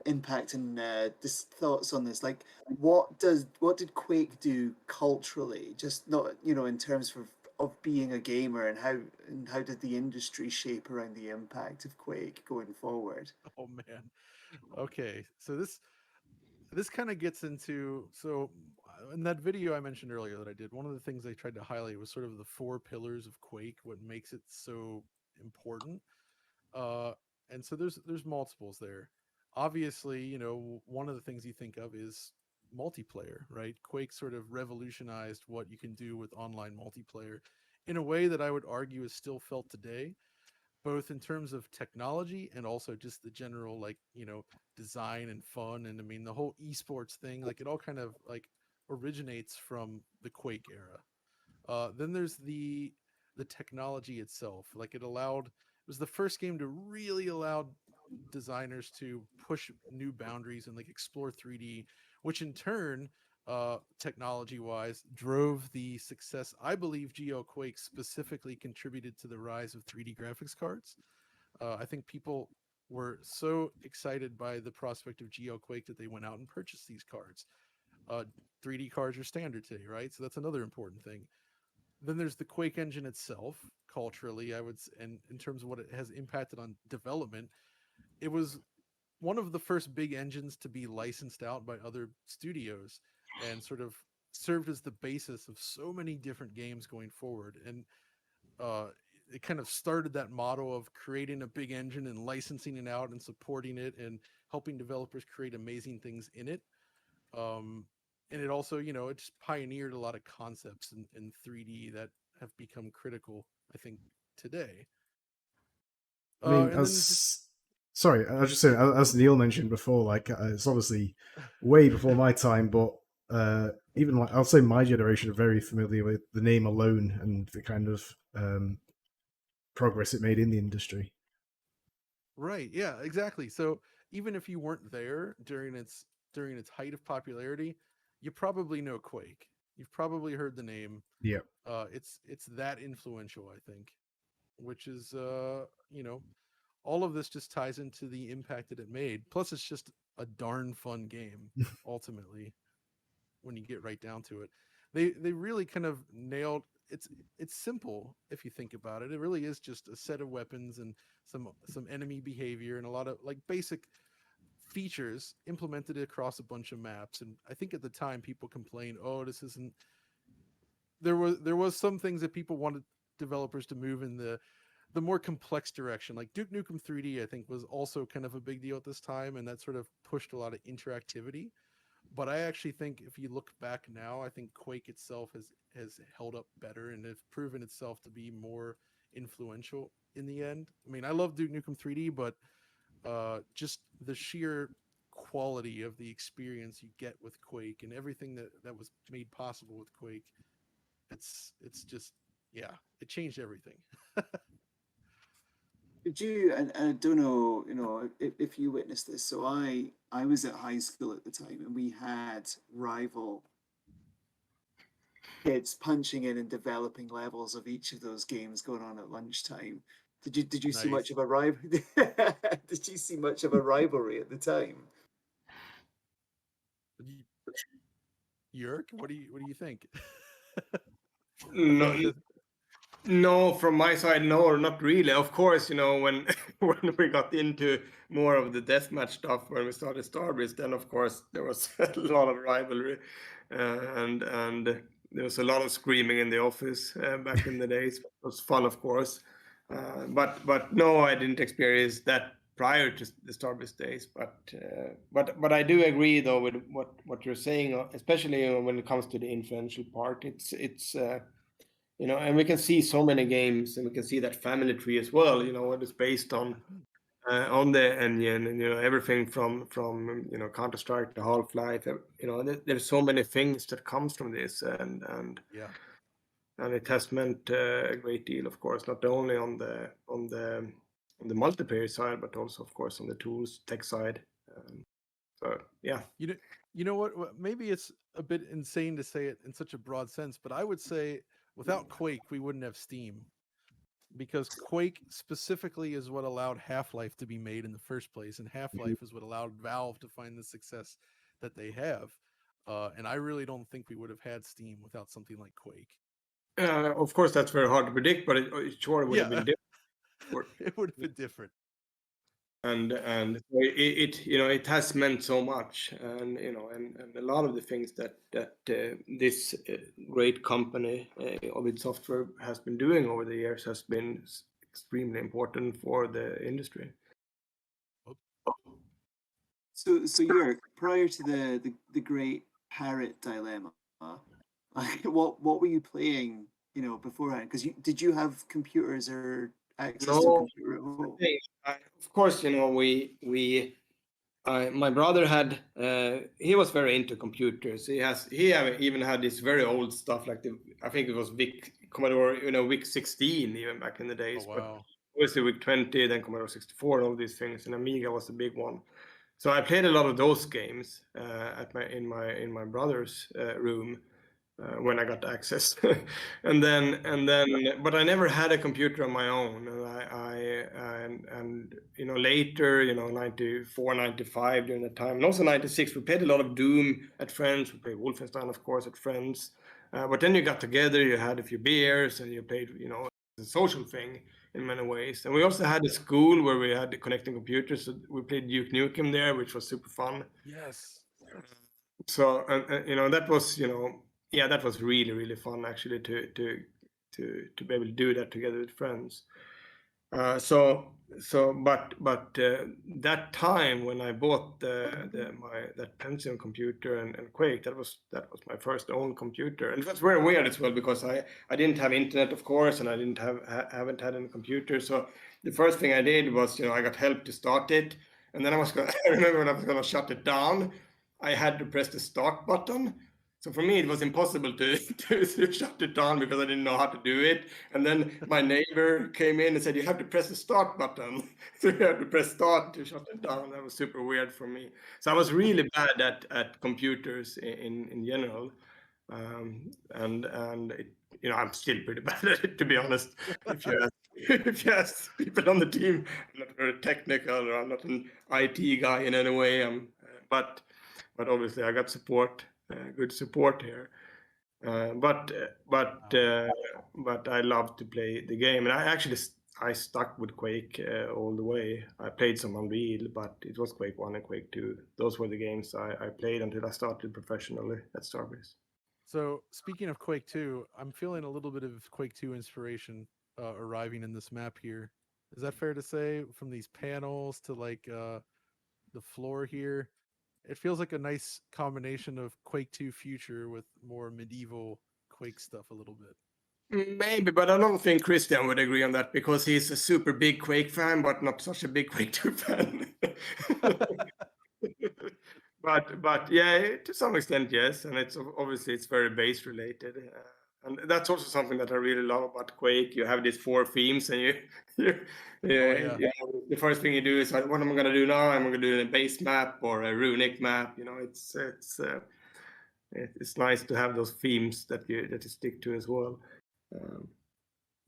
Speaker 5: impact and just thoughts on this. Like, what did Quake do culturally? Just not in terms of being a gamer, and how did the industry shape around the impact of Quake going forward?
Speaker 6: Oh man. Okay. So this kind of gets into in that video I mentioned earlier that I did, one of the things I tried to highlight was sort of the four pillars of Quake, what makes it so important. Uh, and so there's multiples there. Obviously, one of the things you think of is multiplayer, right? Quake sort of revolutionized what you can do with online multiplayer in a way that I would argue is still felt today, both in terms of technology and also just the general, like, design and fun. And I mean the whole esports thing, like it all kind of like originates from the Quake era. Then there's the technology itself. Like it was the first game to really allow designers to push new boundaries and like explore 3D, which in turn, technology wise, drove the success. I believe GeoQuake specifically contributed to the rise of 3D graphics cards. I think people were so excited by the prospect of GeoQuake that they went out and purchased these cards. Uh, 3D cards are standard today, right? So that's another important thing. Then there's the Quake engine itself, culturally, I would, and in terms of what it has impacted on development. It was one of the first big engines to be licensed out by other studios and sort of served as the basis of so many different games going forward. And uh, it kind of started that motto of creating a big engine and licensing it out and supporting it and helping developers create amazing things in it. Um, and it also, it just pioneered a lot of concepts in 3D that have become critical, I think, today.
Speaker 1: I mean,
Speaker 6: And then just
Speaker 1: sorry, I was just saying, as Neil mentioned before, like it's obviously way before my time, but even like I'll say my generation are very familiar with the name alone and the kind of progress it made in the industry.
Speaker 6: Right. Yeah, exactly. So even if you weren't there during its height of popularity, you probably know Quake. You've probably heard the name.
Speaker 1: Yeah.
Speaker 6: It's that influential, I think, which is all of this just ties into the impact that it made. Plus, it's just a darn fun game. Ultimately, when you get right down to it, they really kind of nailed. It's simple if you think about it. It really is just a set of weapons and some enemy behavior and a lot of like basic features implemented across a bunch of maps. And I think at the time people complained, "Oh, this isn't." There was some things that people wanted developers to move in the more complex direction. Like Duke Nukem 3D, I think, was also kind of a big deal at this time, and that sort of pushed a lot of interactivity. But I actually think if you look back now, I think Quake itself has held up better and has proven itself to be more influential in the end. I mean, I love Duke Nukem 3D, but just the sheer quality of the experience you get with Quake and everything that was made possible with Quake, it's just, yeah, it changed everything.
Speaker 5: Did you, and I don't know, if you witnessed this. So I was at high school at the time, and we had rival kids punching in and developing levels of each of those games going on at lunchtime. Did you see much
Speaker 6: Nice.
Speaker 5: of a rival? Did you see much of a rivalry at the time?
Speaker 6: Yerk, what do you think? I feel
Speaker 7: No,
Speaker 6: like that's
Speaker 7: no, from my side, no, not really. Of course, when when we got into more of the deathmatch stuff, when we started Starbreeze, then of course there was a lot of rivalry, and there was a lot of screaming in the office back in the days. It was fun, of course, but no, I didn't experience that prior to the Starbreeze days. But I do agree though with what you're saying, especially when it comes to the influential part. It's and we can see so many games, and we can see that family tree as well. What is based on the engine, and everything from Counter Strike to Half Life. There's so many things that comes from this, and
Speaker 6: yeah.
Speaker 7: it has meant a great deal, of course, not only on the multiplayer side, but also, of course, on the tools tech side. So yeah.
Speaker 6: You know what? Maybe it's a bit insane to say it in such a broad sense, but I would say without Quake, we wouldn't have Steam, because Quake specifically is what allowed Half-Life to be made in the first place, and Half-Life is what allowed Valve to find the success that they have. And I really don't think we would have had Steam without something like Quake.
Speaker 7: Of course, that's very hard to predict, but it sure would have been different.
Speaker 6: It would have been different.
Speaker 7: And so it has meant so much, and and a lot of the things that this great company of its software has been doing over the years has been extremely important for the industry.
Speaker 5: So you're prior to the great parrot dilemma. Like, what were you playing, beforehand? Because did you have computers or access to a computer at home?
Speaker 7: Of course, my brother had he was very into computers. He even had this very old stuff like I think it was Commodore VIC 16 even back in the days.
Speaker 6: Oh, wow.
Speaker 7: But obviously VIC 20, then Commodore 64, all these things, and Amiga was the big one. So I played a lot of those games in my brother's room when I got access, and then but I never had a computer on my own, and later 94, 95 during that time, and also 96 we played a lot of Doom at friends. We played Wolfenstein, of course, at friends, but then you got together, you had a few beers, and you played a social thing in many ways. And we also had a school where we had connecting computers, so we played Duke Nukem there, which was super fun.
Speaker 6: Yes.
Speaker 7: So that was that was really, really fun actually to be able to do that together with friends. But that time when I bought that Pentium computer and Quake, that was my first own computer, and it was very weird as well because I didn't have internet, of course, and I haven't had any computer. So the first thing I did was I got help to start it, and then I remember when I was gonna shut it down, I had to press the start button. So for me, it was impossible to shut it down because I didn't know how to do it. And then my neighbor came in and said, "You have to press the start button." So you have to press start to shut it down. That was super weird for me. So I was really bad at computers in general. And it, I'm still pretty bad at it, to be honest. If you ask people on the team, I'm not very technical, or I'm not an IT guy in any way. But obviously I got support, good support here. But I love to play the game, and I stuck with Quake all the way. I played some Unreal, but it was Quake 1 and Quake 2. Those were the games I played until I started professionally at Starbase.
Speaker 6: So speaking of Quake 2, I'm feeling a little bit of Quake 2 inspiration arriving in this map here. Is that fair to say? From these panels to like the floor here, it feels like a nice combination of Quake 2 future with more medieval Quake stuff a little bit.
Speaker 7: Maybe, but I don't think Christian would agree on that because he's a super big Quake fan, but not such a big Quake 2 fan. But yeah, to some extent, yes, and it's obviously it's very base related, and that's also something that I really love about Quake. You have these 4 themes, and
Speaker 6: yeah.
Speaker 7: the first thing you do is like, what am I going to do now? Am I going to do a base map or a runic map? It's nice to have those themes that you stick to as well.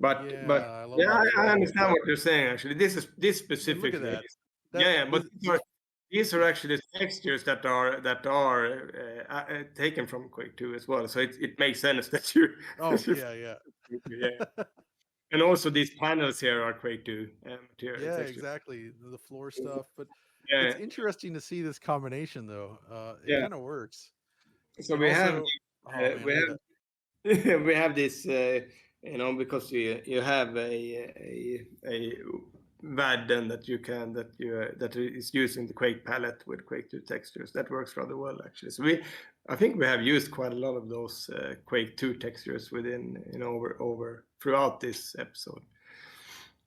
Speaker 7: But I understand what you're saying. Actually, this specifically.
Speaker 6: Look at
Speaker 7: that. But these are actually textures that are taken from Quake 2 as well. So it makes sense that you.
Speaker 6: Oh yeah.
Speaker 7: And also these panels here are Quake 2 material.
Speaker 6: Yeah, exactly. The floor stuff, but it's interesting to see this combination though. It kind of works.
Speaker 7: So we have we have this, because you have a VAD then that is using the Quake palette with Quake 2 textures. That works rather well actually. So I think we have used quite a lot of those Quake 2 textures within over throughout this episode,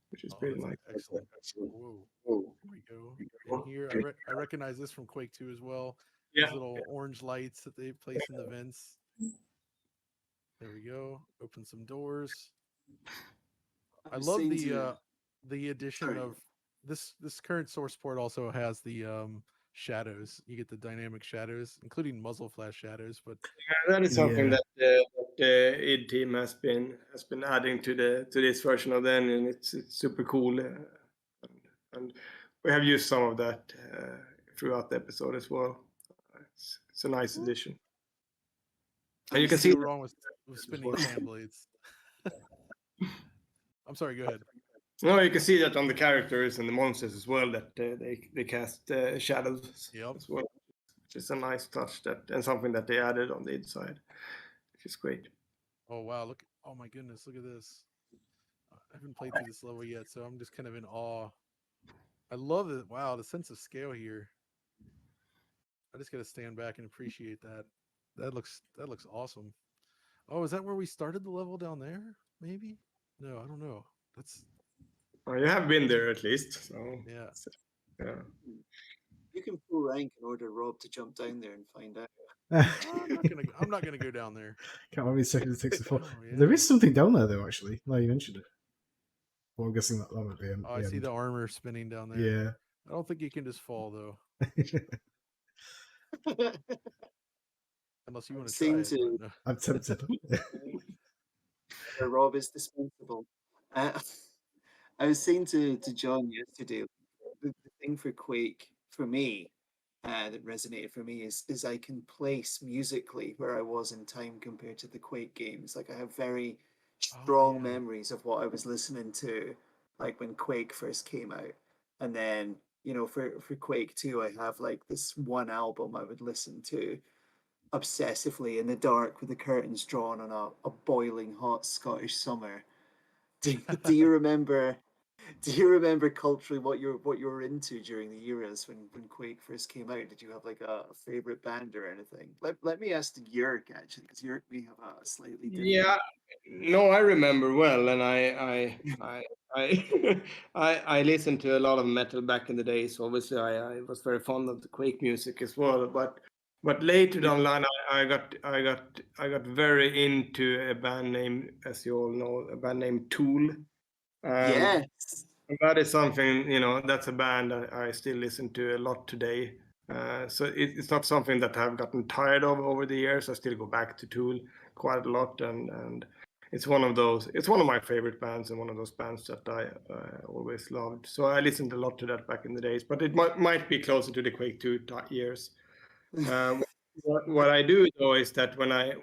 Speaker 7: which is pretty nice.
Speaker 6: Excellent. Whoa. Here we go. And here I recognize this from Quake 2 as well.
Speaker 7: Yeah.
Speaker 6: These little orange lights that they place in the vents. There we go. Open some doors. I love the addition of this current source port also has the shadows. You get the dynamic shadows, including muzzle flash shadows. But
Speaker 7: that is something that the id team has been adding to this version of them, and it's super cool. And we have used some of that throughout the episode as well. It's a nice addition. And you can see
Speaker 6: wrong with spinning fan blades. I'm sorry, go ahead.
Speaker 7: No, you can see that on the characters and the monsters as well, that they cast shadows as well, which is a nice touch and something that they added on the inside, which is great.
Speaker 6: Oh wow! Oh my goodness! Look at this. I haven't played through this level yet, so I'm just kind of in awe. I love it. Wow, the sense of scale here. I just got to stand back and appreciate that. That looks awesome. Oh, is that where we started the level down there? Maybe? No, I don't know.
Speaker 7: Well, you have been there at least. So
Speaker 5: yeah. You can pull rank and order Rob to jump down there and find out.
Speaker 6: I'm not gonna go down there.
Speaker 1: Can't remember second 64. There is something down there though, actually. Now you mentioned it. Well, I'm guessing that might be.
Speaker 6: I see the armor spinning down there.
Speaker 1: Yeah.
Speaker 6: I don't think you can just fall though. Unless you want to try it. No.
Speaker 1: I'm tempted.
Speaker 5: Rob is dispensable. I was saying to John yesterday, the thing for Quake for me that resonated for me is I can place musically where I was in time compared to the Quake games. Like I have very strong memories of what I was listening to, like when Quake first came out, and then for Quake 2, I have like this one album I would listen to obsessively in the dark with the curtains drawn on a boiling hot Scottish summer. Do you remember culturally what you were into during the eras when Quake first came out? Did you have like a favorite band or anything? Let me ask Jörg actually, because Jörg we have a slightly different.
Speaker 7: Yeah, no, I remember well, and I I listened to a lot of metal back in the day, so obviously I was very fond of the Quake music as well. But But later down the line, I got very into a band name, as you all know, a band named Tool. And
Speaker 5: Yes.
Speaker 7: that is something, that's a band I still listen to a lot today. So it's not something that I've gotten tired of over the years. I still go back to Tool quite a lot, and it's one of my favorite bands and one of those bands that I always loved. So I listened a lot to that back in the days, but it might be closer to the Quake 2 years. What I do though is that when I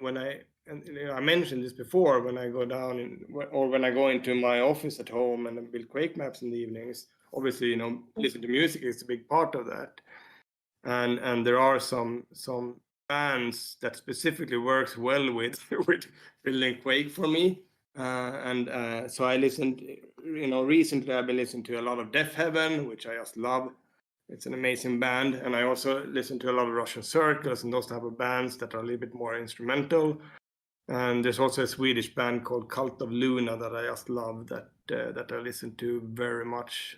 Speaker 7: and I mentioned this before, when I go down or when I go into my office at home and I build Quake maps in the evenings, obviously listen to music is a big part of that, and there are some bands that specifically works well with with building Quake for me, and so I listened, recently I've been listening to a lot of Death Heaven, which I just love. It's an amazing band, and I also listen to a lot of Russian Circles and those type of bands that are a little bit more instrumental. And there's also a Swedish band called Cult of Luna that I just love, that I listen to very much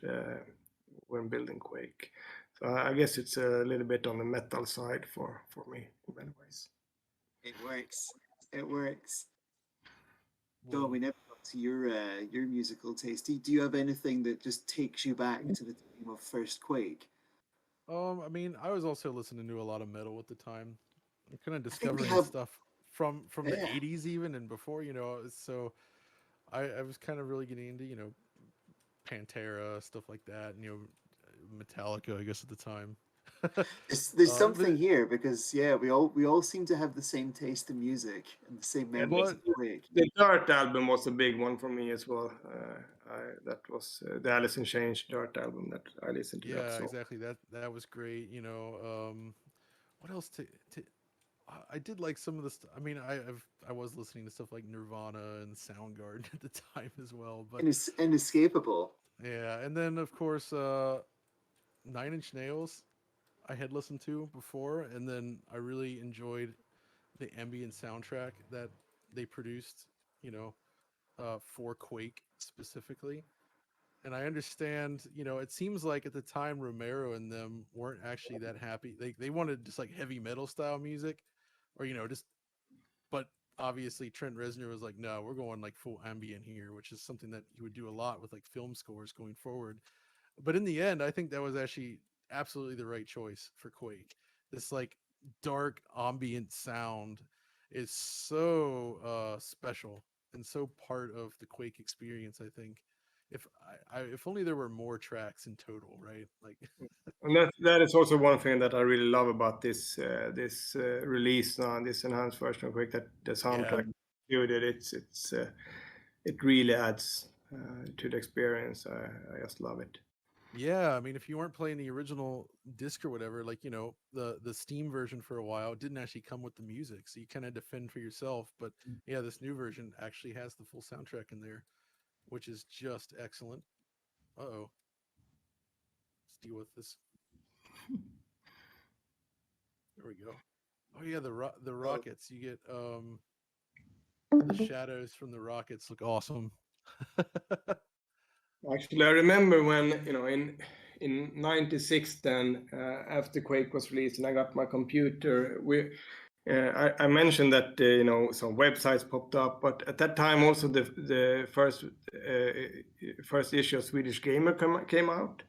Speaker 7: when building Quake. So I guess it's a little bit on the metal side for me in many ways.
Speaker 5: It works. It works.
Speaker 6: Well,
Speaker 5: Dom, we never got to your musical taste. Do you have anything that just takes you back to the time of first Quake?
Speaker 6: I mean, I was also listening to a lot of metal at the time. I'm kind of
Speaker 5: I think we
Speaker 6: discovering
Speaker 5: have.
Speaker 6: stuff from the
Speaker 5: Yeah.
Speaker 6: 80s even and before, so I was kind of really getting into, Pantera, stuff like that, Metallica, I guess at the time.
Speaker 5: There's
Speaker 6: But
Speaker 5: something here because we all seem to have the same taste in music and the same
Speaker 7: Yeah,
Speaker 5: memories
Speaker 6: But
Speaker 5: of Quake.
Speaker 7: the Dirt album was a big one for me as well. That was the Alice in Chains Dirt album that I listened to that
Speaker 6: yeah,
Speaker 7: song.
Speaker 6: exactly. That was great. What else I did like some of the stuff. I mean, I was listening to stuff like Nirvana and Soundgarden at the time as well. But
Speaker 5: Inescapable.
Speaker 6: yeah, and then of course, Nine Inch Nails I had listened to before, and then I really enjoyed the ambient soundtrack that they produced. You know, for Quake specifically. And I understand, it seems like at the time Romero and them weren't actually that happy. They wanted just like heavy metal style music, or just. But obviously Trent Reznor was like, no, we're going like full ambient here, which is something that he would do a lot with like film scores going forward. But in the end, I think that was actually absolutely the right choice for Quake. This like dark ambient sound is so special and so part of the Quake experience. I think if if only there were more tracks in total, right? Like,
Speaker 7: And that is also one thing that I really love about this release now, this enhanced version of Quake, that the
Speaker 6: yeah,
Speaker 7: soundtrack included. It really adds to the experience. I just love it.
Speaker 6: yeah. I mean, if you weren't playing the original disc or whatever, like the Steam version for a while, it didn't actually come with the music, so you kind of defend for yourself. But yeah, this new version actually has the full soundtrack in there, which is just excellent. Uh-oh. Let's deal with this. There we go. Oh yeah, the rockets. You get the shadows from the rockets look awesome.
Speaker 7: Actually, I remember when in '96, then after Quake was released, and I got my computer. I mentioned that some websites popped up, but at that time also the first issue of Swedish Gamer came out,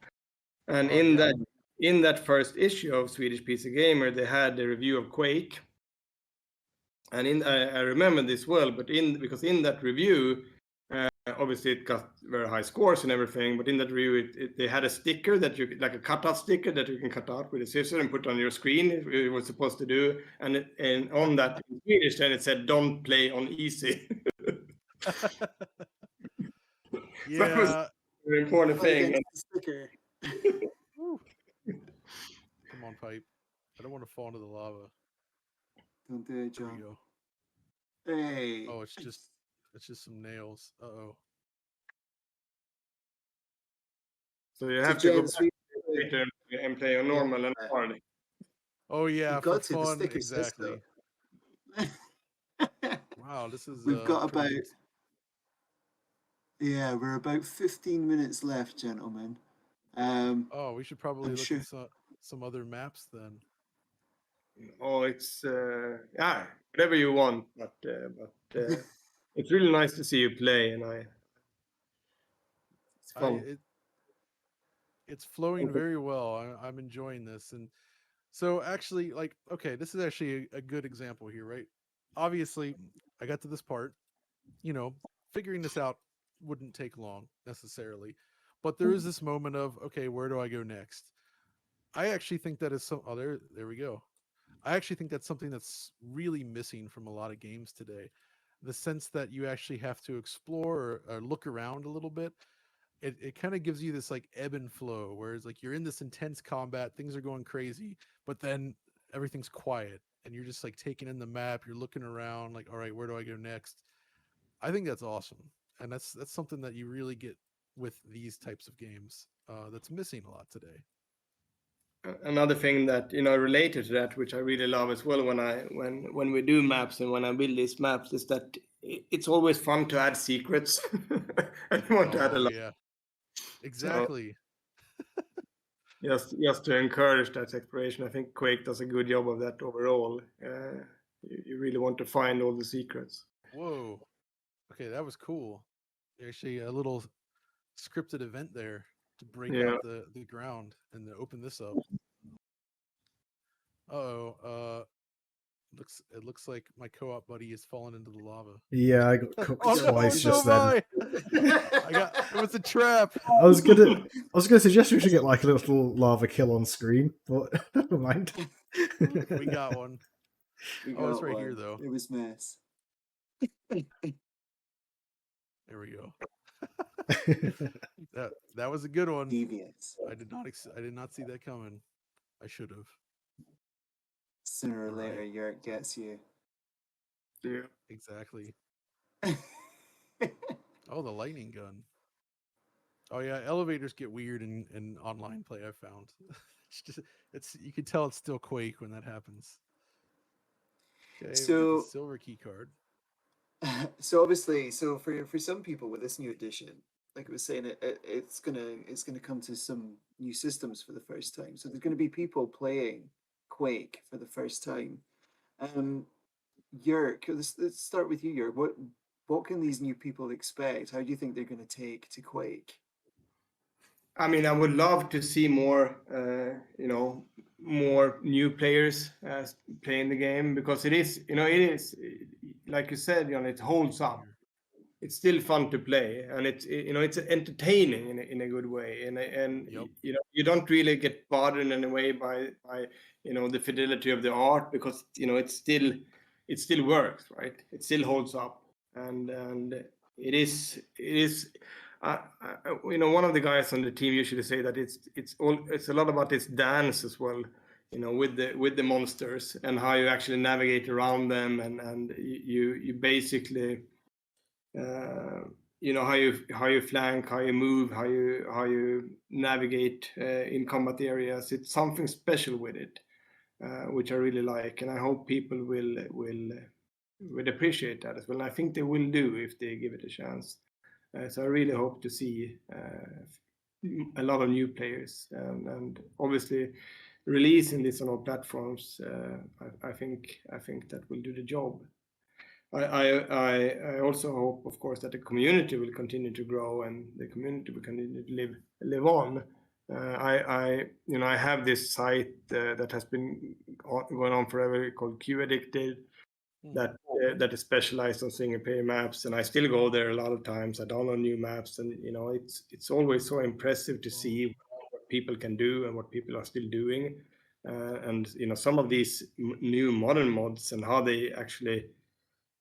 Speaker 7: and
Speaker 6: Oh yeah.
Speaker 7: in that first issue of Swedish PC Gamer, they had a review of Quake, and I remember this well, but because in that review, obviously it got very high scores and everything, but in that review they had a sticker that like a cutout sticker that you can cut out with a scissor and put on your screen. It was supposed to do, and on that in Swedish then it said "Don't play on easy." That was
Speaker 6: Yeah.
Speaker 7: an important
Speaker 5: Fight
Speaker 7: thing.
Speaker 5: against the sticker.
Speaker 6: Woo. Come on, pipe. I don't want to fall into the lava.
Speaker 5: Don't do it,
Speaker 6: There we
Speaker 5: John.
Speaker 6: go.
Speaker 5: Hey.
Speaker 6: Oh, it's just some nails. Uh-oh.
Speaker 7: So you
Speaker 5: So
Speaker 7: have to go
Speaker 5: gents,
Speaker 7: back later and play on normal and
Speaker 5: Yeah.
Speaker 7: hard.
Speaker 6: Oh yeah,
Speaker 5: We've
Speaker 6: for
Speaker 5: got to. The
Speaker 6: fun,
Speaker 5: sticker says so.
Speaker 6: exactly. Wow, this is
Speaker 5: We've got about
Speaker 6: pretty.
Speaker 5: we're about 15 minutes left, gentlemen.
Speaker 6: Oh, we should probably
Speaker 5: I'm
Speaker 6: look
Speaker 5: sure.
Speaker 6: at some other maps then.
Speaker 7: oh, it's yeah, whatever you want, but it's really nice to see you play, and it's fun.
Speaker 6: It's flowing
Speaker 7: Thank you.
Speaker 6: very well. I'm enjoying this. And so actually, like, okay, this is actually a good example here, right? Obviously, I got to this part, you know, figuring this out wouldn't take long necessarily. But there is this moment of, okay, where do I go next? I actually think that is some there we go. I actually think that's something that's really missing from a lot of games today. The sense that you actually have to explore or look around a little bit. It kind of gives you this like ebb and flow, whereas like you're in this intense combat, things are going crazy, but then everything's quiet and you're just like taking in the map, you're looking around, like, all right, where do I go next? I think that's awesome. And that's something that you really get with these types of games. That's missing a lot today.
Speaker 7: Another thing that related to that, which I really love as well, when we do maps and when I build these maps, is that it's always fun to add secrets. I want to add a
Speaker 6: Oh
Speaker 7: lot.
Speaker 6: yeah,
Speaker 7: So
Speaker 6: exactly.
Speaker 7: just to encourage that exploration, I think Quake does a good job of that overall. You really want to find all the secrets.
Speaker 6: Whoa. Okay, that was cool. Actually, a little scripted event there to break
Speaker 7: Yeah.
Speaker 6: out the ground and to open this up. Uh-oh. It looks like my co-op buddy has fallen into the lava.
Speaker 1: Yeah, I got cooked
Speaker 6: Oh no,
Speaker 1: twice
Speaker 6: so
Speaker 1: just
Speaker 6: am
Speaker 1: then.
Speaker 6: it was a trap.
Speaker 1: I was gonna suggest we should get like a little lava kill on screen, but never mind.
Speaker 6: We got one.
Speaker 5: We
Speaker 6: Oh, it's
Speaker 5: got
Speaker 6: right
Speaker 5: one.
Speaker 6: here though.
Speaker 5: It was mess.
Speaker 6: There we go. That was a good one.
Speaker 5: Devious.
Speaker 6: I did not see that coming. I should have.
Speaker 5: Sooner or
Speaker 6: All
Speaker 5: later,
Speaker 6: right.
Speaker 5: Yurt gets you.
Speaker 7: Yeah.
Speaker 6: Exactly. Oh, the lightning gun. Oh yeah, elevators get weird in online play. I've found. It's you can tell it's still Quake when that happens. Okay, we got the
Speaker 5: So,
Speaker 6: silver key card.
Speaker 5: so obviously, so for some people with this new edition, like I was saying, it's gonna come to some new systems for the first time. So there's gonna be people playing Quake for the first time. Yurk, let's start with you, Yurk. What can these new people expect? How do you think they're going to take to Quake?
Speaker 7: I mean, I would love to see more, more new players playing the game, because it is like you said, it holds up. It's still fun to play, and it's entertaining in a good way, and
Speaker 6: Yep.
Speaker 7: you don't really get bothered in any way by the fidelity of the art, because it still works, right? It still holds up, and it is one of the guys on the team usually say that it's a lot about this dance as well, with the monsters, and how you actually navigate around them, and you basically how you flank, how you move, how you navigate in combat areas. It's something special with it, which I really like, and I hope people will appreciate that as well. And I think they will do if they give it a chance. So I really hope to see a lot of new players, and obviously releasing this on all platforms. I think that will do the job. I also hope, of course, that the community will continue to grow and the community will continue to live on. I have this site that has been going on forever called Q Addicted, that is specialized on single player maps, and I still go there a lot of times. I download new maps, and it's always so impressive to see what people can do and what people are still doing, and some of these new modern mods and how they actually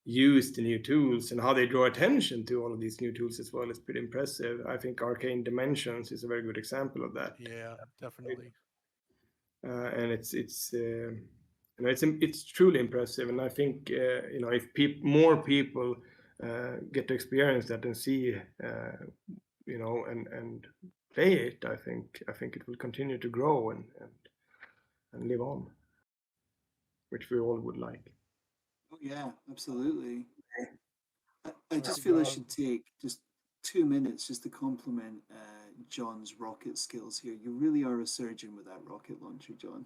Speaker 7: use the new tools and how they draw attention to all of these new tools as well is pretty impressive. I think Arcane Dimensions is a very good example of that.
Speaker 6: Yeah, definitely.
Speaker 7: And it's truly impressive, and I think if more people get to experience that and see and play it, I think it will continue to grow and live on, which we all would like.
Speaker 5: Oh yeah, absolutely. I just
Speaker 6: Alright,
Speaker 5: feel I
Speaker 6: John.
Speaker 5: should take just 2 minutes just to compliment John's rocket skills here. You really are a surgeon with that rocket launcher, John.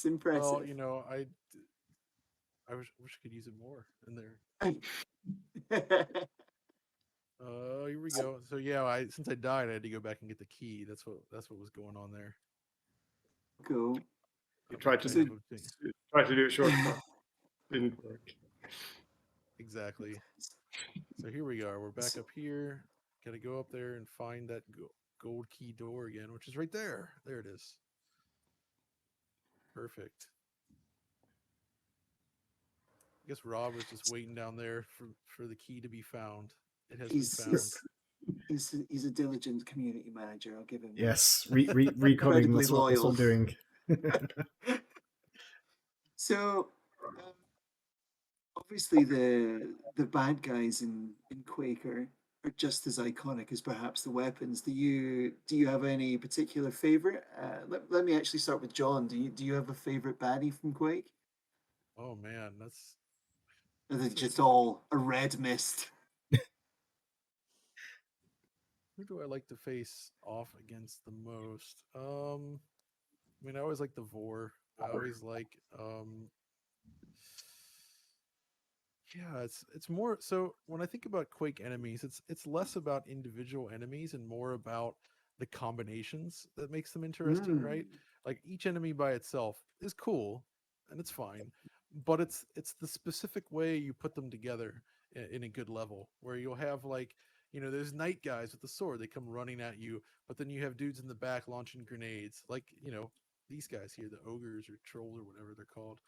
Speaker 5: It's impressive.
Speaker 6: Well, you know, I wish I could use it more in there. Here we go. So yeah, since I died, I had to go back and get the key. That's what was going on there.
Speaker 5: Cool.
Speaker 7: You tried to
Speaker 5: So-
Speaker 7: do a shortcut. Didn't work.
Speaker 6: Exactly. So here we are. We're back up here. Got to go up there and find that gold key door again, which is right there. There it is. Perfect. I guess Rob was just waiting down there for the key to be found. It has been found.
Speaker 5: He's a diligent community manager. I'll give him.
Speaker 1: Yes, recording. That's what I'm doing.
Speaker 5: So, obviously, the bad guys in Quake are just as iconic as perhaps the weapons. Do you have any particular favorite? Let me actually start with John. Do you have a favorite baddie from Quake?
Speaker 6: Oh man, that's.
Speaker 5: Or is it just all a red mist?
Speaker 6: Who do I like to face off against the most? I mean, I always like the Vor. I always like yeah, it's more so when I think about Quake enemies, it's less about individual enemies and more about the combinations that makes them interesting, right? Like each enemy by itself is cool and it's fine, but it's the specific way you put them together in a good level where you'll have like, you know, there's night guys with the sword, they come running at you, but then you have dudes in the back launching grenades, like, you know, these guys here, the ogres or trolls or whatever they're called,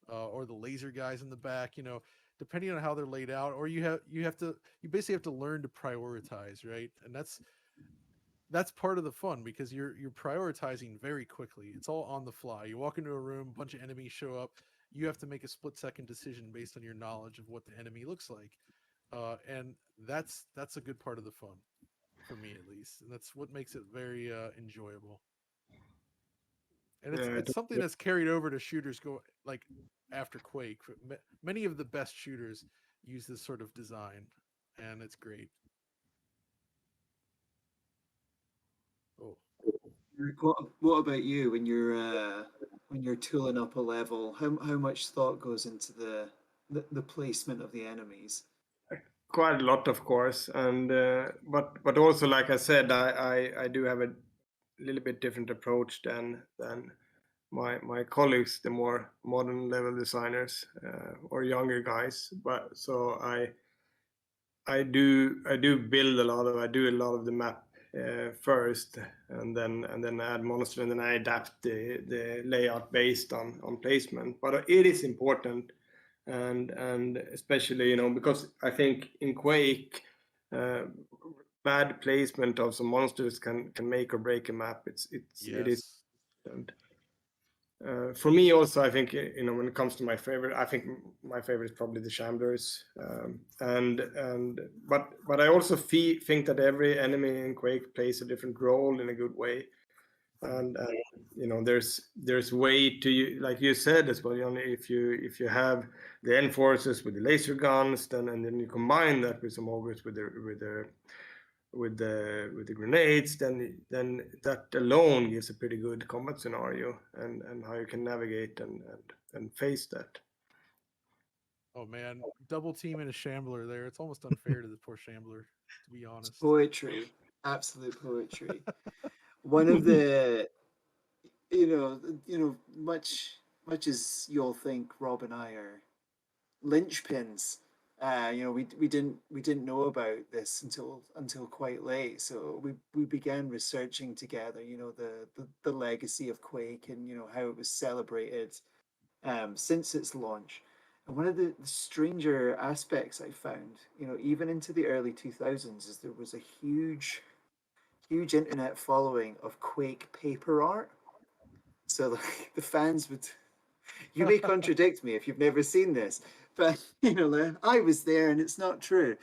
Speaker 6: or the laser guys in the back, you know, depending on how they're laid out, or you basically have to learn to prioritize, right? And that's part of the fun because you're prioritizing very quickly. It's all on the fly. You walk into a room, a bunch of enemies show up. You have to make a split-second decision based on your knowledge of what the enemy looks like, and that's a good part of the fun, for me at least. And that's what makes it very enjoyable. And it's something that's carried over to shooters like after Quake. Many of the best shooters use this sort of design, and it's great. Oh,
Speaker 5: What about you when you're tooling up a level? How much thought goes into the placement of the enemies?
Speaker 7: Quite a lot, of course, and but also, like I said, I do have a little bit different approach than my colleagues, the more modern level designers or younger guys. But so I do build a lot of the map first, and then add monster, and then I adapt the layout based on placement. But it is important, and especially, you know, because I think in Quake, bad placement of some monsters can make or break a map. It is. And, for me also, I think, you know, when it comes to my favorite, I think my favorite is probably the Shamblers, but I also think that every enemy in Quake plays a different role in a good way, and you know, there's way to, like you said as well, you know, if you have the enforcers with the laser guns, and then you combine that with some ogres with the grenades, then that alone gives a pretty good combat scenario, and how you can navigate and face that.
Speaker 6: Oh man, double team and a Shambler there. It's almost unfair to the poor Shambler, to be honest.
Speaker 5: Poetry, absolute poetry. One of the, much as you'll think Rob and I are linchpins. We didn't know about this until quite late. So we began researching together. You know, the legacy of Quake, and you know how it was celebrated since its launch. And one of the stranger aspects I found, you know, even into the early 2000s, is there was a huge internet following of Quake paper art. So the fans would. You may contradict me if you've never seen this, but you know, I was there, and it's not true.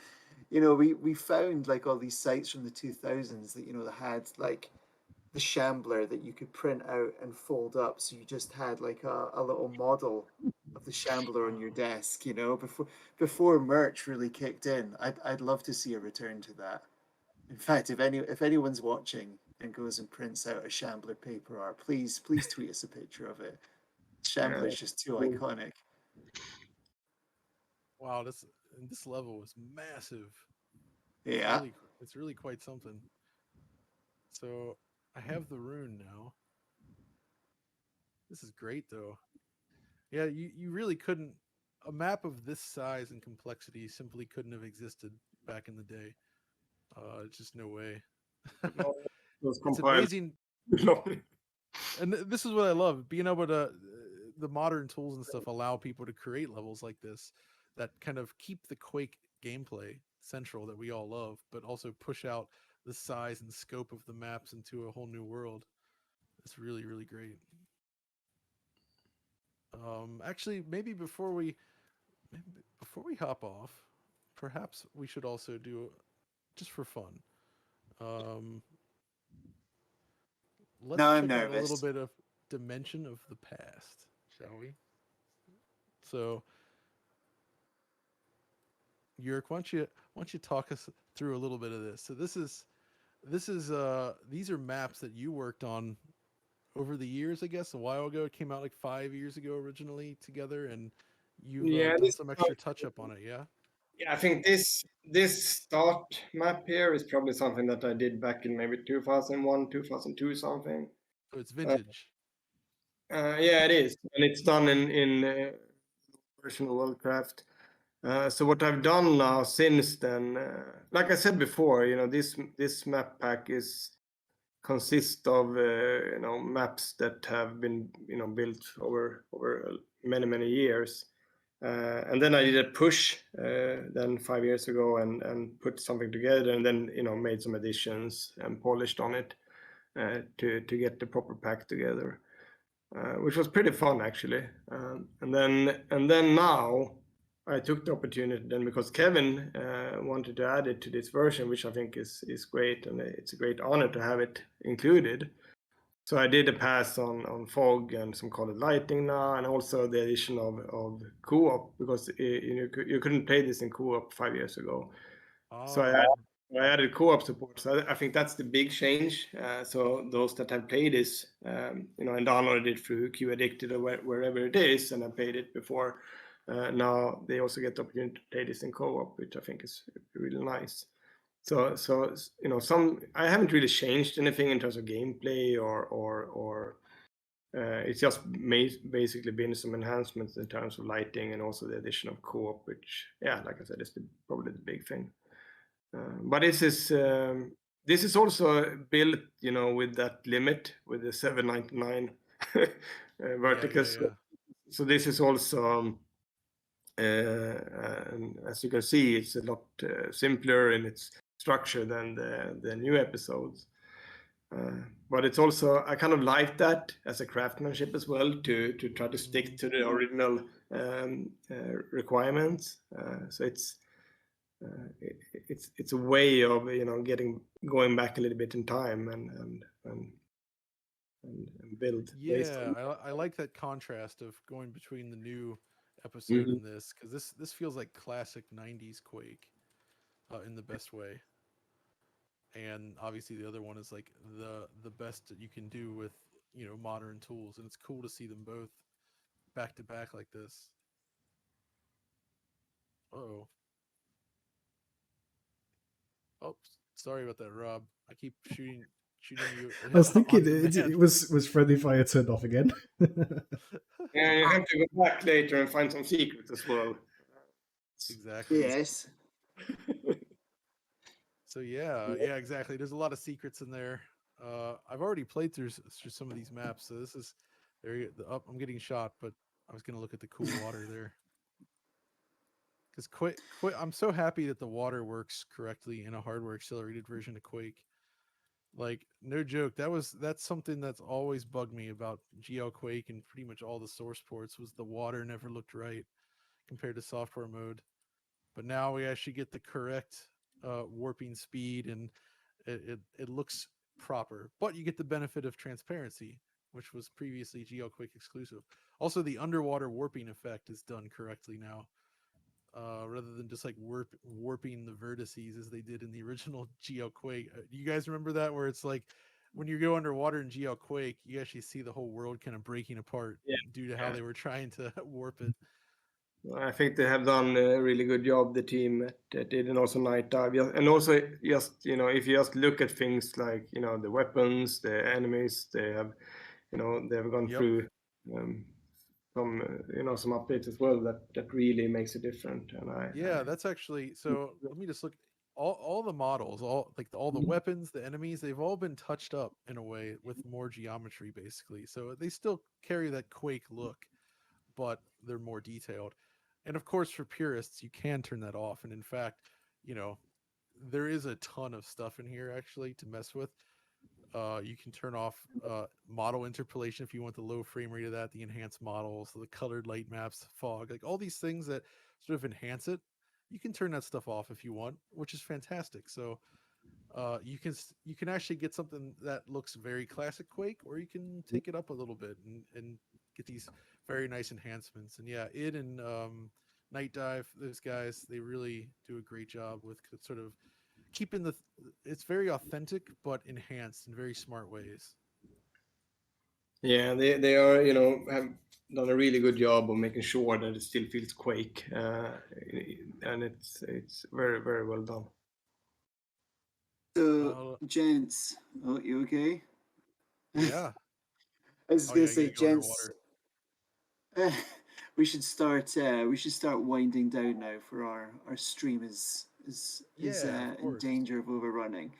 Speaker 5: You know, we found like all these sites from the 2000s that, you know, that had like the Shambler that you could print out and fold up, so you just had like a little model of the Shambler on your desk. You know, before merch really kicked in. I'd love to see a return to that. In fact, if anyone's watching and goes and prints out a Shambler paper art, please tweet us a picture of it. Shambler is just too iconic.
Speaker 6: Wow, this level is massive.
Speaker 5: Yeah.
Speaker 6: It's really quite something. So I have the rune now. This is great though. Yeah, you really couldn't. A map of this size and complexity simply couldn't have existed back in the day. Just no way.
Speaker 7: Those
Speaker 6: It's
Speaker 7: compiled.
Speaker 6: amazing, and this is what I love. Being able to, the modern tools and stuff allow people to create levels like this that kind of keep the Quake gameplay central that we all love, but also push out the size and scope of the maps into a whole new world. It's really, really great. Actually, maybe before we hop off, perhaps we should also do, just for fun, let's
Speaker 5: Now I'm
Speaker 6: check out a little
Speaker 5: nervous.
Speaker 6: bit of Dimension of the Past, shall we? So, Yurk, why don't you talk us through a little bit of this? So these are maps that you worked on over the years, I guess. A while ago, it came out like 5 years ago originally together, and you've done some extra touch up on it. Yeah.
Speaker 7: Yeah, I think this start map here is probably something that I did back in maybe 2001, 2002 something.
Speaker 6: So it's vintage.
Speaker 7: Yeah, it is, and it's done in version of Worldcraft. So what I've done now since then, like I said before, this map pack consists of maps that have been built over many years. And then I did a push then 5 years ago and put something together, and then made some additions and polished on it to get the proper pack together, which was pretty fun actually. And then now I took the opportunity then, because Kevin wanted to add it to this version, which I think is great, and it's a great honor to have it included. So I did a pass on fog and some colored lighting now, and also the addition of co-op, because you couldn't play this in co-op 5 years ago. So I added co-op support. So I think that's the big change. So those that have played this, and downloaded it through Q Addicted or wherever it is, and have played it before, now they also get the opportunity to play this in co-op, which I think is really nice. So I haven't really changed anything in terms of gameplay or it's just basically been some enhancements in terms of lighting, and also the addition of co-op, which, yeah, like I said, is probably the big thing. But this is also built, with that limit with the 799 verticals.
Speaker 6: Yeah.
Speaker 7: So this is also. And as you can see, it's a lot simpler in its structure than the new episodes. But it's also, I kind of like that as a craftsmanship as well, to try to stick to the original requirements. So it's a way of going back a little bit in time and build.
Speaker 6: Yeah, I like that contrast of going between the new episode and this, because this feels like classic 90s Quake in the best way. And obviously the other one is like the best that you can do with modern tools, and it's cool to see them both back to back like this. Oh, sorry about that, Rob. I keep shooting you.
Speaker 1: I was thinking
Speaker 6: on
Speaker 1: it
Speaker 6: demand.
Speaker 1: was friendly fire turned off again.
Speaker 7: Yeah, you have to go back later and find some secrets as well.
Speaker 6: Exactly.
Speaker 5: Yes.
Speaker 6: So yeah, exactly. There's a lot of secrets in there. I've already played through some of these maps, so this is I'm getting shot, but I was gonna look at the cool water there. Because Quake, I'm so happy that the water works correctly in a hardware accelerated version of Quake. Like, no joke, that's something that's always bugged me about GL Quake and pretty much all the source ports, was the water never looked right compared to software mode. But now we actually get the correct warping speed, and it looks proper. But you get the benefit of transparency, which was previously GL Quake exclusive. Also, the underwater warping effect is done correctly now, rather than just like warping the vertices as they did in the original GL Quake. Do you guys remember that, where it's like when you go underwater in GL Quake, you actually see the whole world kind of breaking apart
Speaker 7: Yeah,
Speaker 6: due to how they were trying to warp it.
Speaker 7: I think they have done a really good job, the team that did, and also Night Dive. And also, just if you just look at things like the weapons, the enemies, they have gone
Speaker 6: Yep.
Speaker 7: through some some updates as well that really makes it different. And
Speaker 6: That's actually so. Let me just look. All the models, all the weapons, the enemies, they've all been touched up in a way with more geometry, basically. So they still carry that Quake look, but they're more detailed. And of course, for purists, you can turn that off. And in fact, there is a ton of stuff in here actually to mess with. You can turn off model interpolation if you want the low frame rate of that, the enhanced models, the colored light maps, fog, like all these things that sort of enhance it. You can turn that stuff off if you want, which is fantastic. So you can actually get something that looks very classic Quake, or you can take it up a little bit and get these very nice enhancements. And yeah, id and Night Dive, those guys, they really do a great job with sort of keeping it's very authentic but enhanced in very smart ways.
Speaker 7: yeah, they are have done a really good job of making sure that it still feels Quake, and it's very, very well done.
Speaker 5: So, gents, oh, you okay?
Speaker 6: Yeah.
Speaker 5: I was gonna say,
Speaker 6: you go
Speaker 5: gents, we should start winding down now, for our stream is
Speaker 6: of
Speaker 5: in
Speaker 6: course.
Speaker 5: danger of overrunning.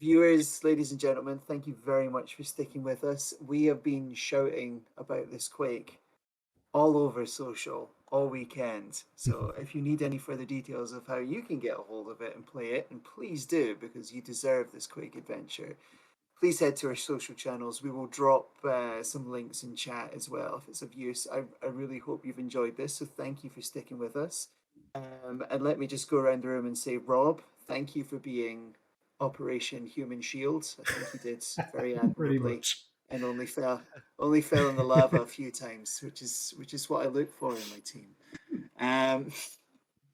Speaker 5: Viewers, ladies and gentlemen, thank you very much for sticking with us. We have been shouting about this Quake all over social all weekend. So if you need any further details of how you can get a hold of it and play it, and please do, because you deserve this Quake adventure, please head to our social channels. We will drop some links in chat as well if it's of use. I really hope you've enjoyed this, so thank you for sticking with us. And let me just go around the room and say, Rob, thank you for being Operation Human Shield. I think you did very
Speaker 1: Pretty
Speaker 5: admirably,
Speaker 1: much.
Speaker 5: and only fell in the lava a few times, which is what I look for in my team.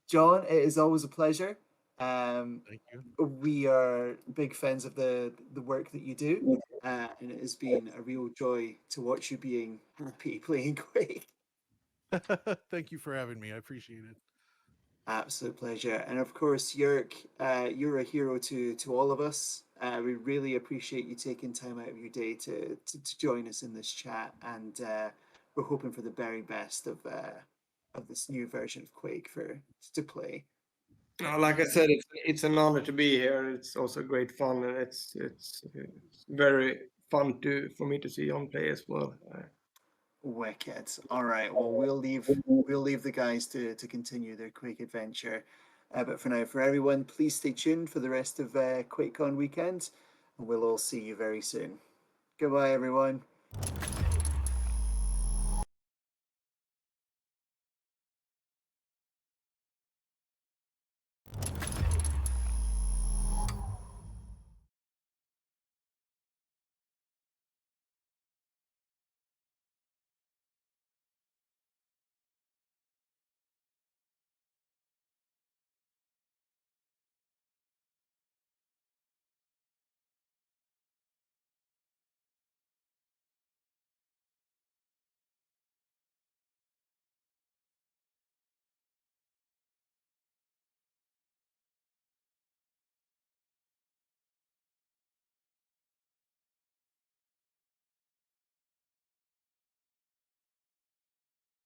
Speaker 5: John, it is always a pleasure.
Speaker 6: Thank you.
Speaker 5: We are big fans of the work that you do, and it has been a real joy to watch you being happy playing Quake.
Speaker 6: Thank you for having me. I appreciate it.
Speaker 5: Absolute pleasure. And of course, Jörg, you're a hero to all of us. We really appreciate you taking time out of your day to join us in this chat, and we're hoping for the very best of this new version of Quake to play.
Speaker 7: Like I said, it's an honor to be here. It's also great fun, and it's very fun for me to see on play as well.
Speaker 5: Wicked. All right. Well, we'll leave the guys to continue their Quake adventure. But for now, for everyone, please stay tuned for the rest of QuakeCon weekend, and we'll all see you very soon. Goodbye, everyone.